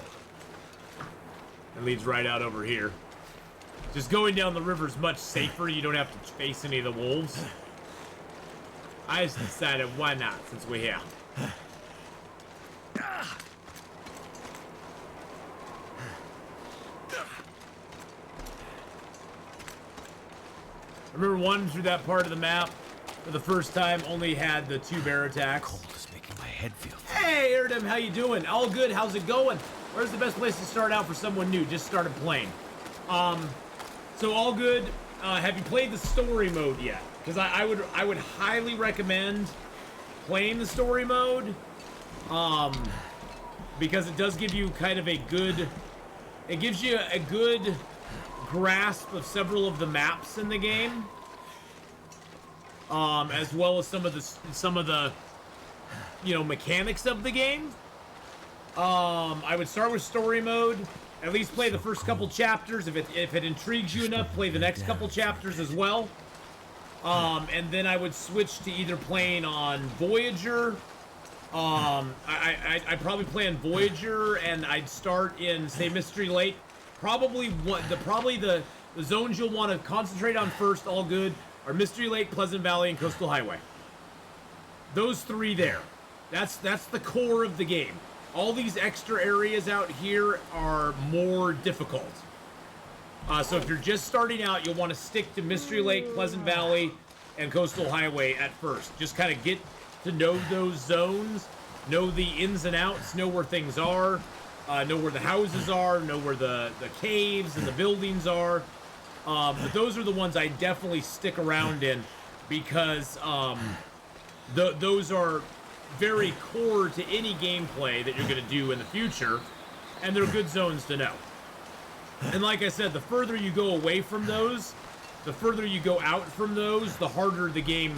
It leads right out over here. Just going down the river is much safer. You don't have to face any of the wolves. I just decided, why not, since we're here. I remember wandering through that part of the map for the first time, only had the 2 bear attacks. Cold is making my head feel. Hey, Erdem, how you doing? All good, how's it going? Where's the best place to start out for someone new? Just started playing. So all good. Have you played the story mode yet? Because I would highly recommend playing the story mode. Because it does give you kind of a good, it gives you a good grasp of several of the maps in the game. As well as some of the you know, mechanics of the game. I would start with story mode. At least play the first couple chapters. If it intrigues you enough, play the next couple chapters as well. And then I would switch to either playing on Voyager. I'd probably play on Voyager, and I'd start in, say, Mystery Lake. Probably the zones you'll want to concentrate on first, all good, are Mystery Lake, Pleasant Valley, and Coastal Highway. Those 3 there. That's the core of the game. All these extra areas out here are more difficult. So if you're just starting out, you'll want to stick to Mystery Lake, Pleasant Valley, and Coastal Highway at first. Just kind of get to know those zones, know the ins and outs, know where things are, know where the houses are, know where the caves and the buildings are. But those are the ones I definitely stick around in, because those are very core to any gameplay that you're going to do in the future, and they're good zones to know. And like I said, the further you go away from those, the further you go out from those, the harder the game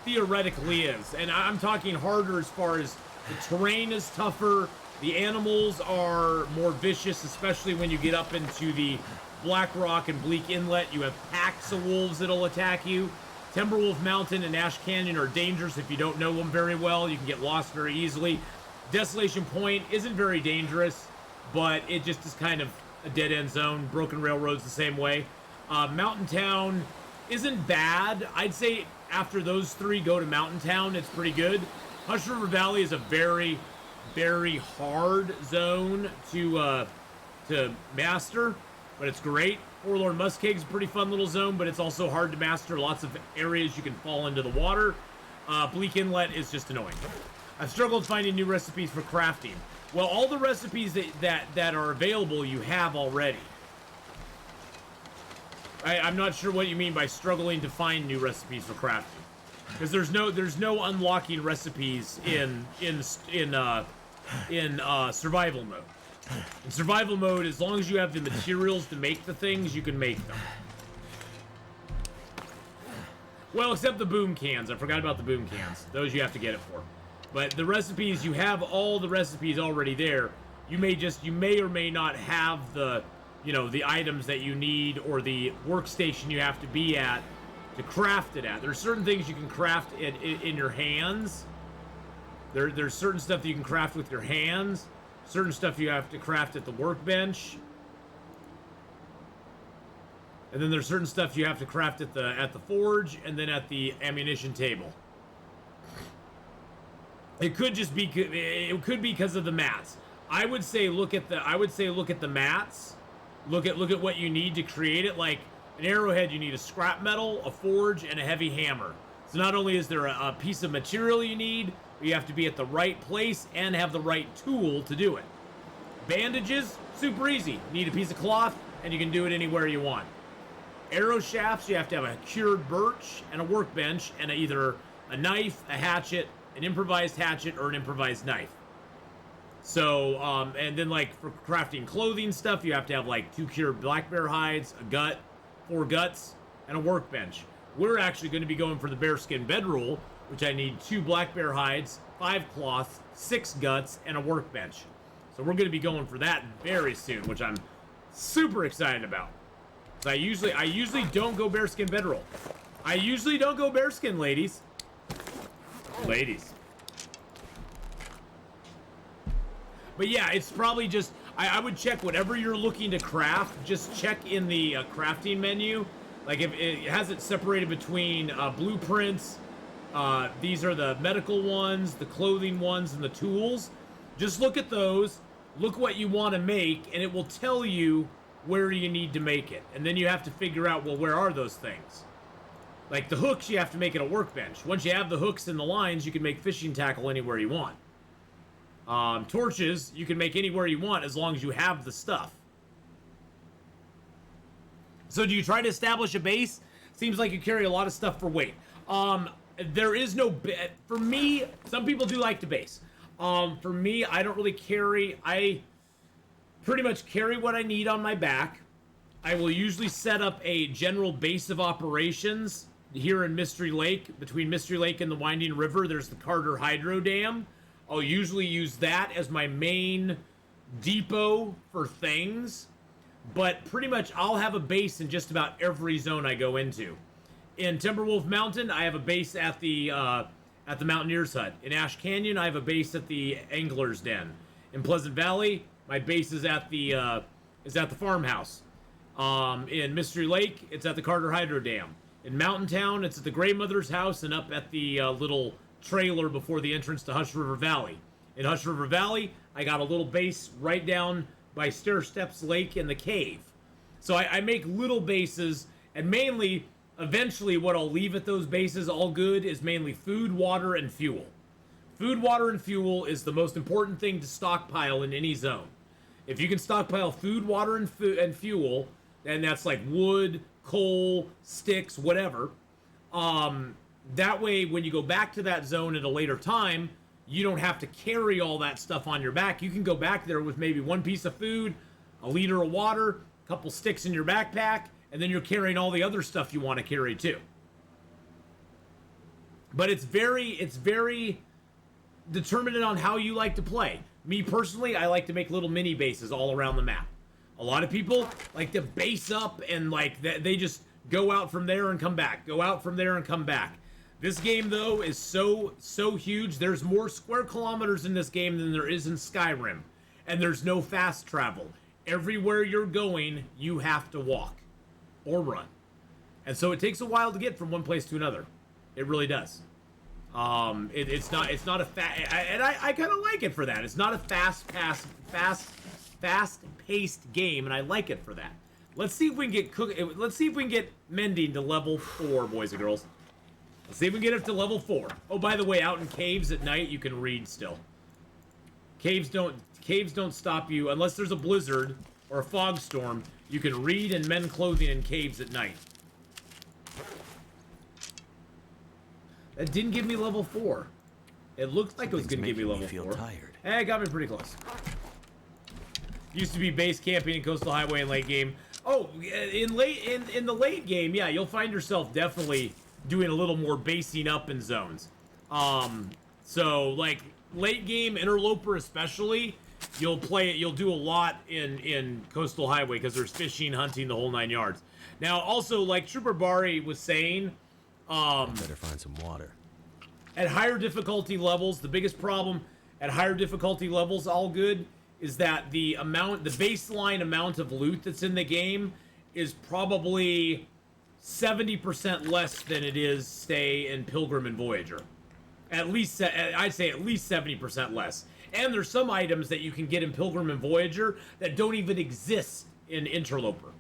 theoretically is. And I'm talking harder as far as the terrain is tougher, the animals are more vicious, especially when you get up into the Black Rock and Bleak Inlet. You have packs of wolves that'll attack you. Timberwolf Mountain and Ash Canyon are dangerous if you don't know them very well. You can get lost very easily. Desolation Point isn't very dangerous, but it just is kind of a dead-end zone. Broken Railroad's the same way. Mountain Town isn't bad. I'd say after those 3, go to Mountain Town. It's pretty good. Hush River Valley is a very, very hard zone to master, but it's great. Forlorn Muskeg is a pretty fun little zone, but it's also hard to master. Lots of areas you can fall into the water. Bleak Inlet is just annoying. I've struggled finding new recipes for crafting. Well, all the recipes that are available you have already. I'm not sure what you mean by struggling to find new recipes for crafting, because there's no unlocking recipes in survival mode. In survival mode, as long as you have the materials to make the things, you can make them. Well, except the boom cans. I forgot about the boom cans. Those you have to get it for. But the recipes, you have all the recipes already there. You may or may not have the, the items that you need, or the workstation you have to be at to craft it at. There's certain things you can craft in your hands. There's certain stuff that you can craft with your hands. Certain stuff you have to craft at the workbench. And then there's certain stuff you have to craft at the forge, and then at the ammunition table. It could just be because of the mats. I would say look at the mats. Look at what you need to create it. Like an arrowhead, you need a scrap metal, a forge, and a heavy hammer. So not only is there a piece of material you need, you have to be at the right place and have the right tool to do it. Bandages, super easy. You need a piece of cloth, and you can do it anywhere you want. Arrow shafts, you have to have a cured birch and a workbench, and either a knife, a hatchet, an improvised hatchet, or an improvised knife. So, and then like for crafting clothing stuff, you have to have like 2 cured black bear hides, a gut, 4 guts, and a workbench. We're actually going to be going for the bearskin bedroll, which I need 2 black bear hides, 5 cloths, 6 guts, and a workbench. So we're going to be going for that very soon, which I'm super excited about. So I usually don't go bearskin bedroll. I usually don't go bearskin, ladies. Ladies. But yeah, it's probably just, I would check whatever you're looking to craft, just check in the crafting menu. Like if it has it separated between blueprints, these are the medical ones, the clothing ones, and the tools. Just look at those, look what you want to make, and it will tell you where you need to make it. And then you have to figure out, well, where are those things? Like the hooks, you have to make at a workbench. Once you have the hooks and the lines, you can make fishing tackle anywhere you want. Torches, you can make anywhere you want as long as you have the stuff. So do you try to establish a base? Seems like you carry a lot of stuff for weight. There is no, for me, some people do like to base. For me, I don't really carry, I pretty much carry what I need on my back. I will usually set up a general base of operations here in Mystery Lake. Between Mystery Lake and the Winding River, there's the Carter Hydro Dam. I'll usually use that as my main depot for things. But pretty much I'll have a base in just about every zone I go into. In Timberwolf Mountain, I have a base at the Mountaineer's Hut. In Ash Canyon, I have a base at the Angler's Den. In Pleasant Valley, my base is at the farmhouse. In Mystery Lake, it's at the Carter Hydro Dam. In Mountain Town, it's at the Grey Mother's house and up at the little trailer before the entrance to Hush River Valley. In Hush River Valley, I got a little base right down by Stair Steps Lake in the cave. So I make little bases, and mainly, eventually, what I'll leave at those bases all good is mainly food, water, and fuel. Food, water, and fuel is the most important thing to stockpile in any zone. If you can stockpile food, water, and fuel, and that's like wood, coal, sticks, whatever, that way, when you go back to that zone at a later time, you don't have to carry all that stuff on your back. You can go back there with maybe one piece of food, a liter of water, a couple sticks in your backpack, and then you're carrying all the other stuff you want to carry too. But it's very determinant on how you like to play. Me personally, I like to make little mini bases all around the map. A lot of people like to base up and like they just go out from there and come back. Go out from there and come back. This game, though, is so huge. There's more square kilometers in this game than there is in Skyrim. And there's no fast travel. Everywhere you're going, you have to walk or run. And so it takes a while to get from one place to another. It really does. It's not a I kind of like it for that. It's not a fast-paced game, and I like it for that. Let's see if we can get mending to level 4, boys and girls. Let's see if we can get up to level 4. Oh, by the way, out in caves at night, you can read still. Caves don't stop you unless there's a blizzard or a fog storm. You can read and mend clothing in caves at night. That didn't give me level 4. It looked like it was going to give me level 4. Tired. Hey, it got me pretty close. Used to be base camping in Coastal Highway in late game. Oh, in the late game, yeah, you'll find yourself definitely doing a little more basing up in zones. So like late game Interloper especially, you'll do a lot in Coastal Highway because there's fishing, hunting, the whole 9 yards. Now also, like Trooper Bari was saying, better find some water. At higher difficulty levels, the biggest problem at higher difficulty levels, all good, is that the baseline amount of loot that's in the game is probably 70% less than it is, say, in Pilgrim and Voyager. At least, I'd say at least 70% less. And there's some items that you can get in Pilgrim and Voyager that don't even exist in Interloper.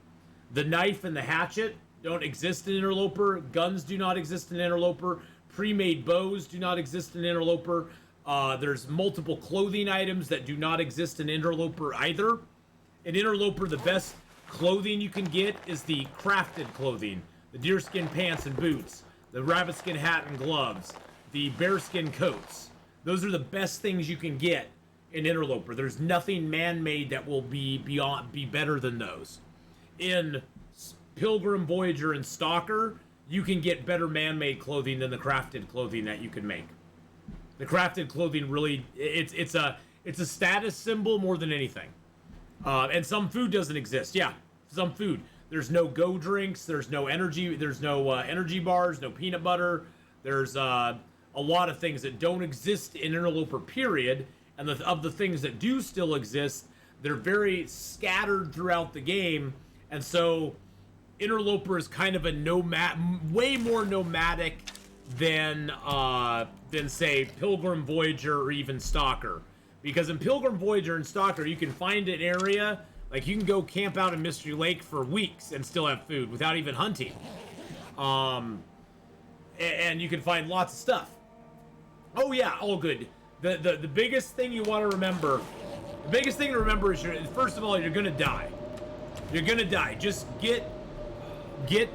The knife and the hatchet don't exist in Interloper. Guns do not exist in Interloper. Pre-made bows do not exist in Interloper. There's multiple clothing items that do not exist in Interloper either. In Interloper, the best clothing you can get is the crafted clothing. The deerskin pants and boots, the rabbitskin hat and gloves, the bearskin coats. Those are the best things you can get in Interloper. There's nothing man-made that will be better than those. In Pilgrim, Voyager, and Stalker, you can get better man-made clothing than the crafted clothing that you can make. The crafted clothing really, it's a status symbol more than anything. And some food doesn't exist. Yeah, some food. There's no go drinks. There's no energy. There's no energy bars. No peanut butter. There's a lot of things that don't exist in Interloper. Period. And of the things that do still exist, they're very scattered throughout the game. And so Interloper is kind of a way more nomadic than say Pilgrim, Voyager, or even Stalker. Because in Pilgrim, Voyager, and Stalker, you can find an area, like you can go camp out in Mystery Lake for weeks and still have food without even hunting. And you can find lots of stuff. Oh yeah, all good. The biggest thing you want to remember, is first of all, you're gonna die. You're gonna die. Just get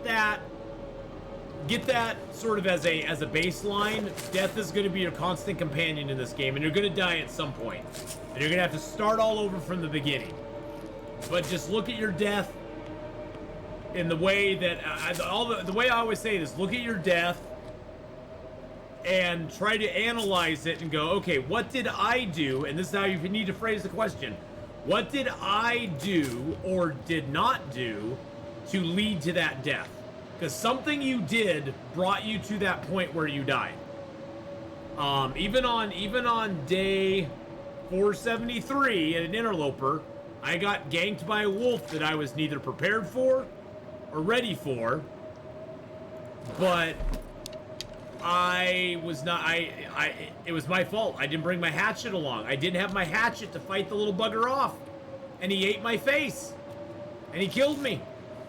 that sort of as a baseline. Death is going to be your constant companion in this game, and you're going to die at some point. And you're going to have to start all over from the beginning. But just look at your death in the way that the way I always say this: look at your death and try to analyze it and go, okay, what did I do? And this is how you need to phrase the question: what did I do or did not do to lead to that death? Because something you did brought you to that point where you died. Even on day 473 at an Interloper, I got ganked by a wolf that I was neither prepared for or ready for. But I was not. It was my fault. I didn't bring my hatchet along. I didn't have my hatchet to fight the little bugger off, and he ate my face, and he killed me.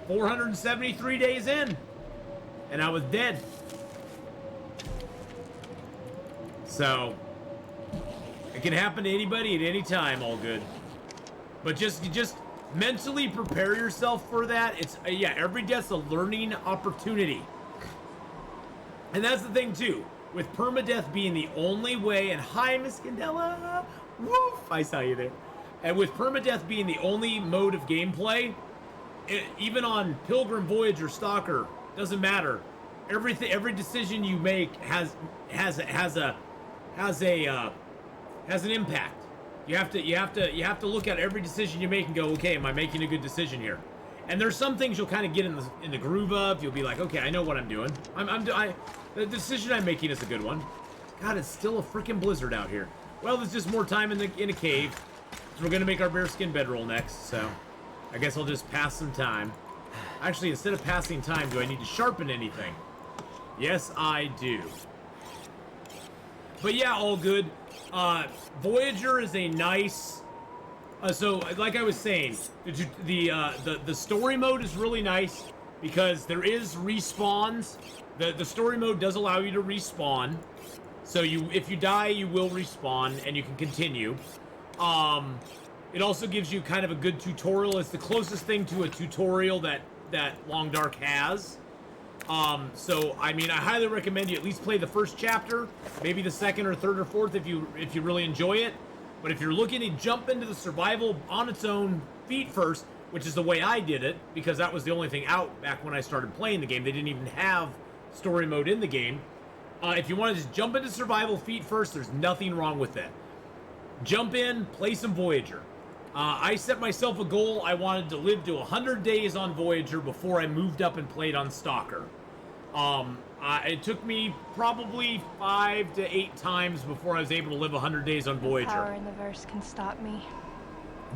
473 days in, and I was dead. So it can happen to anybody at any time. All good, but just mentally prepare yourself for that. It's yeah, every death's a learning opportunity, and that's the thing too. With permadeath being the only way, and hi, Miss Candela, woof, I saw you there. And with permadeath being the only mode of gameplay. Even on Pilgrim, Voyager, Stalker, doesn't matter. Every decision you make has an impact. You have to look at every decision you make and go, okay, am I making a good decision here? And there's some things you'll kind of get in the groove of. You'll be like, okay, I know what I'm doing. The decision I'm making is a good one. God, it's still a freaking blizzard out here. Well, there's just more time in a cave. So we're gonna make our bearskin bedroll next. So. I guess I'll just pass some time. Actually, instead of passing time, do I need to sharpen anything? Yes, I do. But yeah, all good. Voyager is a nice... so, like I was saying, the story mode is really nice because there is respawns. The story mode does allow you to respawn. So if you die, you will respawn and you can continue. It also gives you kind of a good tutorial. It's the closest thing to a tutorial that Long Dark has. So I mean, I highly recommend you at least play the first chapter, maybe the second or third or fourth if you really enjoy it. But if you're looking to jump into the survival on its own feet first, which is the way I did it, because that was the only thing out back when I started playing the game. They didn't even have story mode in the game. If you want to just jump into survival feet first, there's nothing wrong with that. Jump in, play some Voyager. I set myself a goal. I wanted to live to 100 days on Voyager before I moved up and played on Stalker. It took me probably 5 to 8 times before I was able to live 100 days on Voyager. No power in the verse can stop me.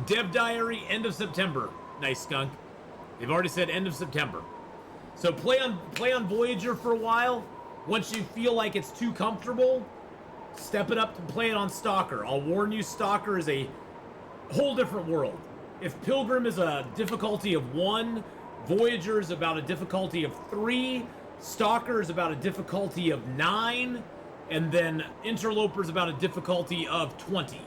Dev Diary, end of September. Nice, Skunk. They've already said end of September. So play on Voyager for a while. Once you feel like it's too comfortable, step it up and play it on Stalker. I'll warn you, Stalker is a whole different world. If Pilgrim is a difficulty of 1, Voyager is about a difficulty of 3, Stalker is about a difficulty of 9, and then Interloper is about a difficulty of 20.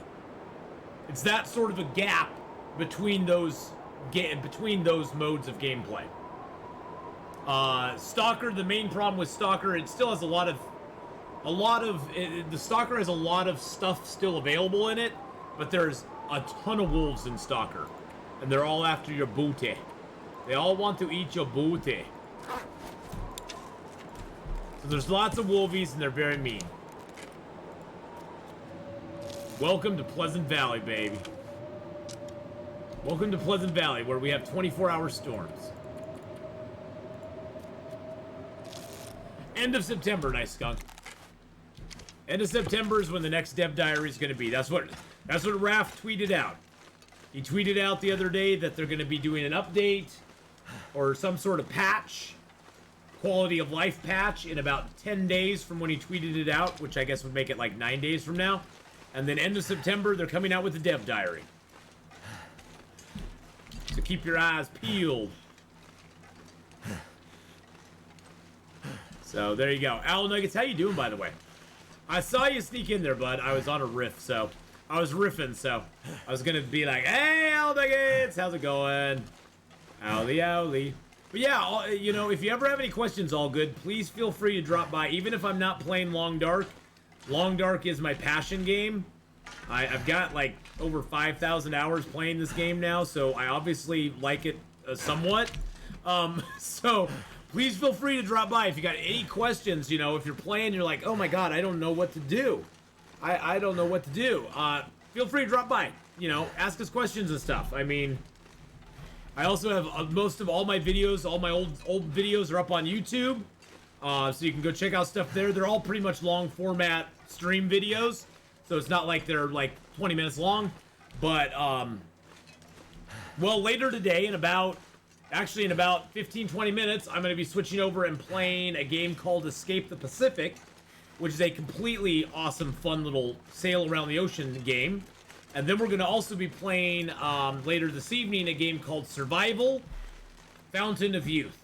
It's that sort of a gap between those modes of gameplay. Stalker, the main problem with Stalker, it still has the Stalker has a lot of stuff still available in it, but there's a ton of wolves in Stalker, and they're all after your booty. They all want to eat your booty. So there's lots of wolvies, and they're very mean. Welcome to Pleasant Valley, baby. Welcome to Pleasant Valley, where we have 24-hour storms. End of September, nice, Skunk. End of September is when the next Dev Diary is going to be. That's That's what Raph tweeted out. He tweeted out the other day that they're going to be doing an update or some sort of patch, quality of life patch, in about 10 days from when he tweeted it out, which I guess would make it like 9 days from now. And then end of September, they're coming out with the dev diary. So keep your eyes peeled. So there you go. Owl Nuggets, how you doing, by the way? I saw you sneak in there, bud. I was on a riff, so I was riffing, so I was gonna be like, "Hey, Owl Nuggets, how's it going? Owly, owly." But yeah, you know, if you ever have any questions, all good, please feel free to drop by. Even if I'm not playing Long Dark, Long Dark is my passion game. I've got like over 5,000 hours playing this game now, so I obviously like it somewhat. So please feel free to drop by if you got any questions. You know, if you're playing, you're like, oh my god, I don't know what to do. I don't know what to do. Feel free to drop by. You know, ask us questions and stuff. I mean, I also have most of all my videos, all my old videos are up on YouTube. So you can go check out stuff there. They're all pretty much long format stream videos. So it's not like they're like 20 minutes long. But, well, later today, in about 15-20 minutes, I'm going to be switching over and playing a game called Escape the Pacific, which is a completely awesome, fun little sail around the ocean game. And then we're going to also be playing later this evening a game called Survival Fountain of Youth,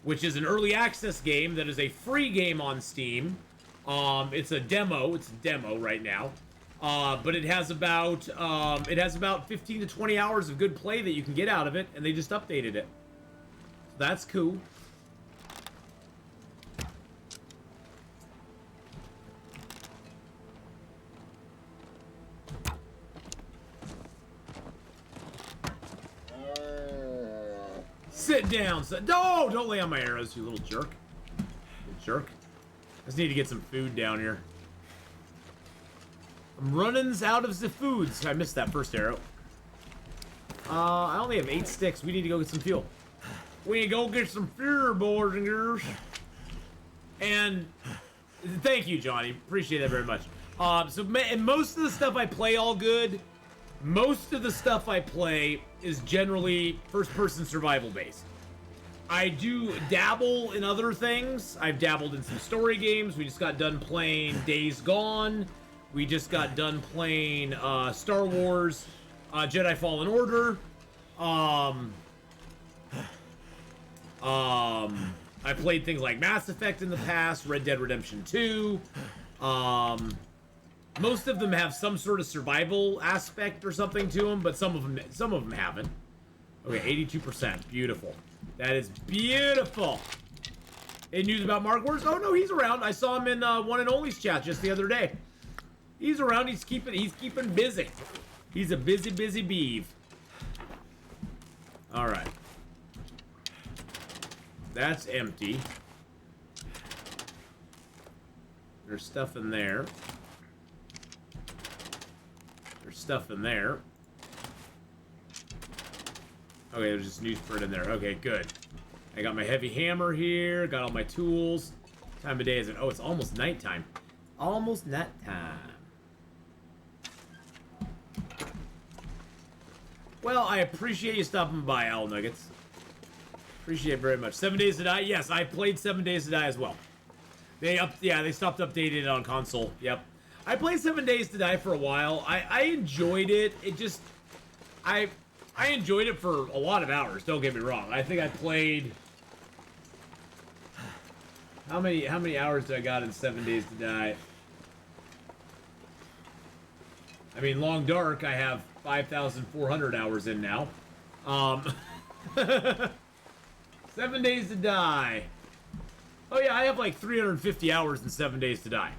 which is an early access game that is a free game on Steam. It's a demo right now. But it has about 15 to 20 hours of good play that you can get out of it, and they just updated it. So that's cool. Sit down. No, don't lay on my arrows, you little jerk. Little jerk. I just need to get some food down here. I'm running out of the foods. I missed that first arrow. I only have 8 sticks. We need to go get some fuel. We need to go get some fuel, boys and girls. And thank you, Johnny. Appreciate that very much. And most of the stuff I play all good. Most of the stuff I play is generally first-person survival based. I do dabble in other things. I've dabbled in some story games. We just got done playing Days Gone. We just got done playing Star Wars Jedi Fallen Order. I played things like Mass Effect in the past, Red Dead Redemption 2. Most of them have some sort of survival aspect or something to them, but some of them haven't. Okay, 82%. Beautiful. That is beautiful. Any news about Mark Wars? Oh no, he's around. I saw him in One and Only's chat just the other day. He's around. He's keeping busy. He's a busy beeve. All right. That's empty. There's stuff in there. There's stuff in there. Okay, there's just newsprint in there. Okay, good. I got my heavy hammer here. Got all my tools. Time of day is it? Oh, it's almost nighttime. Almost nighttime. Well, I appreciate you stopping by, Owl Nuggets. Appreciate it very much. 7 Days to Die? Yes, I played 7 Days to Die as well. They stopped updating it on console. Yep. I played 7 Days to Die for a while. I enjoyed it. It just... I enjoyed it for a lot of hours, don't get me wrong. I think I played... How many hours do I got in 7 Days to Die? I mean, Long Dark, I have 5,400 hours in now. 7 Days to Die. Oh yeah, I have like 350 hours in 7 Days to Die.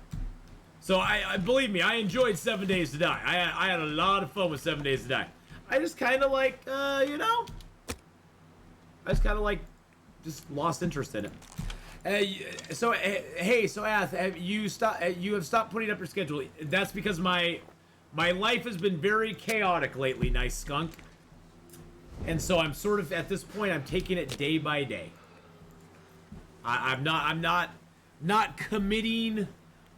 So I believe me, I enjoyed 7 Days to Die. I had a lot of fun with 7 Days to Die. I just kind of like, you know, I just kind of like, just lost interest in it. So Ath, you have stopped putting up your schedule. That's because my life has been very chaotic lately, nice skunk. And so I'm sort of, at this point, I'm taking it day by day. I'm not committing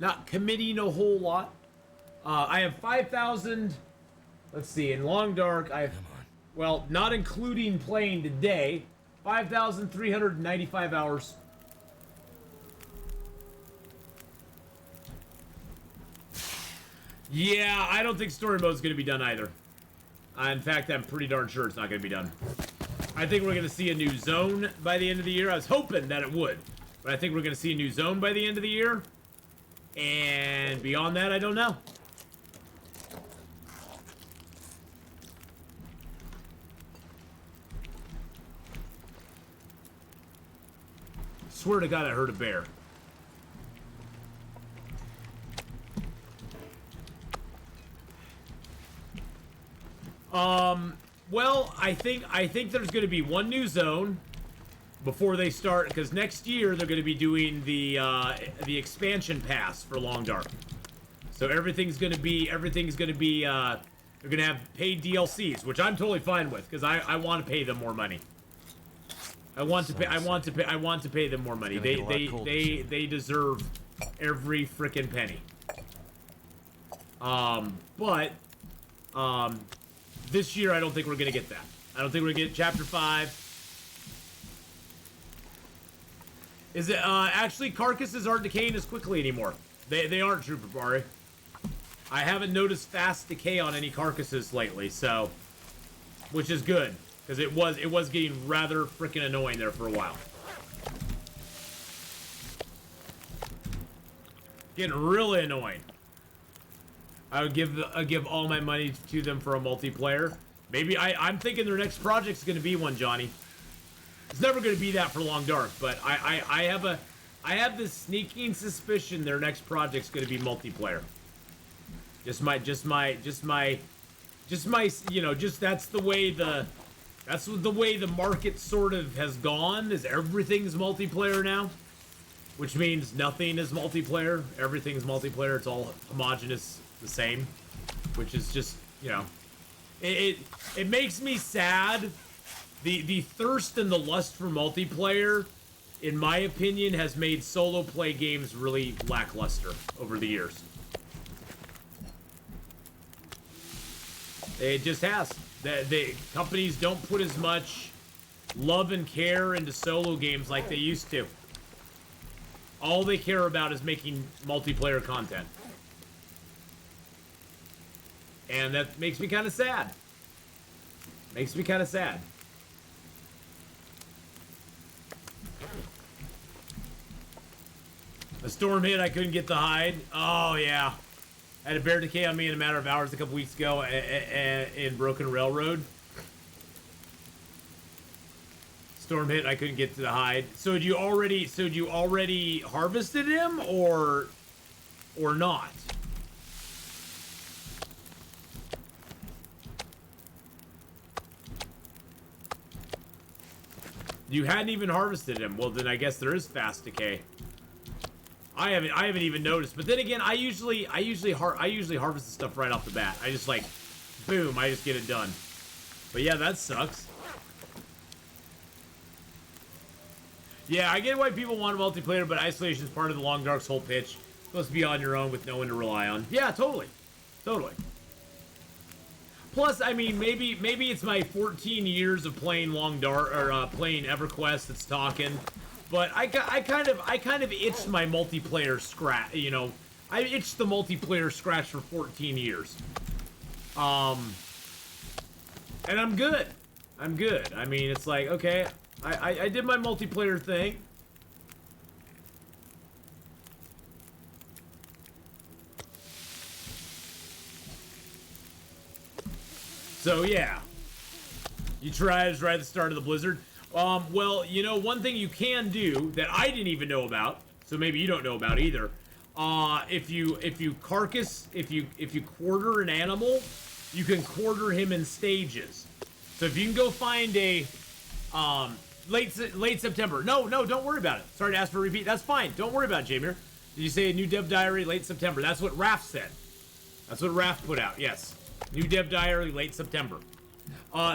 a whole lot. I have 5,000 Let's see. In Long Dark, I've... Well, not including playing today, 5,395 hours. Yeah, I don't think story mode is going to be done either. In fact, I'm pretty darn sure it's not going to be done. I think we're going to see a new zone by the end of the year. I was hoping that it would. But I think we're going to see a new zone by the end of the year. And beyond that, I don't know. Swear to God, I heard a bear. Well, I think there's going to be one new zone before they start, because next year they're going to be doing the expansion pass for Long Dark. So everything's going to be they're going to have paid DLCs, which I'm totally fine with, because I want to pay them more money. I want to pay them more money. They deserve every frickin' penny. But this year I don't think we're gonna get that. I don't think we're gonna get Chapter 5. Is it actually carcasses aren't decaying as quickly anymore? They aren't, Trooper Bari. I haven't noticed fast decay on any carcasses lately, so which is good. Because it was getting rather freaking annoying there for a while. Getting really annoying. I would give all my money to them for a multiplayer. Maybe I'm thinking their next project's gonna be one, Johnny. It's never gonna be that for Long Dark, but I have this sneaking suspicion their next project's gonna be multiplayer. Just my you know, just that's the way the market sort of has gone, is everything's multiplayer now. Which means nothing is multiplayer. Everything's multiplayer. It's all homogenous, the same. Which is just, you know, it makes me sad. The thirst and the lust for multiplayer, in my opinion, has made solo play games really lackluster over the years. It just has. The companies don't put as much love and care into solo games like they used to. All they care about is making multiplayer content. And that makes me kind of sad. Makes me kind of sad. A storm hit, I couldn't get the hide. Oh, yeah. I had a bear decay on me in a matter of hours a couple weeks ago in Broken Railroad. Storm hit, I couldn't get to the hide. So did you already harvested him or not? You hadn't even harvested him. Well, then I guess there is fast decay. I haven't even noticed. But then again, I usually harvest the stuff right off the bat. I just like, boom, I just get it done. But yeah, that sucks. Yeah, I get why people want multiplayer, but isolation is part of the Long Dark's whole pitch. Supposed to be on your own with no one to rely on. Yeah, totally. Totally. Plus, I mean, maybe it's my 14 years of playing Long Dark, or playing EverQuest that's talking. But I kind of itched my multiplayer scratch, you know. I itched the multiplayer scratch for 14 years. And I'm good. I'm good. I mean, it's like, okay, I did my multiplayer thing. So yeah, you tried right at the start of the blizzard. Well, you know, one thing you can do that I didn't even know about, so maybe you don't know about either. If you quarter an animal, you can quarter him in stages. So if you can go find a late September. No, don't worry about it. Sorry to ask for a repeat. That's fine. Don't worry about it, Jameer. Did you say a new dev diary late September? That's what Raph said. That's what Raph put out. Yes. New dev diary late September.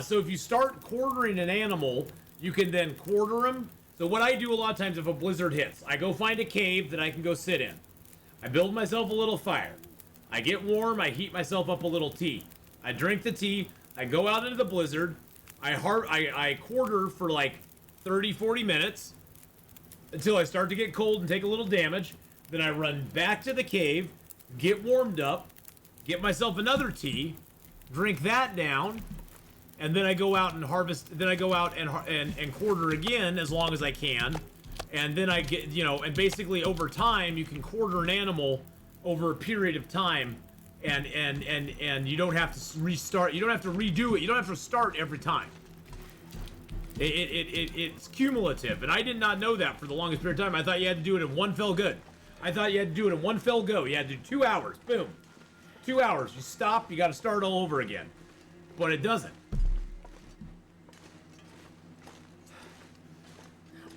So if you start quartering an animal, you can then quarter him. So what I do a lot of times if a blizzard hits, I go find a cave that I can go sit in. I build myself a little fire. I get warm, I heat myself up a little tea. I drink the tea. I go out into the blizzard. I quarter for like 30, 40 minutes until I start to get cold and take a little damage. Then I run back to the cave, get warmed up, get myself another tea, drink that down, and then I go out and harvest. Then I go out and quarter again as long as I can, and then I get, you know, and basically over time you can quarter an animal over a period of time, and you don't have to restart. You don't have to redo it. You don't have to start every time. It's cumulative, and I did not know that for the longest period of time. I thought you had to do it in one fell good. I thought you had to do it in one fell go. You had to do 2 hours. Boom. 2 hours. You stop, you got to start all over again. But it doesn't.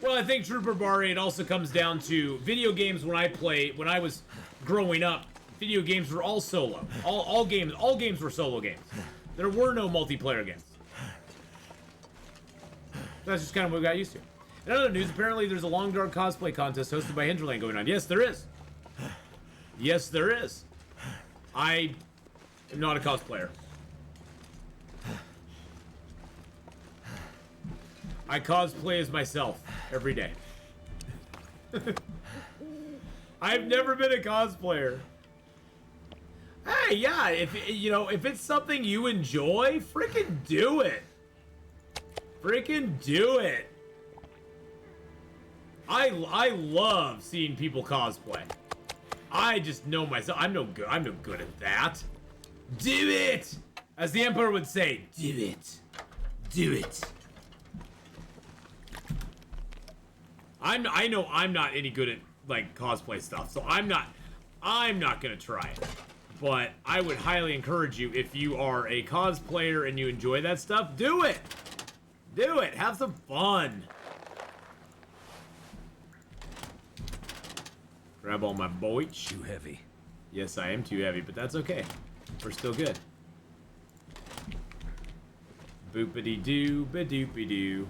Well, I think Trooper Barry, it also comes down to video games. When I was growing up, video games were all solo. All games were solo games. There were no multiplayer games. That's just kind of what we got used to. In other news, apparently there's a Long Dark cosplay contest hosted by Hinterland going on. Yes, there is. Yes, there is. I am not a cosplayer. I cosplay as myself every day. I've never been a cosplayer. Hey, yeah, if it's something you enjoy, freaking do it. Freaking do it. I love seeing people cosplay. I just know myself. I'm no good at that. Do it, as the Emperor would say. Do it. Do it. I know I'm not any good at like cosplay stuff, so I'm not gonna try it. But I would highly encourage you, if you are a cosplayer and you enjoy that stuff, do it. Do it. Have some fun. Grab all my boys. Too heavy. Yes, I am too heavy, but that's okay. We're still good. Boopity doo, ba doopy doo.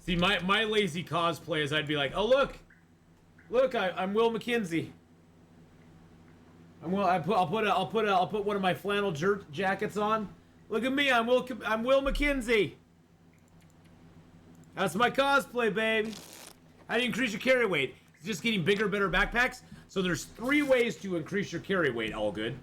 See, my lazy cosplay is I'd be like, oh look, I'm Will McKenzie. I'll put one of my flannel jackets on. Look at me, I'm Will McKenzie. That's my cosplay, baby. How do you increase your carry weight? It's just getting bigger, better backpacks. So there's 3 ways to increase your carry weight, all good.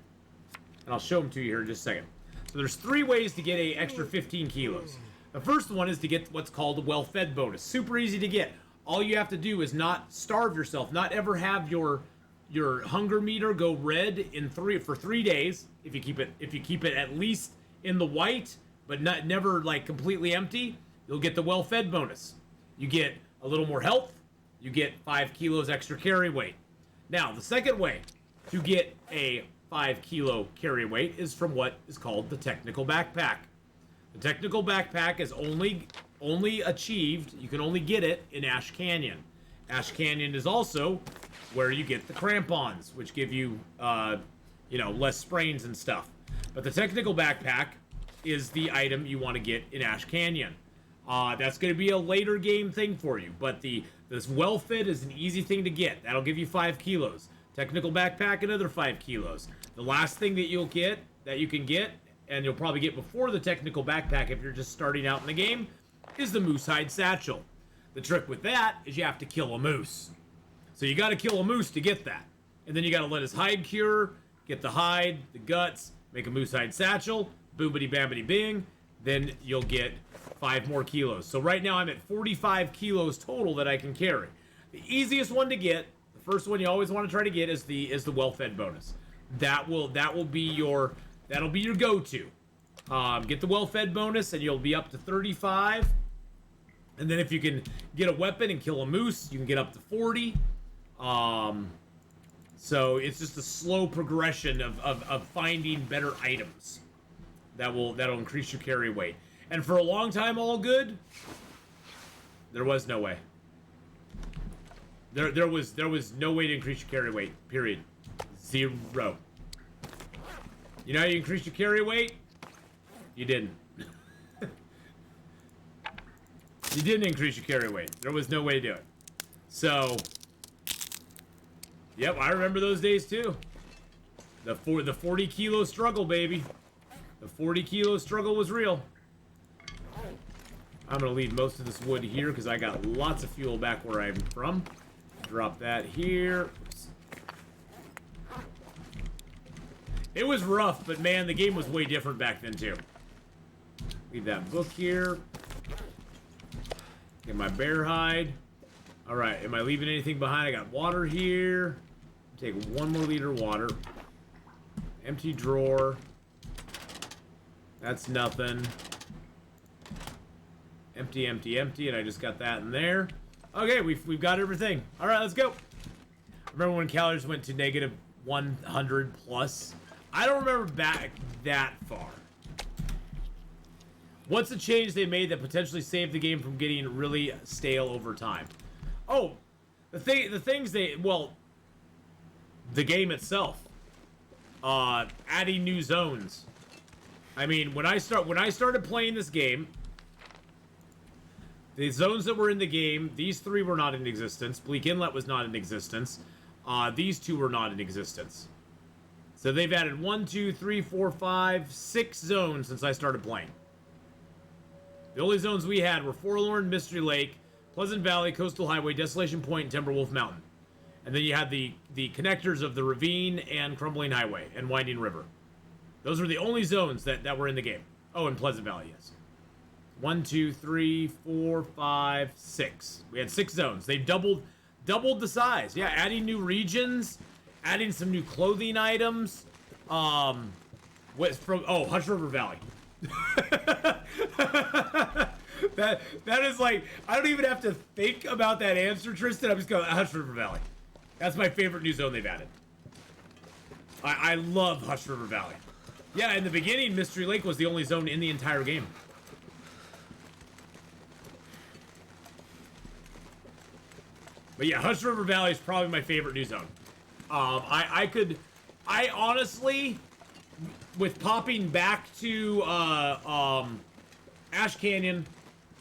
And I'll show them to you here in just a second. So there's 3 ways to get an extra 15 kilos. The first one is to get what's called a well-fed bonus. Super easy to get. All you have to do is not starve yourself, not ever have your hunger meter go red for 3 days. If you keep it at least in the white, but never like completely empty, you'll get the well-fed bonus. You get a little more health. You get 5 kilos extra carry weight. Now, the second way to get a 5 kilo carry weight is from what is called the technical backpack. The technical backpack is only achieved, you can only get it in Ash Canyon. Ash Canyon is also where you get the crampons, which give you, less sprains and stuff. But the technical backpack is the item you want to get in Ash Canyon. That's going to be a later game thing for you, but this well-fed is an easy thing to get. That'll give you 5 kilos. Technical backpack, another 5 kilos. The last thing that you can get, and you'll probably get before the technical backpack if you're just starting out in the game, is the moose hide satchel. The trick with that is you have to kill a moose. So you got to kill a moose to get that. And then you got to let his hide cure, get the hide, the guts, make a moose hide satchel, boobity babbity bing, then you'll get 5 more kilos. So right now I'm at 45 kilos total that I can carry. The easiest one to get, the first one you always want to try to get is the well-fed bonus. That'll be your go-to. Get the well-fed bonus and you'll be up to 35. And then if you can get a weapon and kill a moose, you can get up to 40. So it's just a slow progression of finding better items that'll increase your carry weight. And for a long time, all good, there was no way. There was no way to increase your carry weight, period. 0. You know how you increase your carry weight? You didn't. You didn't increase your carry weight. There was no way to do it. So, Yep, I remember those days too. The 40 kilo struggle, baby. The 40 kilo struggle was real. I'm gonna leave most of this wood here because I got lots of fuel back where I'm from. Drop that here. Oops. It was rough, but man, the game was way different back then too. Leave that book here. Get my bear hide. Alright, am I leaving anything behind? I got water here. Take 1 more liter of water. Empty drawer. That's nothing. Empty, empty, empty, and I just got that in there. Okay, we've got everything. Alright, let's go. Remember when calories went to negative 100 plus? I don't remember back that far. What's the change they made that potentially saved the game from getting really stale over time? Oh, the things they, well, the game itself. Adding new zones. I mean, when I started playing this game, the zones that were in the game, these 3 were not in existence. Bleak Inlet was not in existence. These 2 were not in existence. So they've added 1, 2, 3, 4, 5, 6 zones since I started playing. The only zones we had were Forlorn, Mystery Lake, Pleasant Valley, Coastal Highway, Desolation Point, and Timberwolf Mountain. And then you had the connectors of the Ravine and Crumbling Highway and Winding River. Those were the only zones that were in the game. Oh, and Pleasant Valley, yes. 1, 2, 3, 4, 5, 6. We had 6 zones. They doubled the size. Yeah, adding new regions, adding some new clothing items. Hush River Valley. that is like, I don't even have to think about that answer, Tristan. I'm just going Hush River Valley. That's my favorite new zone they've added. I love Hush River Valley. Yeah, in the beginning, Mystery Lake was the only zone in the entire game. But yeah, Hush River Valley is probably my favorite new zone. I honestly, with popping back to Ash Canyon,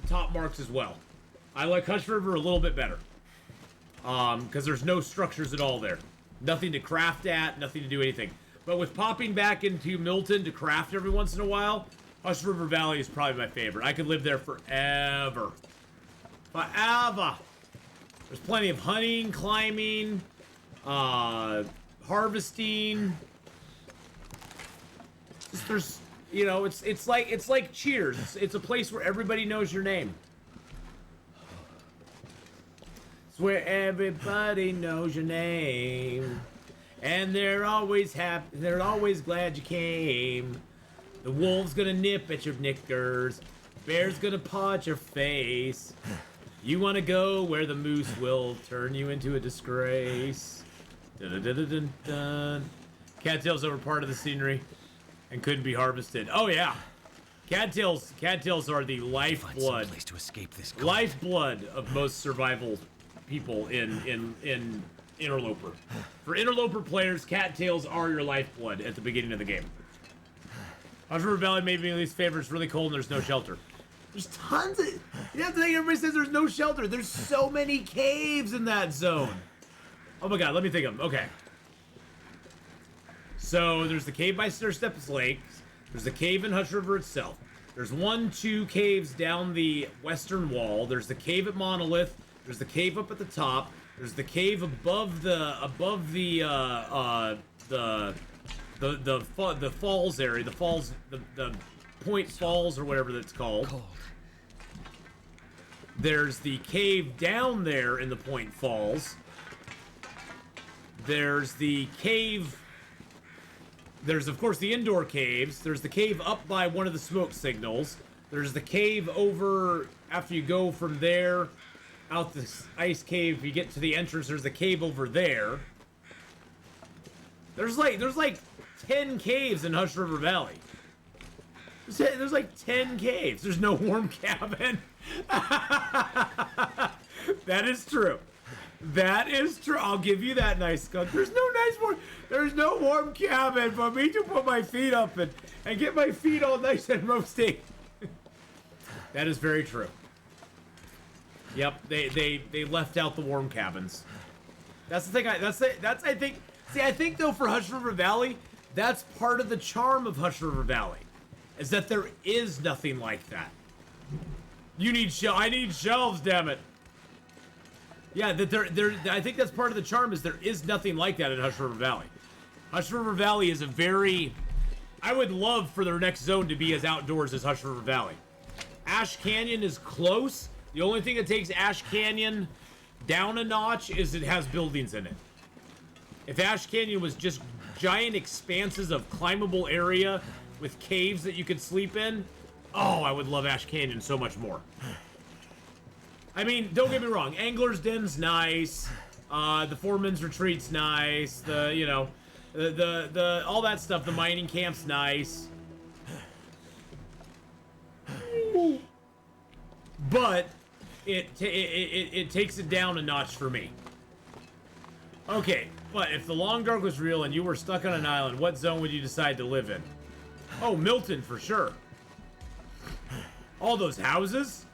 top marks as well. I like Hush River a little bit better. Because there's no structures at all there. Nothing to craft at, nothing to do anything. But with popping back into Milton to craft every once in a while, Hush River Valley is probably my favorite. I could live there forever. Forever! There's plenty of hunting, climbing, harvesting. Just there's, you know, it's like Cheers. It's a place where everybody knows your name. It's where everybody knows your name, and they're always happy. They're always glad you came. The wolf's gonna nip at your knickers. Bear's gonna paw at your face. You want to go where the moose will turn you into a disgrace. Dun, dun, dun, dun, dun. Cattails over part of the scenery and couldn't be harvested. Oh yeah, cattails are the lifeblood. Place to escape this. Lifeblood of most survival people in Interloper. For Interloper players, cattails are your lifeblood at the beginning of the game. Hush River Valley made me least favorite. It's really cold and there's no shelter. There's tons of... You have to think everybody says there's no shelter. There's so many caves in that zone. Oh my god, let me think of them. Okay. So, there's the cave by Stairsteps Lake. There's the cave in Hush River itself. There's 2 caves down the western wall. There's the cave at Monolith. There's the cave up at the top. There's the cave above the falls area. The Point Falls or whatever that's called. There's the cave down there in the Point Falls. There's the cave. There's of course the indoor caves. There's the cave up by one of the smoke signals. There's the cave over after you go from there out this ice cave. If you get to the entrance, there's the cave over there. There's like 10 caves in Hush River Valley. There's like 10 caves. There's no warm cabin. That is true. That is true. I'll give you that, nice skunk. There's no warm cabin for me to put my feet up and get my feet all nice and roasting. That is very true. Yep, they left out the warm cabins. That's the thing. I think. See, I think though for Hush River Valley, that's part of the charm of Hush River Valley, is that there is nothing like that. I need shelves, damn it. Yeah, that I think that's part of the charm, is there is nothing like that in Hush River Valley. Hush River Valley is a very... I would love for their next zone to be as outdoors as Hush River Valley. Ash Canyon is close. The only thing that takes Ash Canyon down a notch is it has buildings in it. If Ash Canyon was just giant expanses of climbable area with caves that you could sleep in, oh, I would love Ash Canyon so much more. I mean, don't get me wrong, Angler's Den's nice, the Foreman's Retreat's nice, the all that stuff, the mining camp's nice. But it takes it down a notch for me. Okay, but if the Long Dark was real and you were stuck on an island, what zone would you decide to live in? Oh, Milton for sure. All those houses?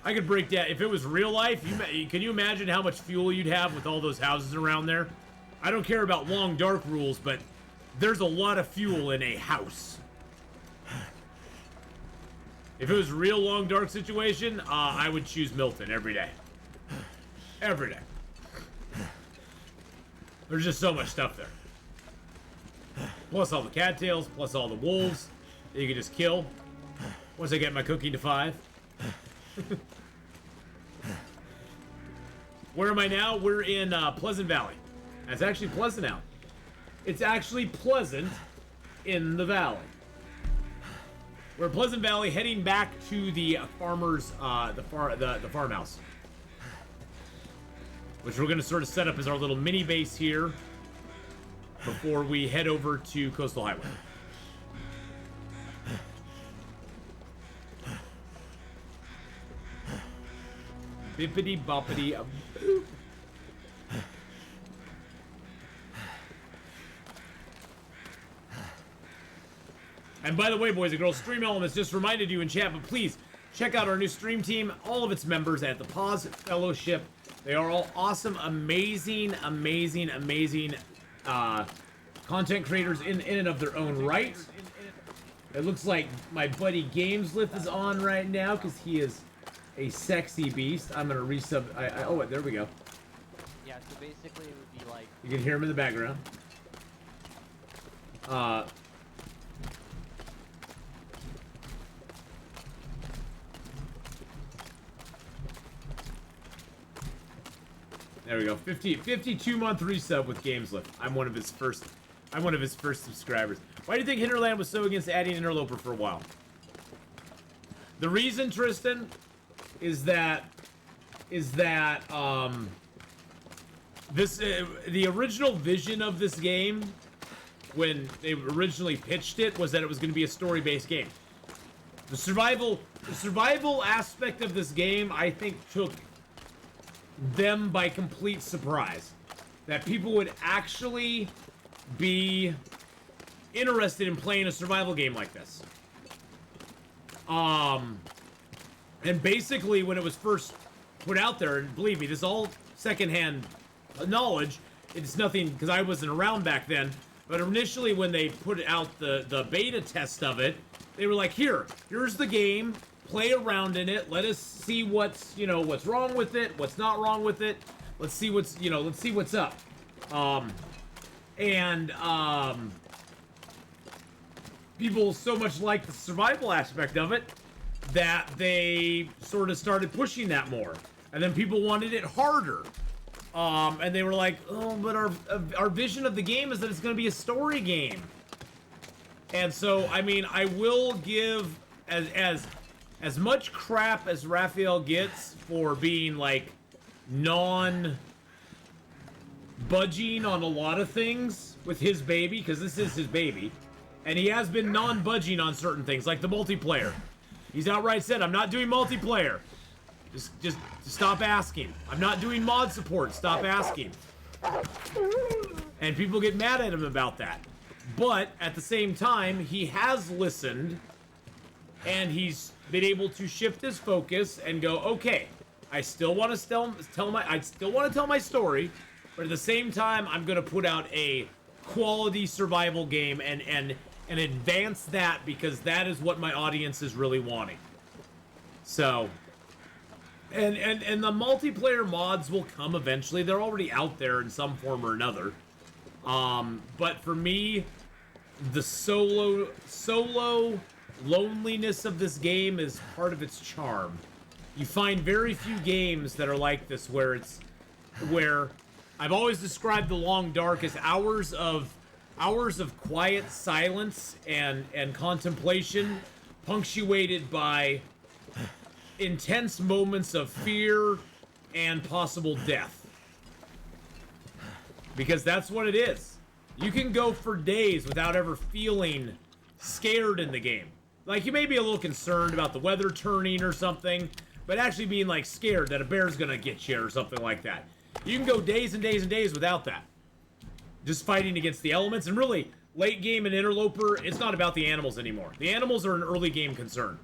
I could break that. If it was real life, can you imagine how much fuel you'd have with all those houses around there? I don't care about Long Dark rules, but there's a lot of fuel in a house. If it was a real Long Dark situation, I would choose Milton every day. Every day. There's just so much stuff there. Plus all the cattails, plus all the wolves that you can just kill. Once I get my cooking to 5. Where am I now? We're in Pleasant Valley. It's actually pleasant out. It's actually pleasant in the valley. We're in Pleasant Valley, heading back to the farmer's, the farmhouse, which we're going to sort of set up as our little mini base here before we head over to Coastal Highway. Bippity boppity. And by the way, boys and girls, Stream Elements just reminded you in chat, but please check out our new stream team, all of its members at the Pause Fellowship. They are all awesome, amazing content creators in and of their own right. It looks like my buddy Gameslift is on right now because he is a sexy beast. I'm gonna resub. Oh, there we go. Yeah, so basically it would be like... You can hear him in the background. There we go. 52-month resub with Gameslift. I'm one of his first subscribers. Why do you think Hinterland was so against adding Interloper for a while? The reason, Tristan, is that the original vision of this game when they originally pitched it was that it was going to be a story-based game. The survival aspect of this game, I think, took them by complete surprise. That people would actually be interested in playing a survival game like this. And basically when it was first put out there, and believe me, this is all secondhand knowledge, it's nothing, because I wasn't around back then, but initially when they put out the beta test of it, they were like, here's the game, play around in it, let us see what's wrong with it, what's not wrong with it, let's see what's up. People so much like the survival aspect of it that they sort of started pushing that more. And then people wanted it harder. And they were like, oh, but our vision of the game is that it's going to be a story game. And so, I mean, I will give as much crap as Raphael gets for being, like, non-budging on a lot of things with his baby, because this is his baby. And he has been non-budging on certain things, like the multiplayer. He's outright said, I'm not doing multiplayer. Just stop asking. I'm not doing mod support. Stop asking. And people get mad at him about that. But at the same time, he has listened, and he's been able to shift his focus and go, okay, I still want to tell my story, but at the same time, I'm gonna put out a quality survival game and advance that because that is what my audience is really wanting. So, and the multiplayer mods will come eventually. They're already out there in some form or another. But for me, the solo loneliness of this game is part of its charm. You find very few games that are like this where I've always described The Long Dark as hours of quiet silence and contemplation, punctuated by intense moments of fear and possible death. Because that's what it is. You can go for days without ever feeling scared in the game. Like, you may be a little concerned about the weather turning or something, but actually being, like, scared that a bear's gonna get you or something like that. You can go days and days and days without that. Just fighting against the elements, and really, late game and Interloper, it's not about the animals anymore. The animals are an early game concern.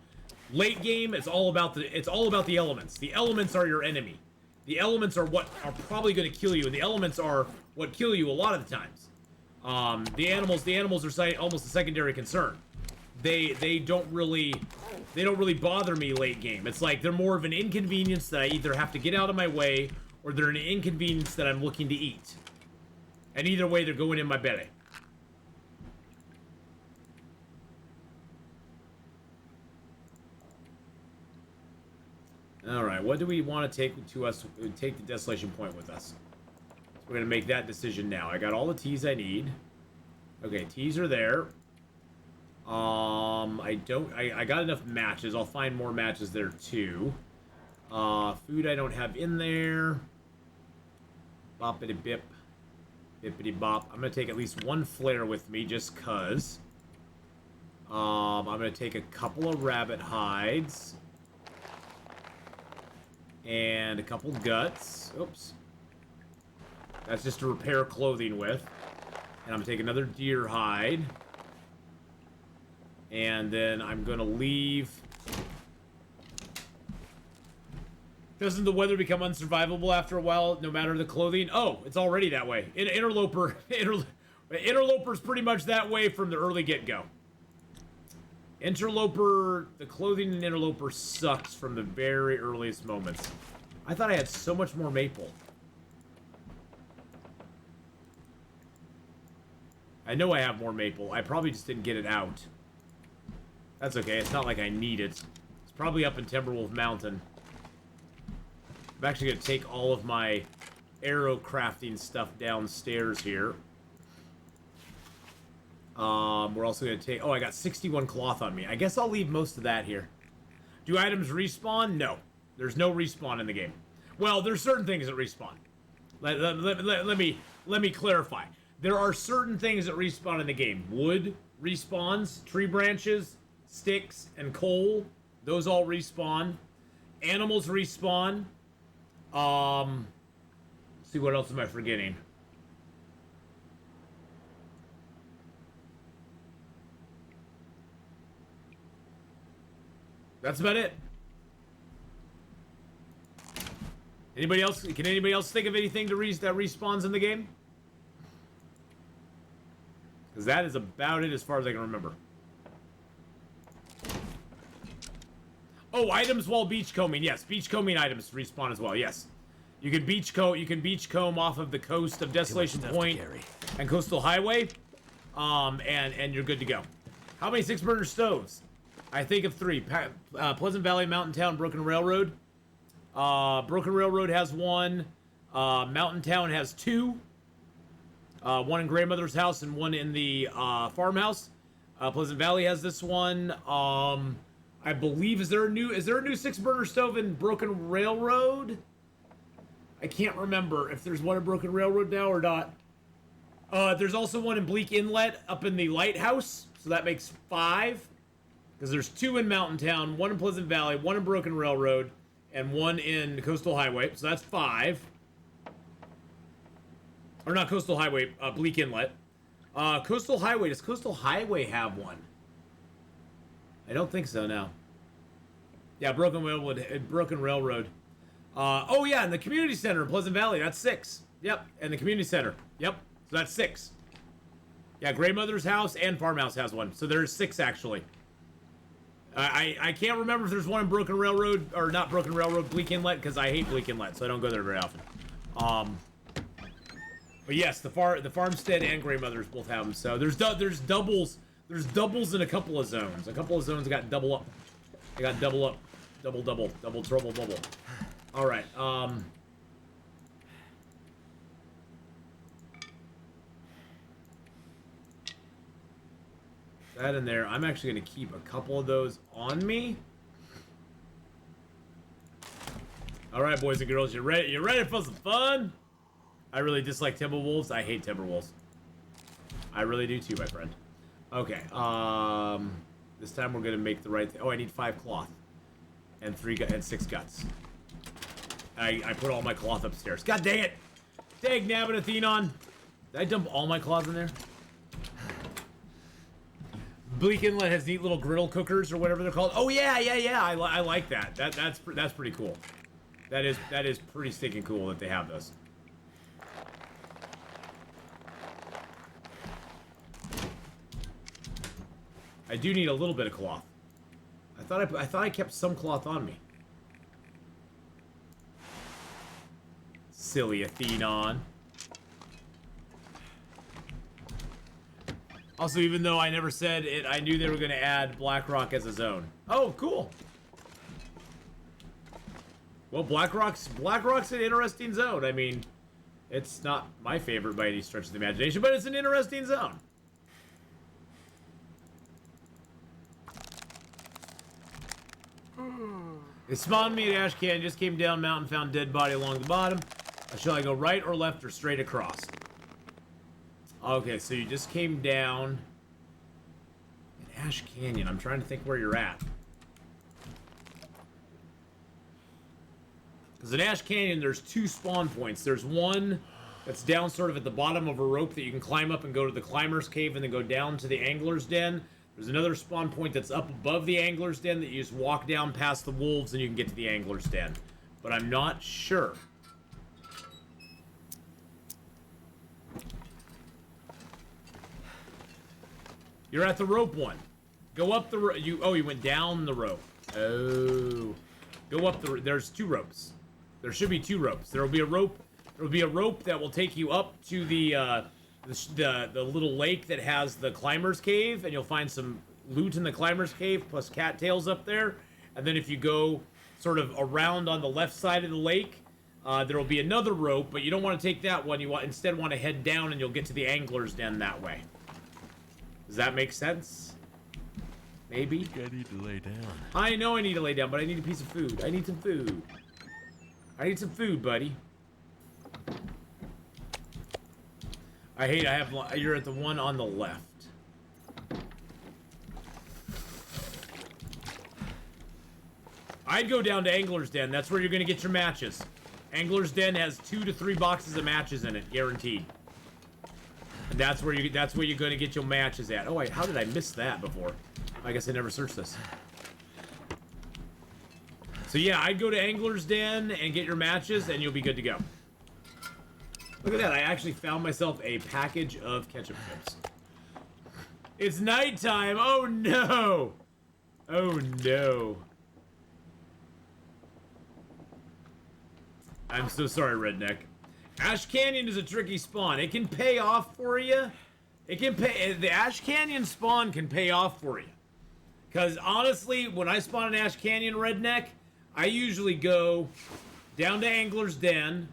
Late game, it's all about the elements. The elements are your enemy. The elements are what are probably going to kill you, and the elements are what kill you a lot of the times. The animals are almost a secondary concern. They don't really bother me late game. It's like they're more of an inconvenience that I either have to get out of my way, or they're an inconvenience that I'm looking to eat. And either way, they're going in my belly. Alright, what do we want to take to us? Take the Desolation Point with us. So we're going to make that decision now. I got all the teas I need. Okay, teas are there. I got enough matches. I'll find more matches there too. Food I don't have in there. Boppity bip. Bippity bop. I'm going to take at least one flare with me just cuz. I'm going to take a couple of rabbit hides. And a couple guts. Oops. That's just to repair clothing with. And I'm going to take another deer hide. And then I'm going to leave. Doesn't the weather become unsurvivable after a while, no matter the clothing? Oh, it's already that way. Interloper's pretty much that way from the early get-go. Interloper, the clothing in Interloper sucks from the very earliest moments. I thought I had so much more maple. I know I have more maple. I probably just didn't get it out. That's okay. It's not like I need it. It's probably up in Timberwolf Mountain. I'm actually going to take all of my arrow crafting stuff downstairs here. We're also going to take... Oh, I got 61 cloth on me. I guess I'll leave most of that here. Do items respawn? No. There's no respawn in the game. Well, there's certain things that respawn. Let me clarify. There are certain things that respawn in the game. Wood respawns, tree branches, sticks, and coal. Those all respawn. Animals respawn. Let's see, what else am I forgetting? That's about it. Anybody else? Can anybody else think of anything that respawns in the game? Because that is about it as far as I can remember. Oh, items while beachcombing. Yes, beachcombing items respawn as well. Yes, you can beachcomb off of the coast of Desolation Point and Coastal Highway, and you're good to go. How many 6-burner stoves? I think of 3. Pleasant Valley, Mountain Town, Broken Railroad. Broken Railroad has 1. Mountain Town has 2. 1 in Grandmother's house and 1 in the farmhouse. Pleasant Valley has this one. I believe is there a new 6-burner stove in Broken Railroad? I can't remember if there's one in Broken Railroad now or not. There's also one in Bleak Inlet up in the lighthouse, so that makes 5. Because there's 2 in Mountain Town, 1 in Pleasant Valley, 1 in Broken Railroad, and 1 in Coastal Highway. So that's 5. Or not Coastal Highway, Bleak Inlet. Coastal Highway, does Coastal Highway have one? I don't think so, no. Yeah, Broken Railroad. Oh yeah, and the community center in Pleasant Valley, that's 6. Yep, and the community center. Yep, so that's 6. Yeah, Grey Mother's house and Farmhouse has one, so there's 6 actually. I can't remember if there's one in Broken Railroad, or not Broken Railroad, Bleak Inlet, because I hate Bleak Inlet, so I don't go there very often. But yes, the Farmstead and Grey Mothers both have them, so there's doubles in a couple of zones. A couple of zones got double up. They got double up. Double, trouble, bubble. Alright, that in there. I'm actually going to keep a couple of those on me. Alright, boys and girls, you ready for some fun? I really dislike Timberwolves. I hate Timberwolves. I really do too, my friend. Okay, this time we're going to make the right thing. Oh, I need 5 cloth. And 6 guts. I put all my cloth upstairs. God dang it! Dang nabbit, Atheenon! Did I dump all my cloth in there? Bleak Inlet has neat little griddle cookers or whatever they're called. Oh yeah. I like that. That's pretty cool. That is pretty stinking cool that they have those. I do need a little bit of cloth. I thought I kept some cloth on me. Silly Atheenon. Also, even though I never said it, I knew they were going to add Blackrock as a zone. Oh, cool. Well, Blackrock's an interesting zone. I mean, it's not my favorite by any stretch of the imagination, but it's an interesting zone. It spawned me at Ash Canyon, just came down mountain, found dead body along the bottom. Shall I go right or left or straight across? Okay, so you just came down in Ash Canyon. I'm trying to think where you're at. Because in Ash Canyon, there's 2 spawn points. There's one that's down sort of at the bottom of a rope that you can climb up and go to the Climber's Cave and then go down to the Angler's Den. There's another spawn point that's up above the Angler's Den that you just walk down past the wolves and you can get to the Angler's Den. But I'm not sure. You're at the rope one. Go up the rope. You went down the rope. Oh. Go up the there's 2 ropes. There should be 2 ropes. There will be a rope. There will be a rope that will take you up to the little lake that has the Climber's Cave, and you'll find some loot in the Climber's Cave plus cattails up there. And then if you go sort of around on the left side of the lake, there will be another rope, but you don't want to take that one. You instead want to head down, and you'll get to the Angler's Den that way. Does that make sense? Maybe? I need to lay down. I know I need to lay down, but I need a piece of food. I need some food. I need some food, buddy. You're at the one on the left. I'd go down to Angler's Den. That's where you're going to get your matches. Angler's Den has 2 to 3 boxes of matches in it, guaranteed. And that's where you're going to get your matches at. Oh wait, how did I miss that before? I guess I never searched this. So yeah, I'd go to Angler's Den and get your matches, and you'll be good to go. Look at that, I actually found myself a package of ketchup chips. It's nighttime! Oh no! Oh no. I'm so sorry, Redneck. Ash Canyon is a tricky spawn. It can pay off for you. The Ash Canyon spawn can pay off for you. Because honestly, when I spawn in Ash Canyon, Redneck, I usually go down to Angler's Den,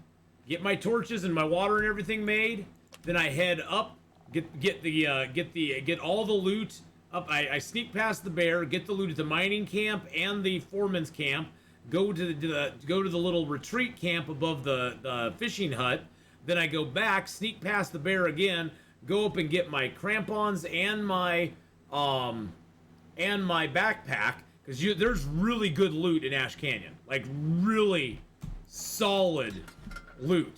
get my torches and my water and everything made. Then I head up, get all the loot up. I sneak past the bear, get the loot at the mining camp and the foreman's camp. Go to the little retreat camp above the fishing hut. Then I go back, sneak past the bear again, go up and get my crampons and my backpack, because there's really good loot in Ash Canyon, like really solid loot.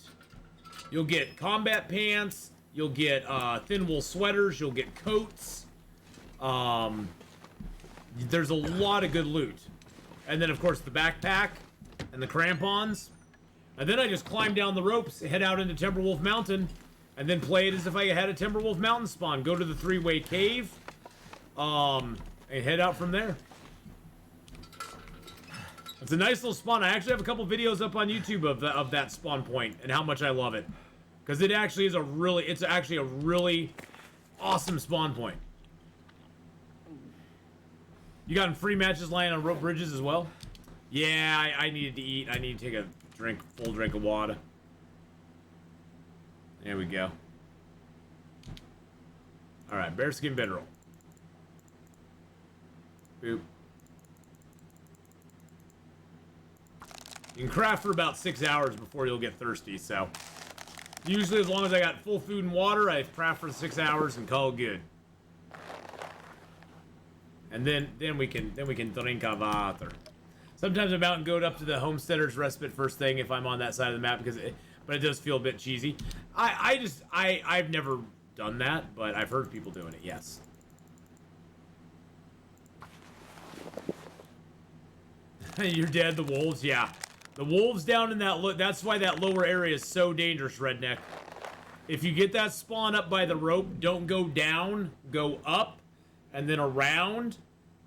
You'll get combat pants, you'll get thin wool sweaters, you'll get coats. There's a lot of good loot. And then, of course, the backpack and the crampons. And then I just climb down the ropes, head out into Timberwolf Mountain, and then play it as if I had a Timberwolf Mountain spawn. Go to the three-way cave, and head out from there. It's a nice little spawn. I actually have a couple videos up on YouTube of that spawn point and how much I love it. Because it actually is it's actually a really awesome spawn point. You got free matches lying on rope bridges as well? Yeah, I needed to eat. I need to take a full drink of water. There we go. Alright, bearskin bedroll. Boop. You can craft for about 6 hours before you'll get thirsty, so... Usually as long as I got full food and water, I craft for 6 hours and call it good. And then we can drink our water. Sometimes I'm out and go up to the Homesteader's Respite first thing if I'm on that side of the map, but it does feel a bit cheesy. I've never done that, but I've heard people doing it, yes. You're dead, the wolves, yeah. The wolves down in that's why that lower area is so dangerous, Redneck. If you get that spawn up by the rope, don't go down, go up, and then around,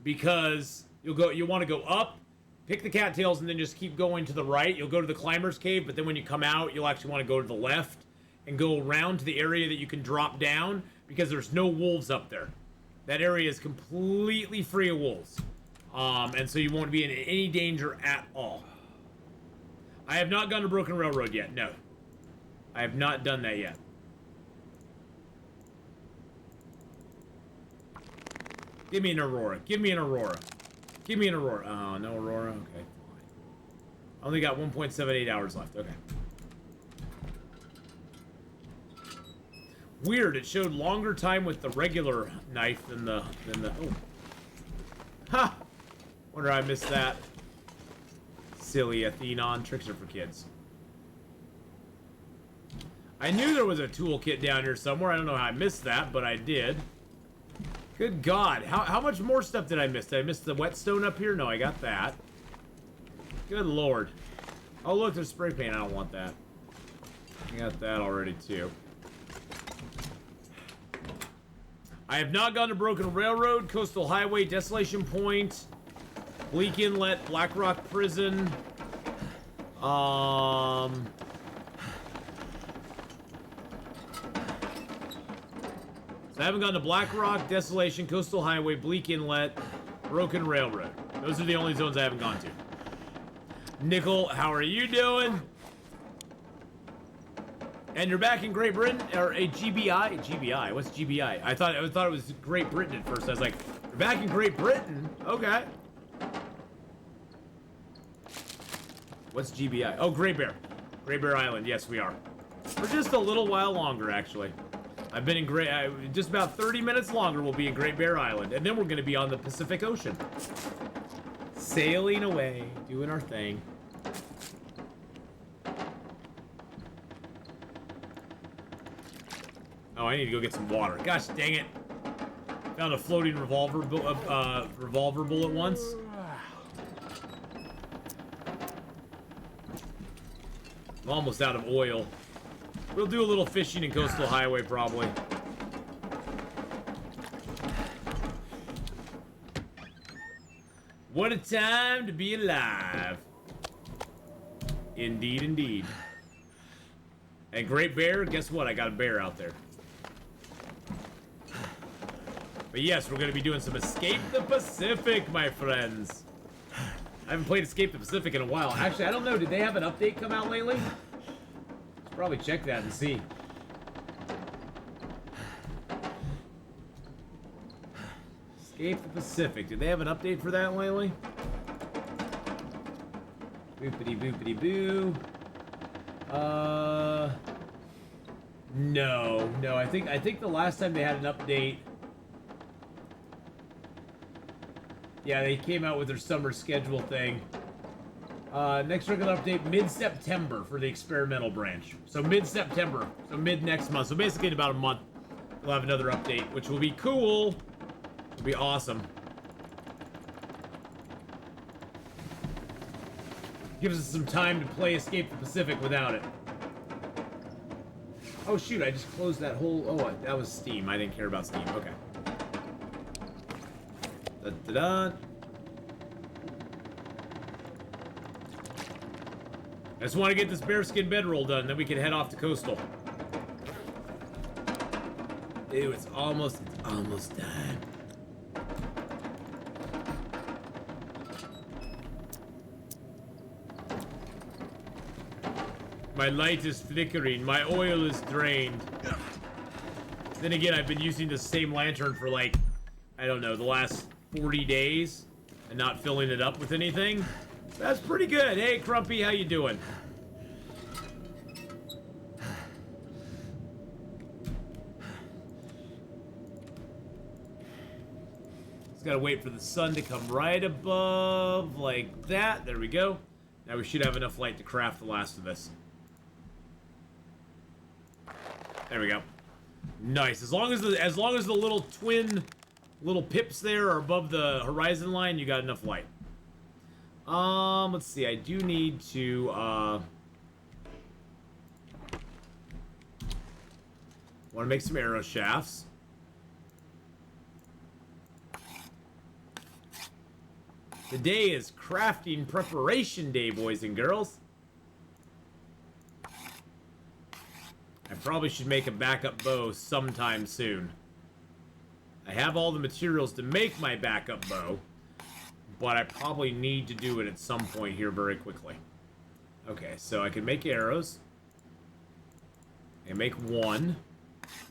because you want to go up, pick the cattails, and then just keep going to the right. You'll go to the climber's cave, but then when you come out, you'll actually want to go to the left and go around to the area that you can drop down, because there's no wolves up there. That area is completely free of wolves. And so you won't be in any danger at all. I have not gone to Broken Railroad yet, no. I have not done that yet. Give me an Aurora. Give me an Aurora. Give me an Aurora. Oh, no Aurora? Okay, fine. I only got 1.78 hours left. Okay. Weird, it showed longer time with the regular knife than the oh. Ha! Wonder I missed that. Silly Atheenon. Tricks are for kids. I knew there was a toolkit down here somewhere. I don't know how I missed that, but I did. Good God. How much more stuff did I miss? Did I miss the whetstone up here? No, I got that. Good Lord. Oh, look, there's spray paint. I don't want that. I got that already, too. I have not gone to Broken Railroad, Coastal Highway, Desolation Point, Bleak Inlet, Black Rock Prison. So I haven't gone to Black Rock, Desolation, Coastal Highway, Bleak Inlet, Broken Railroad. Those are the only zones I haven't gone to. Nickel, how are you doing? And you're back in Great Britain, or a GBI? GBI, what's GBI? I thought it was Great Britain at first. I was like, you're back in Great Britain? Okay. What's GBI? Oh, Great Bear. Great Bear Island, yes we are. For just a little while longer, actually. I've been in just about 30 minutes longer we'll be in Great Bear Island. And then we're gonna be on the Pacific Ocean. Sailing away, doing our thing. Oh, I need to go get some water. Gosh dang it. Found a floating revolver bullet once. I'm almost out of oil. We'll do a little fishing in Coastal Highway, probably. What a time to be alive. Indeed, indeed. And Great Bear, guess what? I got a bear out there. But yes, we're going to be doing some Escape the Pacific, my friends. I haven't played Escape the Pacific in a while. Actually, I don't know. Did they have an update come out lately? Should probably check that and see. Escape the Pacific. Did they have an update for that lately? Boopity boopity boo. No. I think the last time they had an update. Yeah, they came out with their summer schedule thing. Next regular update, mid-September for the experimental branch. So mid-September. So mid-next month. So basically in about a month, we'll have another update, which will be cool. It'll be awesome. Gives us some time to play Escape the Pacific without it. Oh shoot, I just closed that whole... Oh, that was Steam. I didn't care about Steam. Okay. Da-da-da. I just want to get this bearskin bedroll done, then we can head off to Coastal. Ew, it's almost done. My light is flickering, my oil is drained. Then again, I've been using the same lantern for like, I don't know, the last 40 days and not filling it up with anything. That's pretty good. Hey, Crumpy, how you doing? Just gotta wait for the sun to come right above, like that. There we go. Now we should have enough light to craft the last of this. There we go. Nice. As long as the little twin little pips there are above the horizon line, you got enough light. Let's see. I do need to want to make some arrow shafts. Today is crafting preparation day, boys and girls. I probably should make a backup bow sometime soon. I have all the materials to make my backup bow, but I probably need to do it at some point here very quickly. Okay, so I can make arrows. And make one.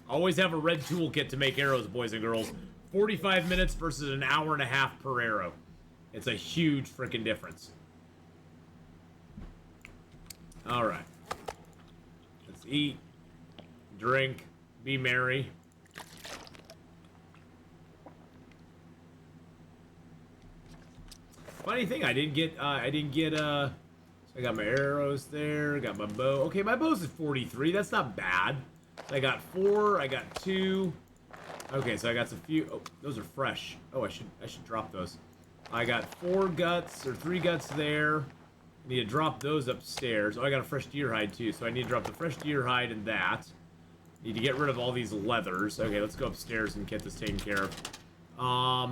Always have a red toolkit to make arrows, boys and girls. 45 minutes versus an hour and a half per arrow. It's a huge freaking difference. Alright. Let's eat. Drink. Be merry. Funny thing, I didn't get, so I got my arrows there, got my bow. Okay, my bow's at 43, that's not bad. So I got 4, I got 2. Okay, so I got some few, oh, those are fresh. Oh, I should drop those. I got 4 guts, or 3 guts there. I need to drop those upstairs. Oh, I got a fresh deer hide too, so I need to drop the fresh deer hide and that. Need to get rid of all these leathers. Okay, let's go upstairs and get this taken care of. Nah,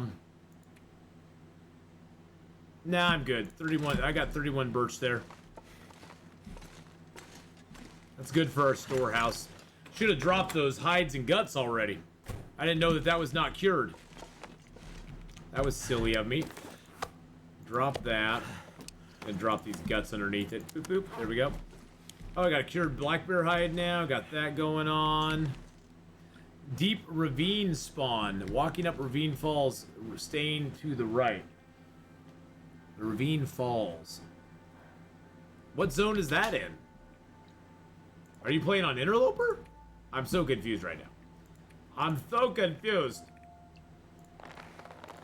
I'm good. 31. I got 31 birch there. That's good for our storehouse. Should have dropped those hides and guts already. I didn't know that that was not cured. That was silly of me. Drop that. And drop these guts underneath it. Boop, boop. There we go. Oh, I got a cured black bear hide now. Got that going on. Deep ravine spawn. Walking up ravine falls. Staying to the right. The ravine falls. What zone is that in? Are you playing on Interloper? I'm so confused right now. I'm so confused.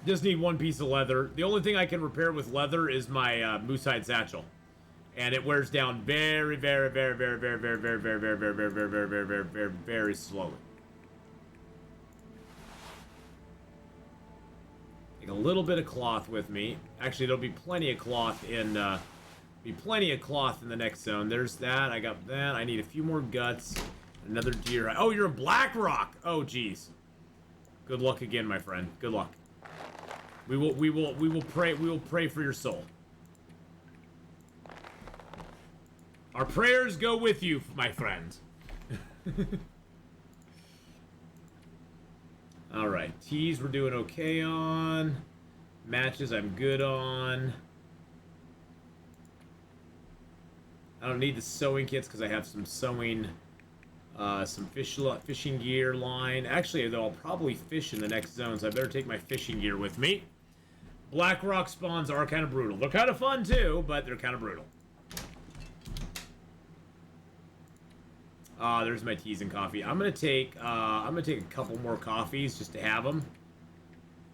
Just need 1 piece of leather. The only thing I can repair with leather is my moose hide satchel. And it wears down very, very, very, very, very, very, very, very, very, very, very, very, very, very, very, very slowly. Take a little bit of cloth with me. Actually, there'll be plenty of cloth in the next zone. There's that. I got that. I need a few more guts. Another deer. Oh, you're in Black Rock. Oh, geez. Good luck again, my friend. Good luck. We will pray for your soul. Our prayers go with you, my friend. Alright, teas we're doing okay on. Matches I'm good on. I don't need the sewing kits because I have some sewing, some fishing gear line. Actually, though, I'll probably fish in the next zone, so I better take my fishing gear with me. Black Rock spawns are kind of brutal. They're kind of fun too, but they're kind of brutal. There's my teas and coffee. I'm gonna take a couple more coffees just to have them.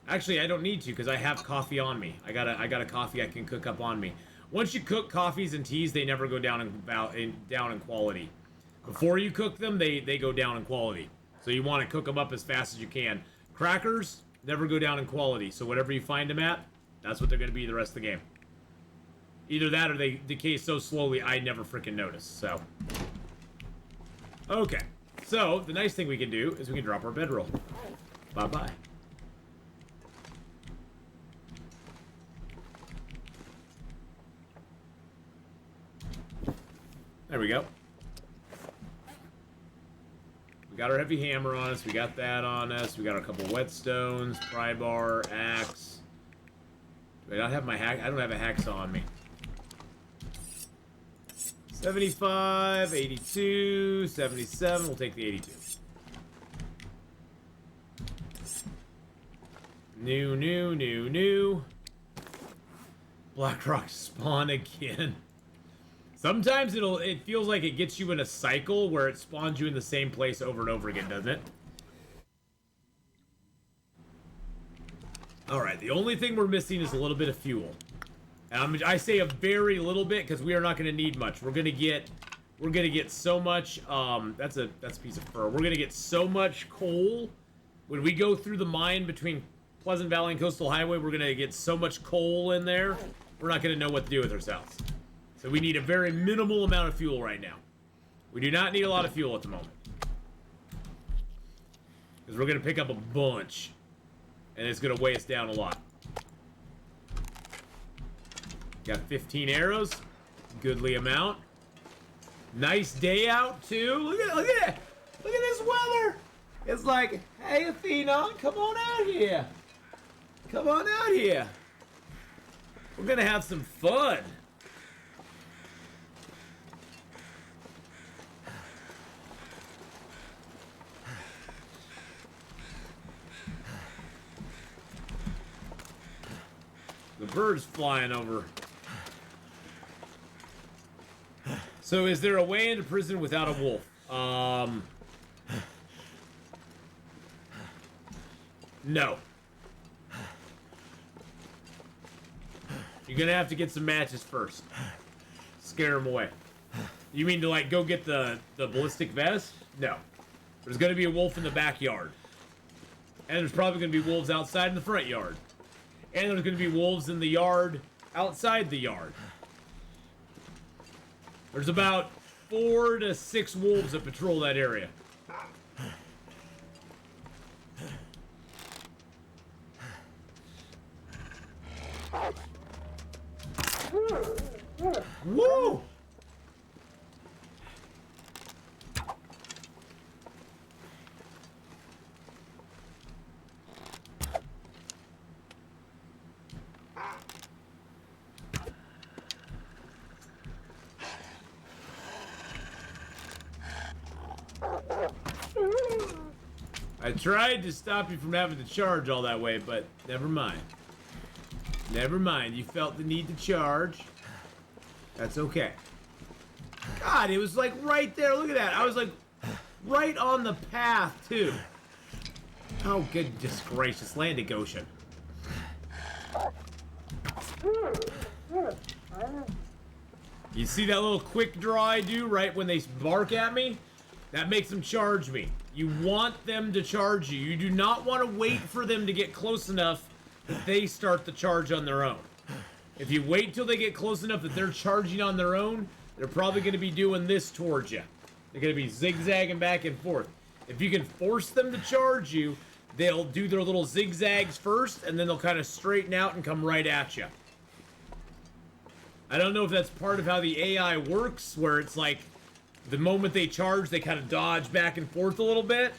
Actually, I don't need to because I have coffee on me. I got a coffee I can cook up on me. Once you cook coffees and teas, they never go down in quality. Before you cook them, they go down in quality. So you want to cook them up as fast as you can. Crackers never go down in quality. So whatever you find them at, that's what they're going to be the rest of the game. Either that or they decay so slowly I never freaking notice, so. Okay. So, the nice thing we can do is we can drop our bedroll. Bye-bye. There we go. We got our heavy hammer on us. We got that on us. We got a couple whetstones, pry bar, axe. Do I not have my hack? I don't have a hacksaw on me. 75, 82, 77. We'll take the 82. New. Blackrock spawn again. Sometimes it feels like it gets you in a cycle where it spawns you in the same place over and over again, doesn't it? Alright, the only thing we're missing is a little bit of fuel. And I say a very little bit because we are not going to need much. We're gonna get so much. That's a piece of fur. We're gonna get so much coal when we go through the mine between Pleasant Valley and Coastal Highway. We're gonna get so much coal in there. We're not gonna know what to do with ourselves. So we need a very minimal amount of fuel right now. We do not need a lot of fuel at the moment because we're gonna pick up a bunch, and it's gonna weigh us down a lot. Got 15 arrows, goodly amount. Nice day out too. Look at this weather. It's like, hey Atheenon, come on out here. Come on out here. We're gonna have some fun. The bird's flying over. So is there a way into prison without a wolf? No. You're gonna have to get some matches first. Scare them away. You mean to like go get the ballistic vest? No. There's gonna be a wolf in the backyard. And there's probably gonna be wolves outside in the front yard. And there's gonna be wolves in the yard outside the yard. There's about 4 to 6 wolves that patrol that area. Woo! I tried to stop you from having to charge all that way, but never mind. Never mind. You felt the need to charge. That's okay. God, it was like right there. Look at that. I was like right on the path, too. Oh, goodness gracious. Land of Goshen. You see that little quick draw I do right when they bark at me? That makes them charge me. You want them to charge you. You do not want to wait for them to get close enough that they start the charge on their own. If you wait till they get close enough that they're charging on their own, they're probably going to be doing this towards you. They're going to be zigzagging back and forth. If you can force them to charge you, they'll do their little zigzags first, and then they'll kind of straighten out and come right at you. I don't know if that's part of how the AI works, where it's like, the moment they charge, they kind of dodge back and forth a little bit.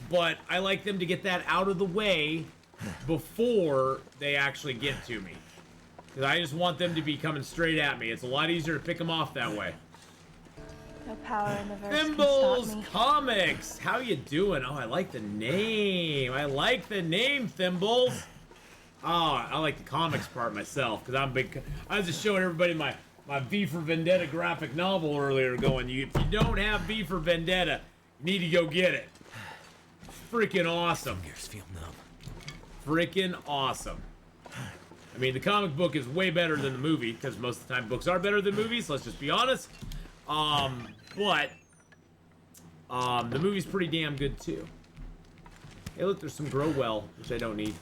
But I like them to get that out of the way before they actually get to me. Because I just want them to be coming straight at me. It's a lot easier to pick them off that way. No power in the verse Thimbles can stop me. Comics! How you doing? Oh, I like the name. I like the name, Thimbles. Oh, I like the comics part myself. Because I'm big. I was just showing everybody my V for Vendetta graphic novel earlier going, if you don't have V for Vendetta, you need to go get it. Freaking awesome. Fingers feel numb. Freaking awesome. I mean, the comic book is way better than the movie, because most of the time books are better than movies, let's just be honest. But the movie's pretty damn good too. Hey look, there's some Grow Well, which I don't need.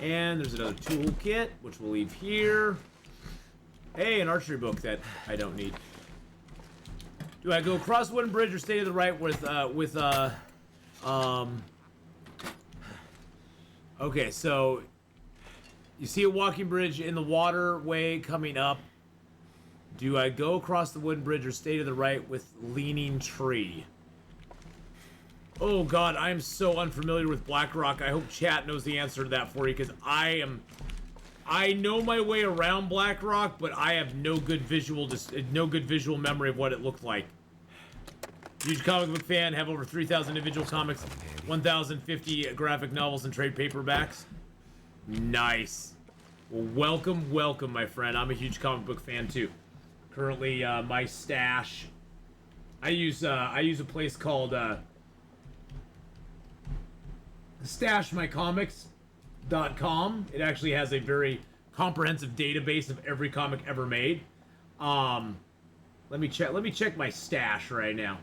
And there's another toolkit, which we'll leave here. Hey, an archery book that I don't need. Do I go across wooden bridge or stay to the right with Okay, so you see a walking bridge in the waterway coming up. Do I go across the wooden bridge or stay to the right with leaning tree? Oh god, I am so unfamiliar with Blackrock. I hope chat knows the answer to that for you, because I know my way around Blackrock, but I have no good visual memory of what it looked like. Huge comic book fan, have over 3,000 individual comics, 1,050 graphic novels and trade paperbacks. Nice. Well, welcome, my friend. I'm a huge comic book fan too. Currently, my stash. I use a place called StashMyComics.com. It actually has a very comprehensive database of every comic ever made. Let me check my stash right now.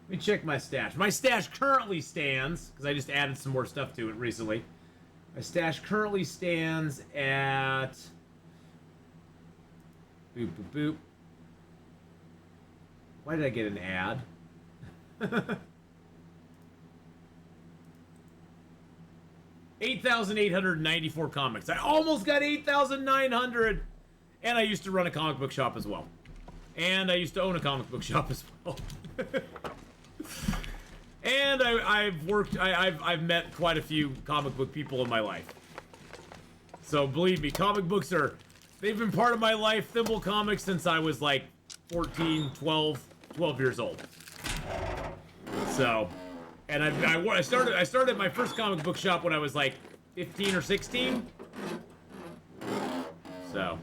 Let me check my stash. My stash currently stands, because I just added some more stuff to it recently. My stash currently stands at... Boop, boop, boop. Why did I get an ad? 8,894 comics. I almost got 8,900! And I used to run a comic book shop as well. And I used to own a comic book shop as well. And I've met quite a few comic book people in my life. So believe me, comic books they've been part of my life, Thimble Comics, since I was like 14, 12 years old. So, and I started my first comic book shop when I was like 15 or 16. So.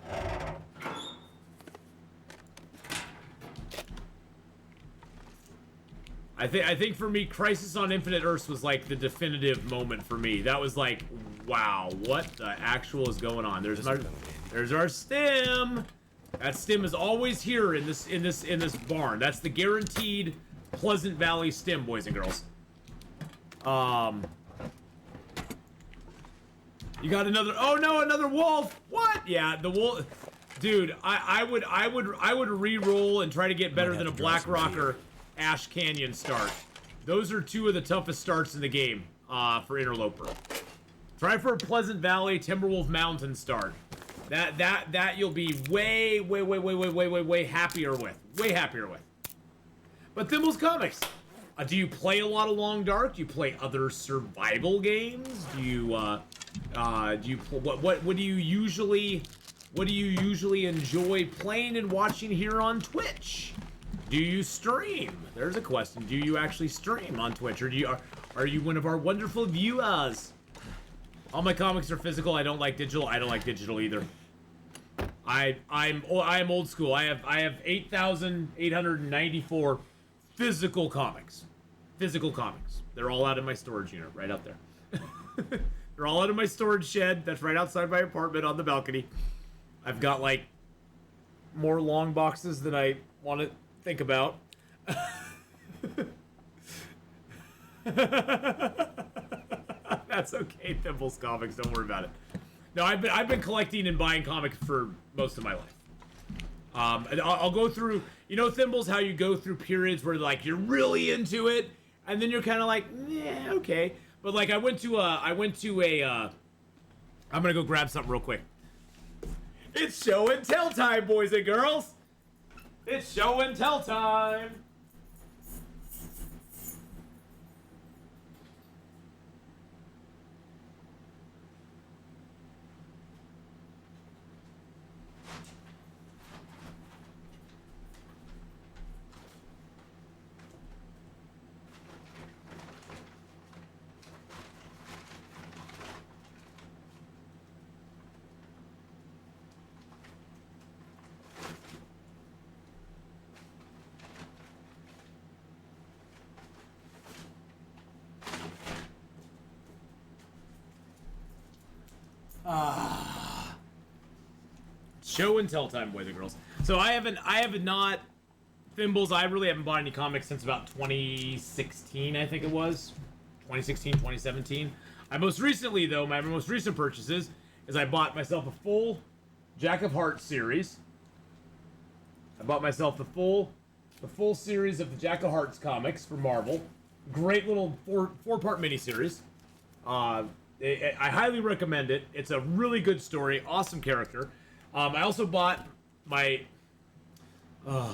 I think for me, Crisis on Infinite Earths was like the definitive moment for me. That was like, wow, what the actual is going on? There's our stem. That stem is always here in this barn. That's the guaranteed Pleasant Valley stem, boys and girls. You got another? Oh no, another wolf! What? Yeah, the wolf. Dude, I would re-roll and try to get better than a Black Rocker Ash Canyon start. Those are two of the toughest starts in the game for Interloper. Try for a Pleasant Valley Timberwolf Mountain start. That you'll be way happier with. Way happier with. But Thimble's Comics. Do you play a lot of Long Dark? Do you play other survival games? Do you what do you usually enjoy playing and watching here on Twitch? Do you stream? There's a question. Do you actually stream on Twitch, or are you one of our wonderful viewers? All my comics are physical. I don't like digital. I don't like digital either. I'm old school. I have 8,894 physical comics. Physical comics. They're all out in my storage unit, right out there. They're all out of my storage shed. That's right outside my apartment on the balcony. I've got like more long boxes than I want to think about. That's okay, Thimble's Comics. Don't worry about it. No, I've been collecting and buying comics for most of my life. And I'll go through, you know, Thimbles, how you go through periods where like you're really into it, and then you're kind of like, yeah, okay. But like I'm gonna go grab something real quick. It's show and tell time, boys and girls. It's show and tell time. Show and tell time, boys and girls. So I have not, Thimbles, I really haven't bought any comics since about 2016, I think it was. 2016, 2017. My most recent purchases is I bought myself a full Jack of Hearts series. I bought myself the full series of the Jack of Hearts comics for Marvel. Great little four-part miniseries. I highly recommend it. It's a really good story, awesome character. I also bought my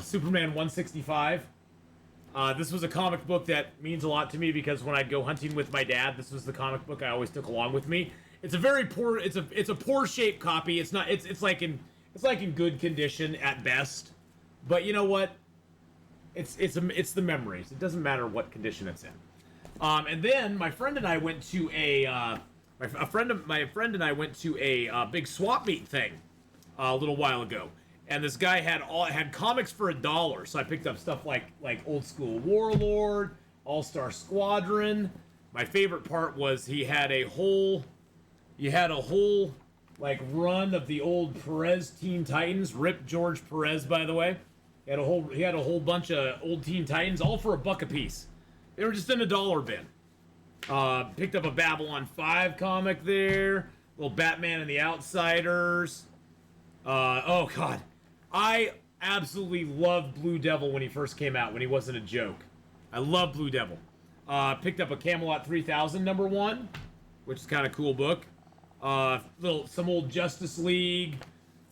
Superman 165. This was a comic book that means a lot to me because when I'd go hunting with my dad, this was the comic book I always took along with me. It's a very poor, it's a poor shaped copy. It's not, it's like in good condition at best. But you know what? It's the memories. It doesn't matter what condition it's in. And then my friend and I went to my friend and I went to a big swap meet thing a little while ago. And this guy had comics for $1, so I picked up stuff like Old School Warlord, All-Star Squadron. My favorite part was he had a whole like run of the old Perez Teen Titans. Rip George Perez, by the way. He had a whole bunch of old Teen Titans, all for $1 a piece. They were just in a dollar bin. Picked up a Babylon 5 comic there. Little Batman and the Outsiders. Oh god. I absolutely loved Blue Devil when he first came out, when he wasn't a joke. I love Blue Devil. Picked up a Camelot 3000 #1, which is kind of cool book. Some old Justice League,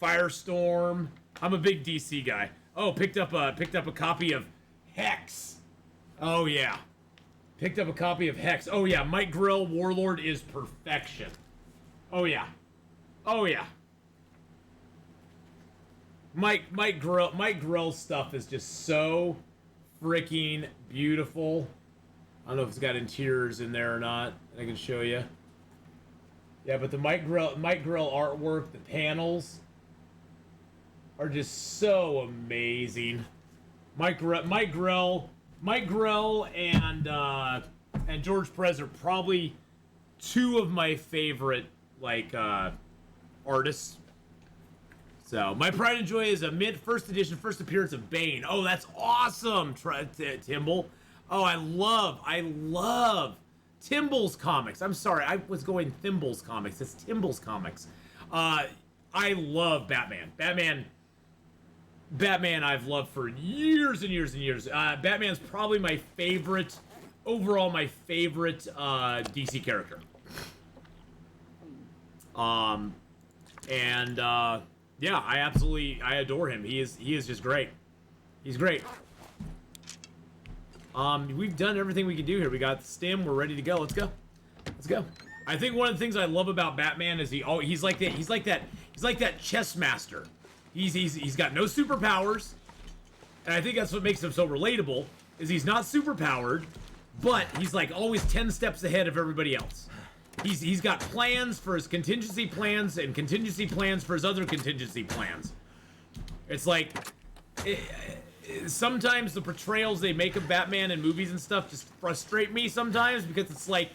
Firestorm. I'm a big DC guy. Oh, picked up a copy of Hex. Oh yeah. Picked up a copy of Hex. Oh yeah, Mike Grell Warlord is perfection. Oh yeah. Oh yeah. Mike Grell's stuff is just so freaking beautiful. I don't know if it's got interiors in there or not. I can show you. Yeah, but the Mike Grell artwork, the panels are just so amazing. Mike Grell and George Perez are probably two of my favorite artists. So, my pride and joy is a first edition, first appearance of Bane. Oh, that's awesome, Timble. Oh, I love Timble's comics. I'm sorry, I was going Thimble's comics. It's Timble's comics. I love Batman. Batman I've loved for years and years and years. Batman's probably my favorite DC character. Yeah, I adore him. He is just great. He's great. We've done everything we can do here. We got the stem. We're ready to go. Let's go. I think one of the things I love about Batman is he's like that chess master. He's got no superpowers, and I think that's what makes him so relatable. Is he's not superpowered, but he's like always 10 steps ahead of everybody else. He's got plans for his contingency plans and contingency plans for his other contingency plans. It's like sometimes the portrayals they make of Batman in movies and stuff just frustrate me sometimes because it's like,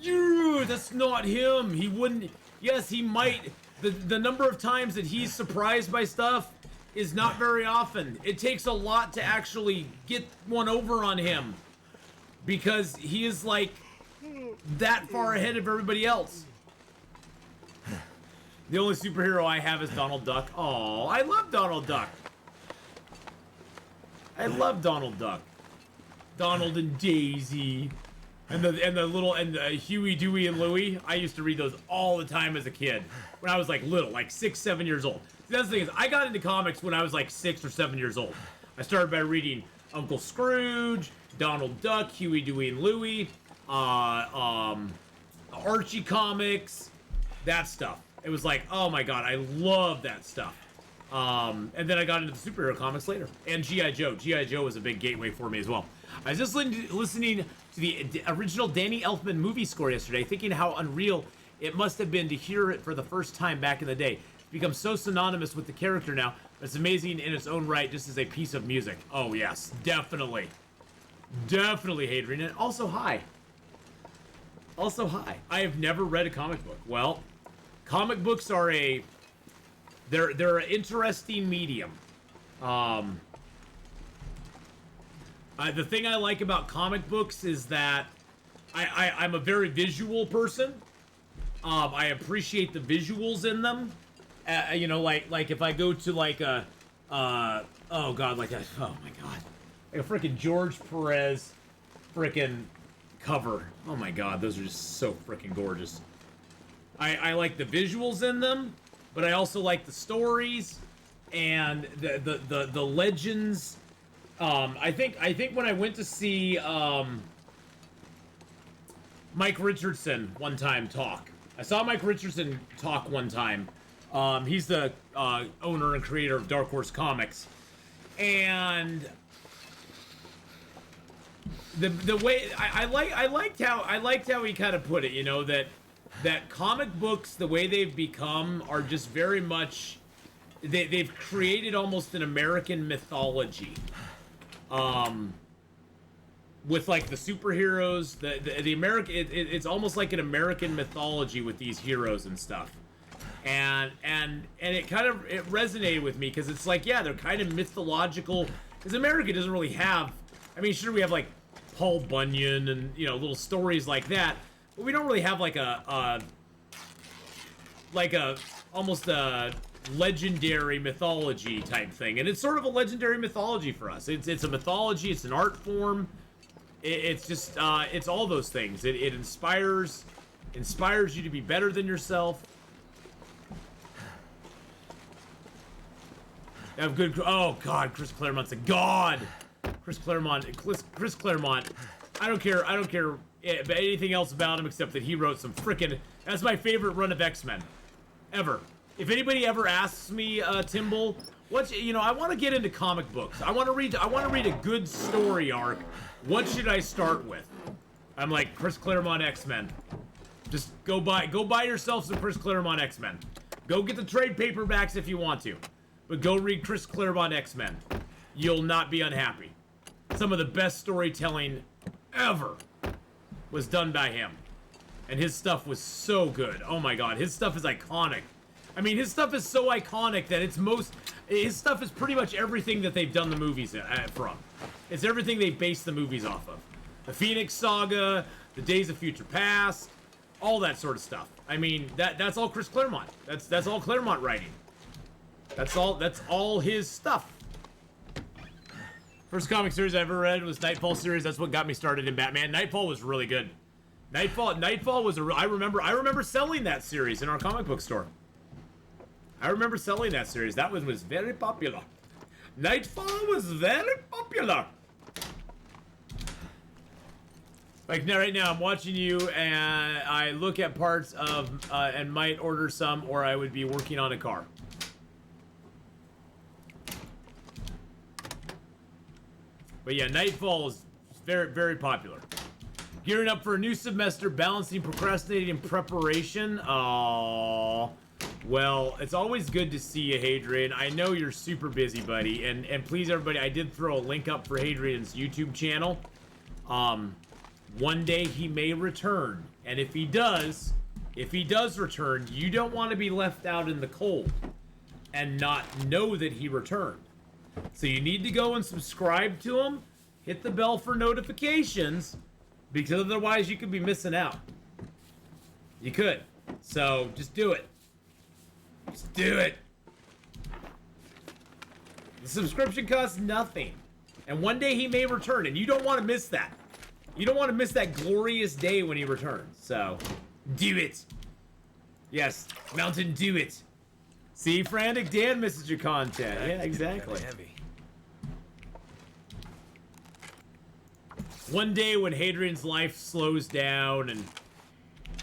that's not him. He wouldn't. Yes, he might. The number of times that he's surprised by stuff is not very often. It takes a lot to actually get one over on him because he is like that far ahead of everybody else. The only superhero I have is Donald Duck. Oh, I love Donald Duck. Donald and Daisy. And the Huey, Dewey, and Louie. I used to read those all the time as a kid. When I was like little, like 6, 7 years old. See, that's the thing is, I got into comics when I was like 6 or 7 years old. I started by reading Uncle Scrooge, Donald Duck, Huey, Dewey, and Louie, Archie comics, that stuff. It was like, oh my god, I love that stuff. And then I got into the superhero comics later. And G.I. Joe. G.I. Joe was a big gateway for me as well. I was just listening to the original Danny Elfman movie score yesterday, thinking how unreal it must have been to hear it for the first time back in the day. It's become so synonymous with the character now. It's amazing in its own right, just as a piece of music. Oh yes, definitely. Definitely, Hadrian. And also hi. I have never read a comic book. Well, comic books are they're an interesting medium. The thing I like about comic books is that I'm a very visual person. I appreciate the visuals in them. you know, like if I go to like a, oh god, like a, oh my god, like a freaking George Perez freaking cover. Oh my god, those are just so freaking gorgeous. I like the visuals in them, but I also like the stories and the legends. I think when I went to see Mike Richardson one time talk, I saw Mike Richardson talk one time. He's the owner and creator of Dark Horse Comics, and the way I liked how he kind of put it, you know, that comic books, the way they've become, are just very much they've created almost an American mythology, with like the superheroes, the American, it's almost like an American mythology with these heroes and stuff, and it kind of it resonated with me because it's like, yeah, they're kind of mythological, because America doesn't really have, I mean, sure, we have like Paul Bunyan and, you know, little stories like that, but we don't really have like a almost a legendary mythology type thing. And it's sort of a legendary mythology for us. It's a mythology, it's an art form. It's just it's all those things. It inspires you to be better than yourself. Have good, oh god, Chris Claremont's a god. Chris Claremont, I don't care anything else about him except that he wrote some frickin', that's my favorite run of X-Men ever. If anybody ever asks me, Timble, what's, you know, I want to get into comic books. I want to read a good story arc. What should I start with? I'm like, Chris Claremont X-Men. Just go buy yourself some Chris Claremont X-Men. Go get the trade paperbacks if you want to, but go read Chris Claremont X-Men. You'll not be unhappy. Some of the best storytelling ever was done by him. And his stuff was so good. Oh my god, his stuff is iconic. I mean, his stuff is so iconic that his stuff is pretty much everything that they've done the movies from. It's everything they based the movies off of. The Phoenix Saga, the Days of Future Past, all that sort of stuff. I mean, that's all Chris Claremont. That's all Claremont writing. That's all his stuff. First comic series I ever read was Nightfall series. That's what got me started in Batman. Nightfall was really good. Nightfall was I remember selling that series in our comic book store. I remember selling that series. That one was very popular. Nightfall was very popular. Like now, right now, I'm watching you, and I look at parts of and might order some, or I would be working on a car. But yeah, Nightfall is very, very popular. Gearing up for a new semester, balancing procrastinating and preparation. Aww. Well, it's always good to see you, Hadrian. I know you're super busy, buddy. And please, everybody, I did throw a link up for Hadrian's YouTube channel. One day he may return. And if he does return, you don't want to be left out in the cold and not know that he returned. So you need to go and subscribe to him, hit the bell for notifications, because otherwise you could be missing out. You could. So just do it. Just do it. The subscription costs nothing. And one day he may return, and you don't want to miss that. You don't want to miss that glorious day when he returns. So, do it. Yes, Mountain, do it. See, Frantic Dan misses your content. Yeah, exactly. Heavy. One day when Hadrian's life slows down and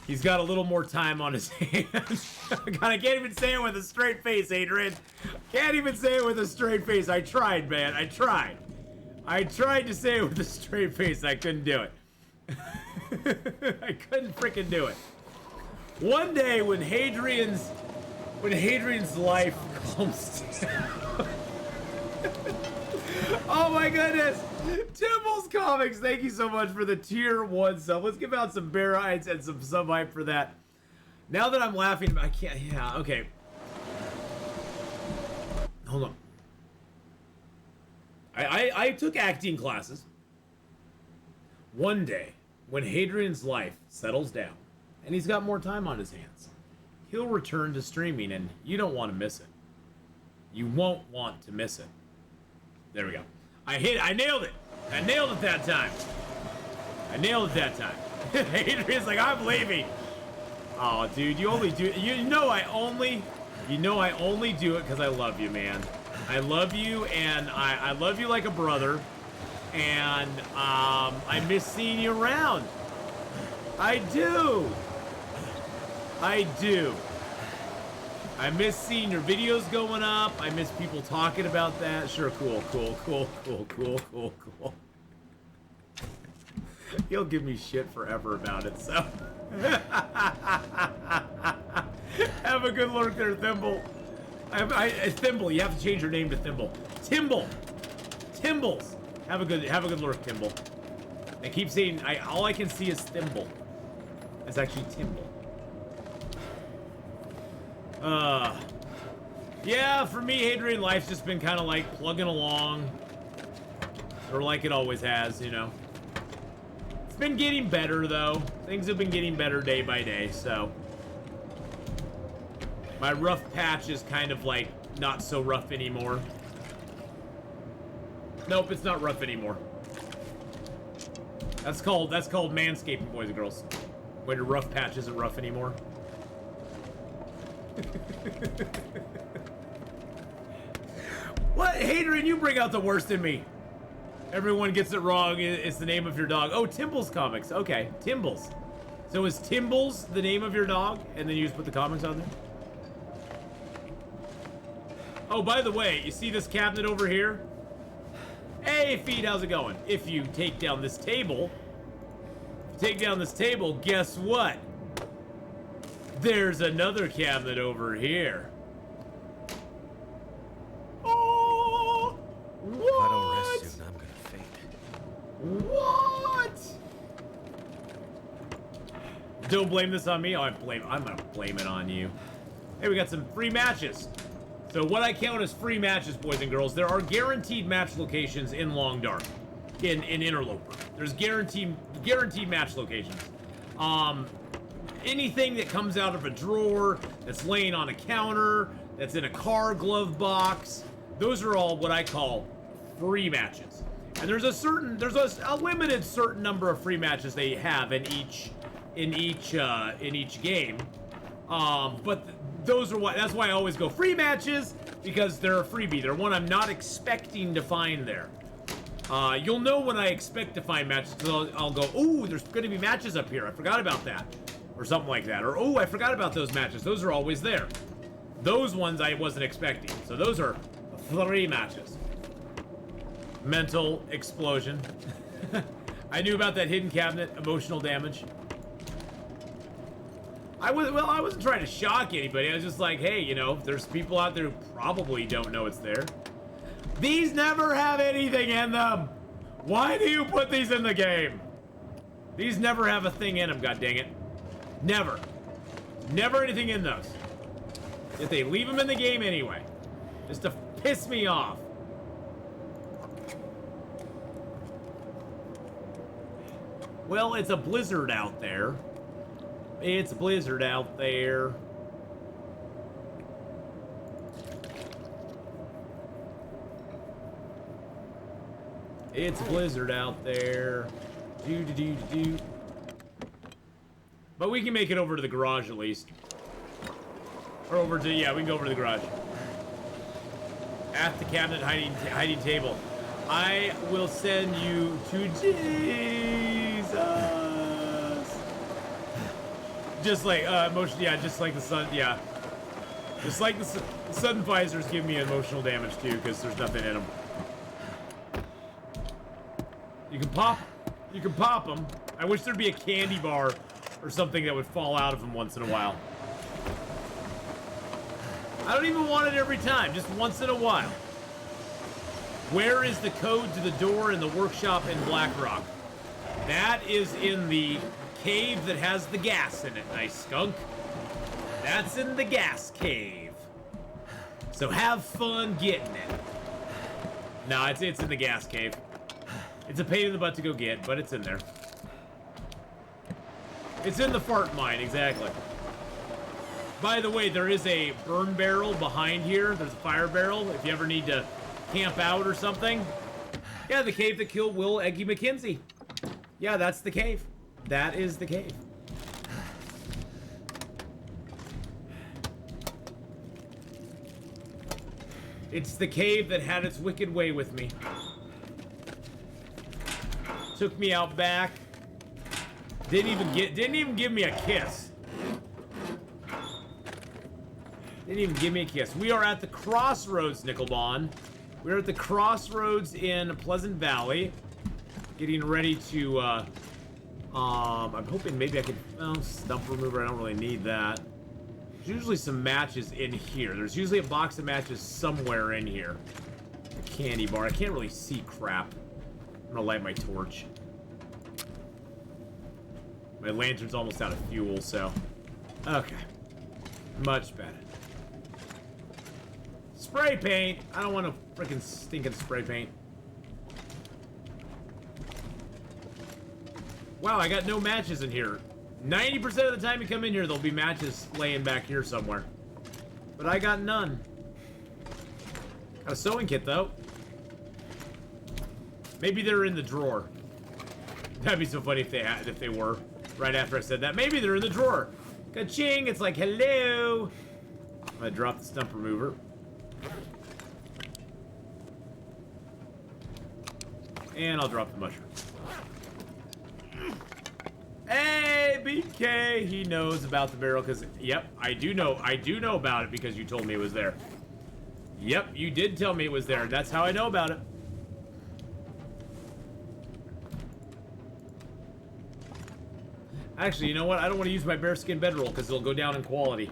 he's got a little more time on his hands. God, I can't even say it with a straight face, Hadrian. Can't even say it with a straight face. I tried, man. I tried. I tried to say it with a straight face. I couldn't do it. I couldn't freaking do it. One day when Hadrian's life calms down. Oh my goodness. Timble's Comics, thank you so much for the tier 1 sub. Let's give out some bear hides and some sub hype for that. Now that I'm laughing, I can't, yeah, okay. Hold on. I took acting classes. One day, when Hadrian's life settles down, and he's got more time on his hands, he'll return to streaming, and you don't want to miss it. You won't want to miss it. There we go. I nailed it. I nailed it that time. I nailed it that time. Adrian's like, I'm leaving. Oh, dude, you only do it. You know I only do it because I love you, man. I love you, and I love you like a brother. And I miss seeing you around. I do. I do. I miss seeing your videos going up. I miss people talking about that. Sure, cool. He'll give me shit forever about it, so. Have a good lurk there, Thimble. Thimble, you have to change your name to Thimble. Timbles. Have a good lurk, Thimble. I keep saying, all I can see is Thimble. It's actually Timble. Yeah, for me, Hadrian, life's just been kind of like plugging along. Or like it always has, you know. It's been getting better, though. Things have been getting better day by day, so. My rough patch is kind of like not so rough anymore. Nope, it's not rough anymore. That's called manscaping, boys and girls. When your rough patch isn't rough anymore. What? Hadrian, you bring out the worst in me. Everyone gets it wrong. It's the name of your dog. Oh, Timbles Comics. Okay, Timbles. So is Timbles the name of your dog? And then you just put the comics on there? Oh, by the way, you see this cabinet over here? Hey, Feed, how's it going? If you take down this table, guess what? There's another cabinet over here. Oh! What? If I don't rest soon, I'm gonna faint. What? Don't blame this on me. Oh, I'm gonna blame it on you. Hey, we got some free matches. So what I count as free matches, boys and girls, there are guaranteed match locations in Long Dark, in Interloper. There's guaranteed match locations. Anything that comes out of a drawer, that's laying on a counter, that's in a car glove box, those are all what I call free matches. And there's a limited certain number of free matches they have in each game. But those are that's why I always go free matches, because they're a freebie. They're one I'm not expecting to find there. You'll know when I expect to find matches, because I'll go, ooh, there's going to be matches up here. I forgot about that. Or something like that. Or, oh, I forgot about those matches. Those are always there. Those ones I wasn't expecting. So those are free matches. Mental explosion. I knew about that hidden cabinet. Emotional damage. I wasn't trying to shock anybody. I was just like, hey, you know, there's people out there who probably don't know it's there. These never have anything in them. Why do you put these in the game? These never have a thing in them, god dang it. Never. Never anything in those. If they leave them in the game anyway. Just to piss me off. Well, it's a blizzard out there. It's a blizzard out there. It's a blizzard out there. Do. But we can make it over to the garage at least. Or over to, yeah, we can go over to the garage. At the cabinet hiding table. I will send you to Jesus. Just like, emotion, yeah, just like the sun, yeah. Just like the sun visors give me emotional damage too, because there's nothing in them. You can pop them. I wish there'd be a candy bar or something that would fall out of them once in a while. I don't even want it every time, just once in a while. Where is the code to the door in the workshop in Blackrock? That is in the cave that has the gas in it, nice skunk. That's in the gas cave. So have fun getting it. No, it's in the gas cave. It's a pain in the butt to go get, but it's in there. It's in the fart mine, exactly. By the way, there is a burn barrel behind here. There's a fire barrel if you ever need to camp out or something. Yeah, the cave that killed Will Eggy McKenzie. Yeah, that's the cave. That is the cave. It's the cave that had its wicked way with me. Took me out back. Didn't even give me a kiss. Didn't even give me a kiss. We are at the crossroads, Nickelbon. We're at the crossroads in Pleasant Valley. Getting ready to, I'm hoping maybe I could, well, stump remover, I don't really need that. There's usually some matches in here. There's usually a box of matches somewhere in here. A candy bar. I can't really see crap. I'm gonna light my torch. My lantern's almost out of fuel, so. Okay. Much better. Spray paint! I don't want no freaking stinking spray paint. Wow, I got no matches in here. 90% of the time you come in here, there'll be matches laying back here somewhere. But I got none. Got a sewing kit, though. Maybe they're in the drawer. That'd be so funny if they were. Right after I said that. Maybe they're in the drawer. Ka-ching! It's like, hello! I'm gonna drop the stump remover. And I'll drop the mushroom. Hey, BK! He knows about the barrel because, yep, I do know about it because you told me it was there. Yep, you did tell me it was there. That's how I know about it. Actually, you know what? I don't want to use my bearskin bedroll because it'll go down in quality.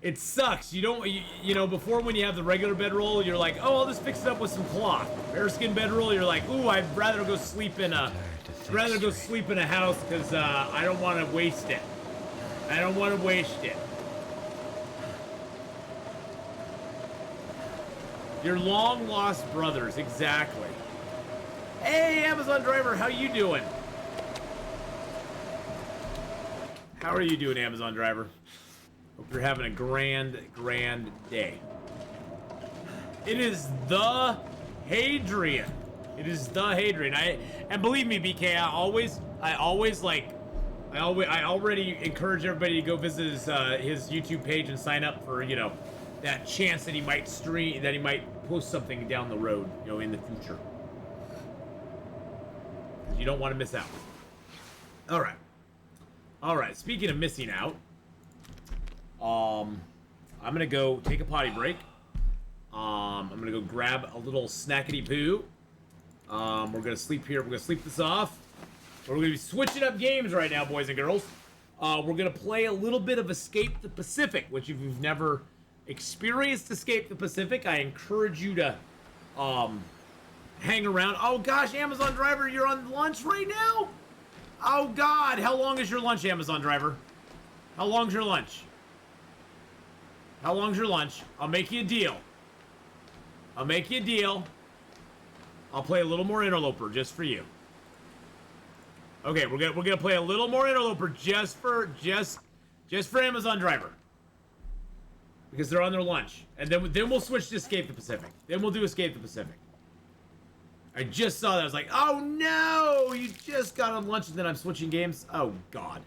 It sucks. You don't, you know, before when you have the regular bedroll, you're like, oh, I'll just fix it up with some cloth. Bearskin bedroll, you're like, ooh, I'd rather go sleep in a house because I don't want to waste it. I don't want to waste it. Your long lost brothers, exactly. Hey, Amazon driver, how you doing? How are you doing, Amazon driver? Hope you're having a grand day. It is the Hadrian. It is the Hadrian. And believe me, BK, I already encourage everybody to go visit his YouTube page and sign up for, you know, that chance that he might stream, that he might post something down the road, you know, in the future. Because you don't want to miss out. All right. All right, speaking of missing out, I'm gonna go take a potty break. I'm gonna go grab a little snackety poo. We're gonna sleep here. We're gonna sleep this off. We're gonna be switching up games right now, boys and girls. We're gonna play a little bit of Escape the Pacific, which if you've never experienced Escape the Pacific, I encourage you to hang around. Oh gosh, Amazon driver, you're on lunch right now? Oh God, how long is your lunch, Amazon driver? How long's your lunch? How long's your lunch? I'll make you a deal. I'll make you a deal. I'll play a little more Interloper just for you. Okay, we're gonna play a little more Interloper just for Amazon driver. Because they're on their lunch. And then we'll switch to Escape the Pacific. Then we'll do Escape the Pacific. I just saw that. I was like, oh no! You just got on lunch and then I'm switching games? Oh God.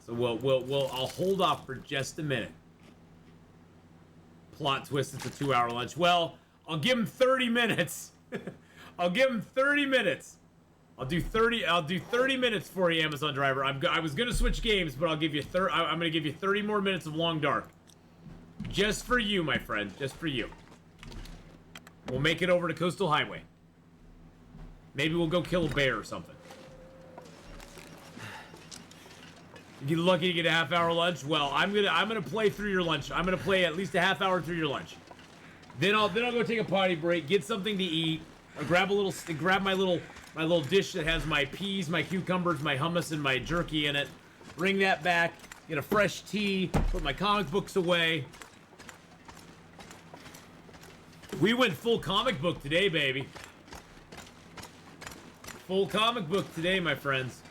So I'll hold off for just a minute. Plot twist, it's a 2-hour lunch. Well, I'll give him 30 minutes. I'll give him 30 minutes. I'll do 30 minutes for you, Amazon driver. I was gonna switch games, but I'm gonna give you 30 more minutes of Long Dark. Just for you, my friend. Just for you. We'll make it over to Coastal Highway. Maybe we'll go kill a bear or something. You get lucky to get a half-hour lunch. Well, I'm gonna play through your lunch. I'm gonna play at least a half hour through your lunch. Then I'll go take a potty break, get something to eat. I'll grab my little dish that has my peas, my cucumbers, my hummus, and my jerky in it. Bring that back. Get a fresh tea. Put my comic books away. We went full comic book today, baby. Full comic book today, my friends.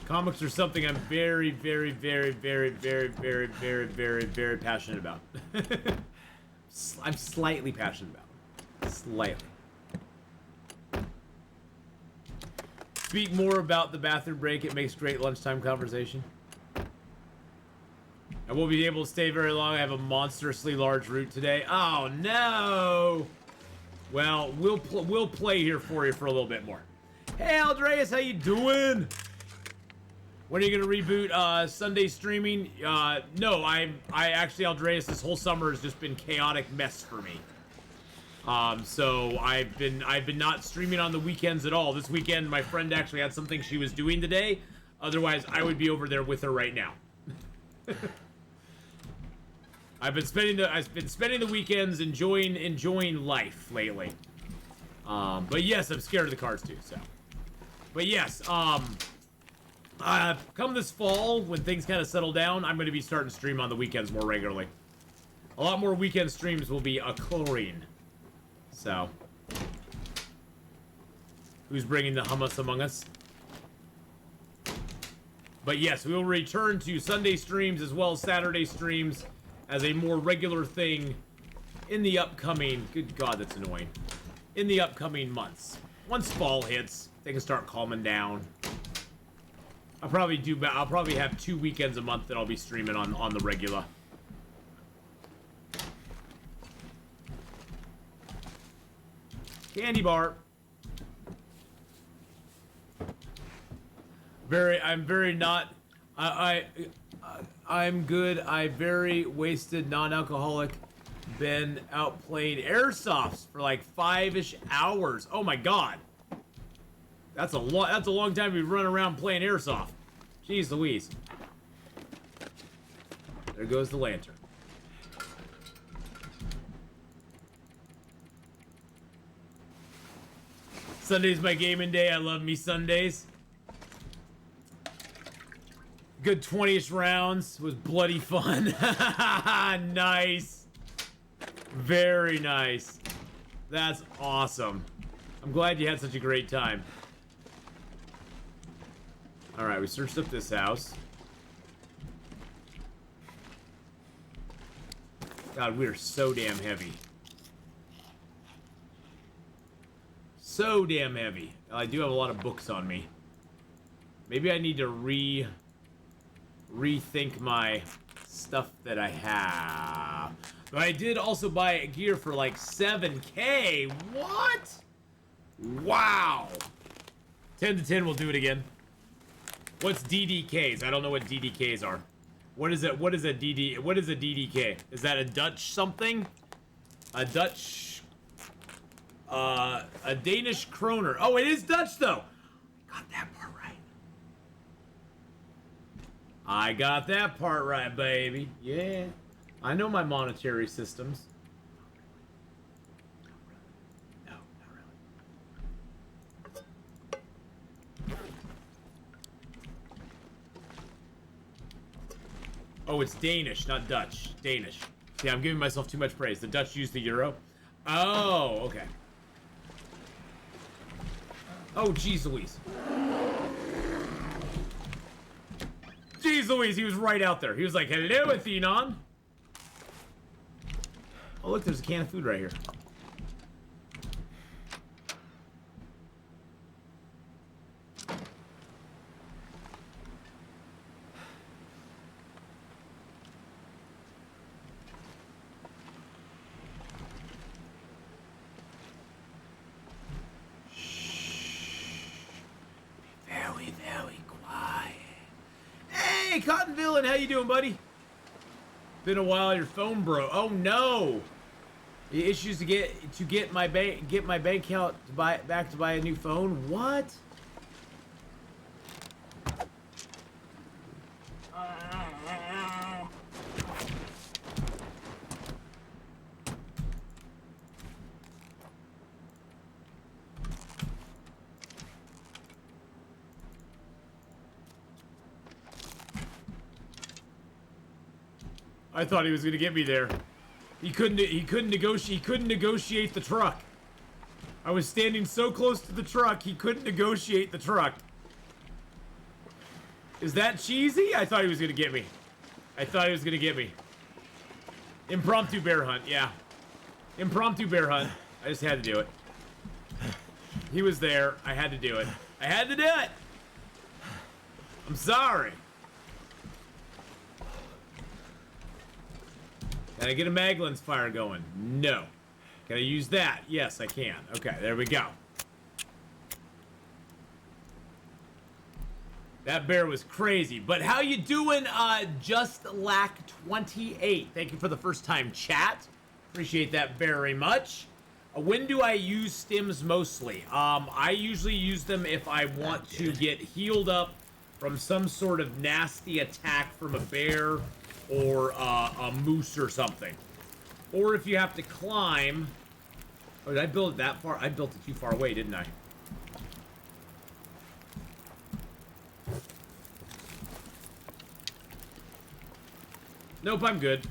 Comics are something I'm very, very, very, very, very, very, very, very, very passionate about. I'm slightly passionate about it. Slightly. Speak more about the bathroom break. It makes great lunchtime conversation. I won't be able to stay very long. I have a monstrously large route today. Oh, no! Well, we'll play here for you for a little bit more. Hey, Aldreas, how you doing? When are you gonna reboot Sunday streaming? No, I actually, Aldreas, this whole summer has just been chaotic mess for me. So I've been not streaming on the weekends at all. This weekend, my friend actually had something she was doing today. Otherwise, I would be over there with her right now. I've been spending the weekends enjoying life lately. But yes, I'm scared of the cards too. So, but yes, come this fall when things kind of settle down, I'm going to be starting to stream on the weekends more regularly. A lot more weekend streams will be occurring. So, who's bringing the hummus among us? But yes, we will return to Sunday streams as well as Saturday streams as a more regular thing in the upcoming, good God, that's annoying, in the upcoming months. Once fall hits, things start calming down. I'll probably have 2 weekends a month that I'll be streaming on the regular. Candy bar. I'm good. I very wasted non-alcoholic. Been out playing airsofts for like 5-ish hours. Oh my God. That's a long time to be running around playing airsoft. Jeez Louise. There goes the lantern. Sunday's my gaming day. I love me Sundays. Good 20-ish rounds. Was bloody fun. Nice. Very nice. That's awesome. I'm glad you had such a great time. Alright, we searched up this house. God, we are so damn heavy. So damn heavy. I do have a lot of books on me. Maybe I need to rethink my stuff that I have. But I did also buy gear for like 7K. What? Wow. 10 to 10 will do it again. What's DDKs? I don't know what DDKs are. What is it? What is a DDK? Is that a Dutch something? A Dutch a Danish kroner. Oh, it is Dutch though. Got that part right. I got that part right, baby. Yeah. I know my monetary systems. No, not really. Oh, it's Danish, not Dutch. Danish. See, I'm giving myself too much praise. The Dutch use the euro. Oh, okay. Oh, jeez Louise. Jeez Louise, he was right out there. He was like, hello, Atheenon. Oh, look, there's a can of food right here. Hey, Cotton Villain, how you doing, buddy? Been a while. Your phone broke. Oh no! The issues to get my bank account to buy a new phone. What? I thought he was gonna get me there. He couldn't negotiate the truck. I was standing so close to the truck, he couldn't negotiate the truck. Is that cheesy? I thought he was gonna get me. I thought he was gonna get me. Impromptu bear hunt, yeah. Impromptu bear hunt. I just had to do it. He was there. I had to do it. I had to do it! I'm sorry. Can I get a mag lens fire going? No. Can I use that? Yes, I can. Okay, there we go. That bear was crazy. But how you doing, Just Lack 28? Thank you for the first time chat. Appreciate that very much. When do I use stims mostly? I usually use them if I want to get healed up from some sort of nasty attack from a bear or a moose or something. Or if you have to climb. Oh, did I build it that far? I built it too far away, didn't I? Nope, I'm good.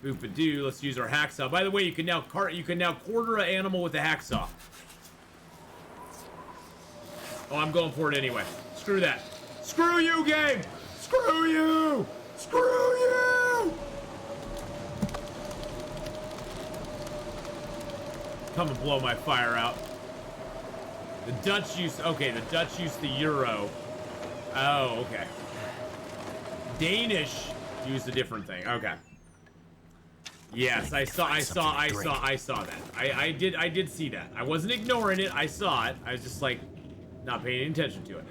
Boop-a-doo. Let's use our hacksaw. By the way, you can now quarter an animal with a hacksaw. Oh, I'm going for it anyway. Screw that. Screw you, game! Screw you! Screw you! Come and blow my fire out. The Dutch use... Okay, the Dutch use the euro. Oh, okay. Danish used a different thing. Okay. Yes, I saw that. I did see that. I wasn't ignoring it. I saw it. I was just like not paying any attention to it.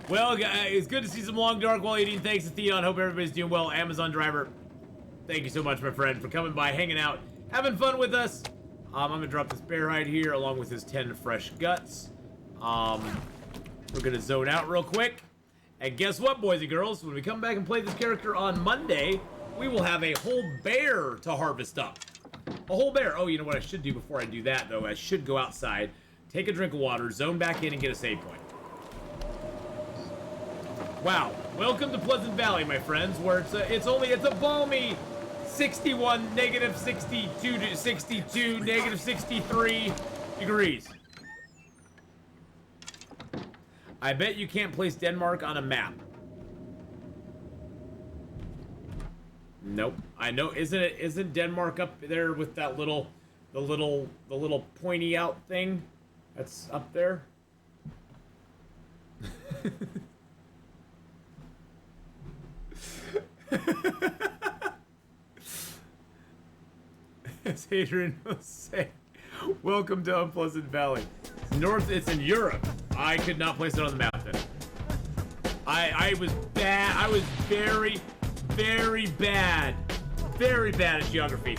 Well, guys, it's good to see some long dark while eating. Thanks, Atheenon. Hope everybody's doing well. Amazon driver, thank you so much, my friend, for coming by, hanging out, having fun with us. I'm gonna drop this bear hide here along with his 10 fresh guts. We're gonna zone out real quick. And guess what, boys and girls? When we come back and play this character on Monday, we will have a whole bear to harvest up. A whole bear. Oh, you know what I should do before I do that, though? I should go outside, take a drink of water, zone back in, and get a save point. Wow. Welcome to Pleasant Valley, my friends, where it's a balmy 61, negative 62 to 62, negative 63 degrees. I bet you can't place Denmark on a map. Nope. I know. Isn't Denmark up there with that the little pointy out thing that's up there? As Adrian will say, welcome to Unpleasant Valley. It's in Europe. I could not place it on the map then. I was bad. I was very, very bad. Very bad at geography.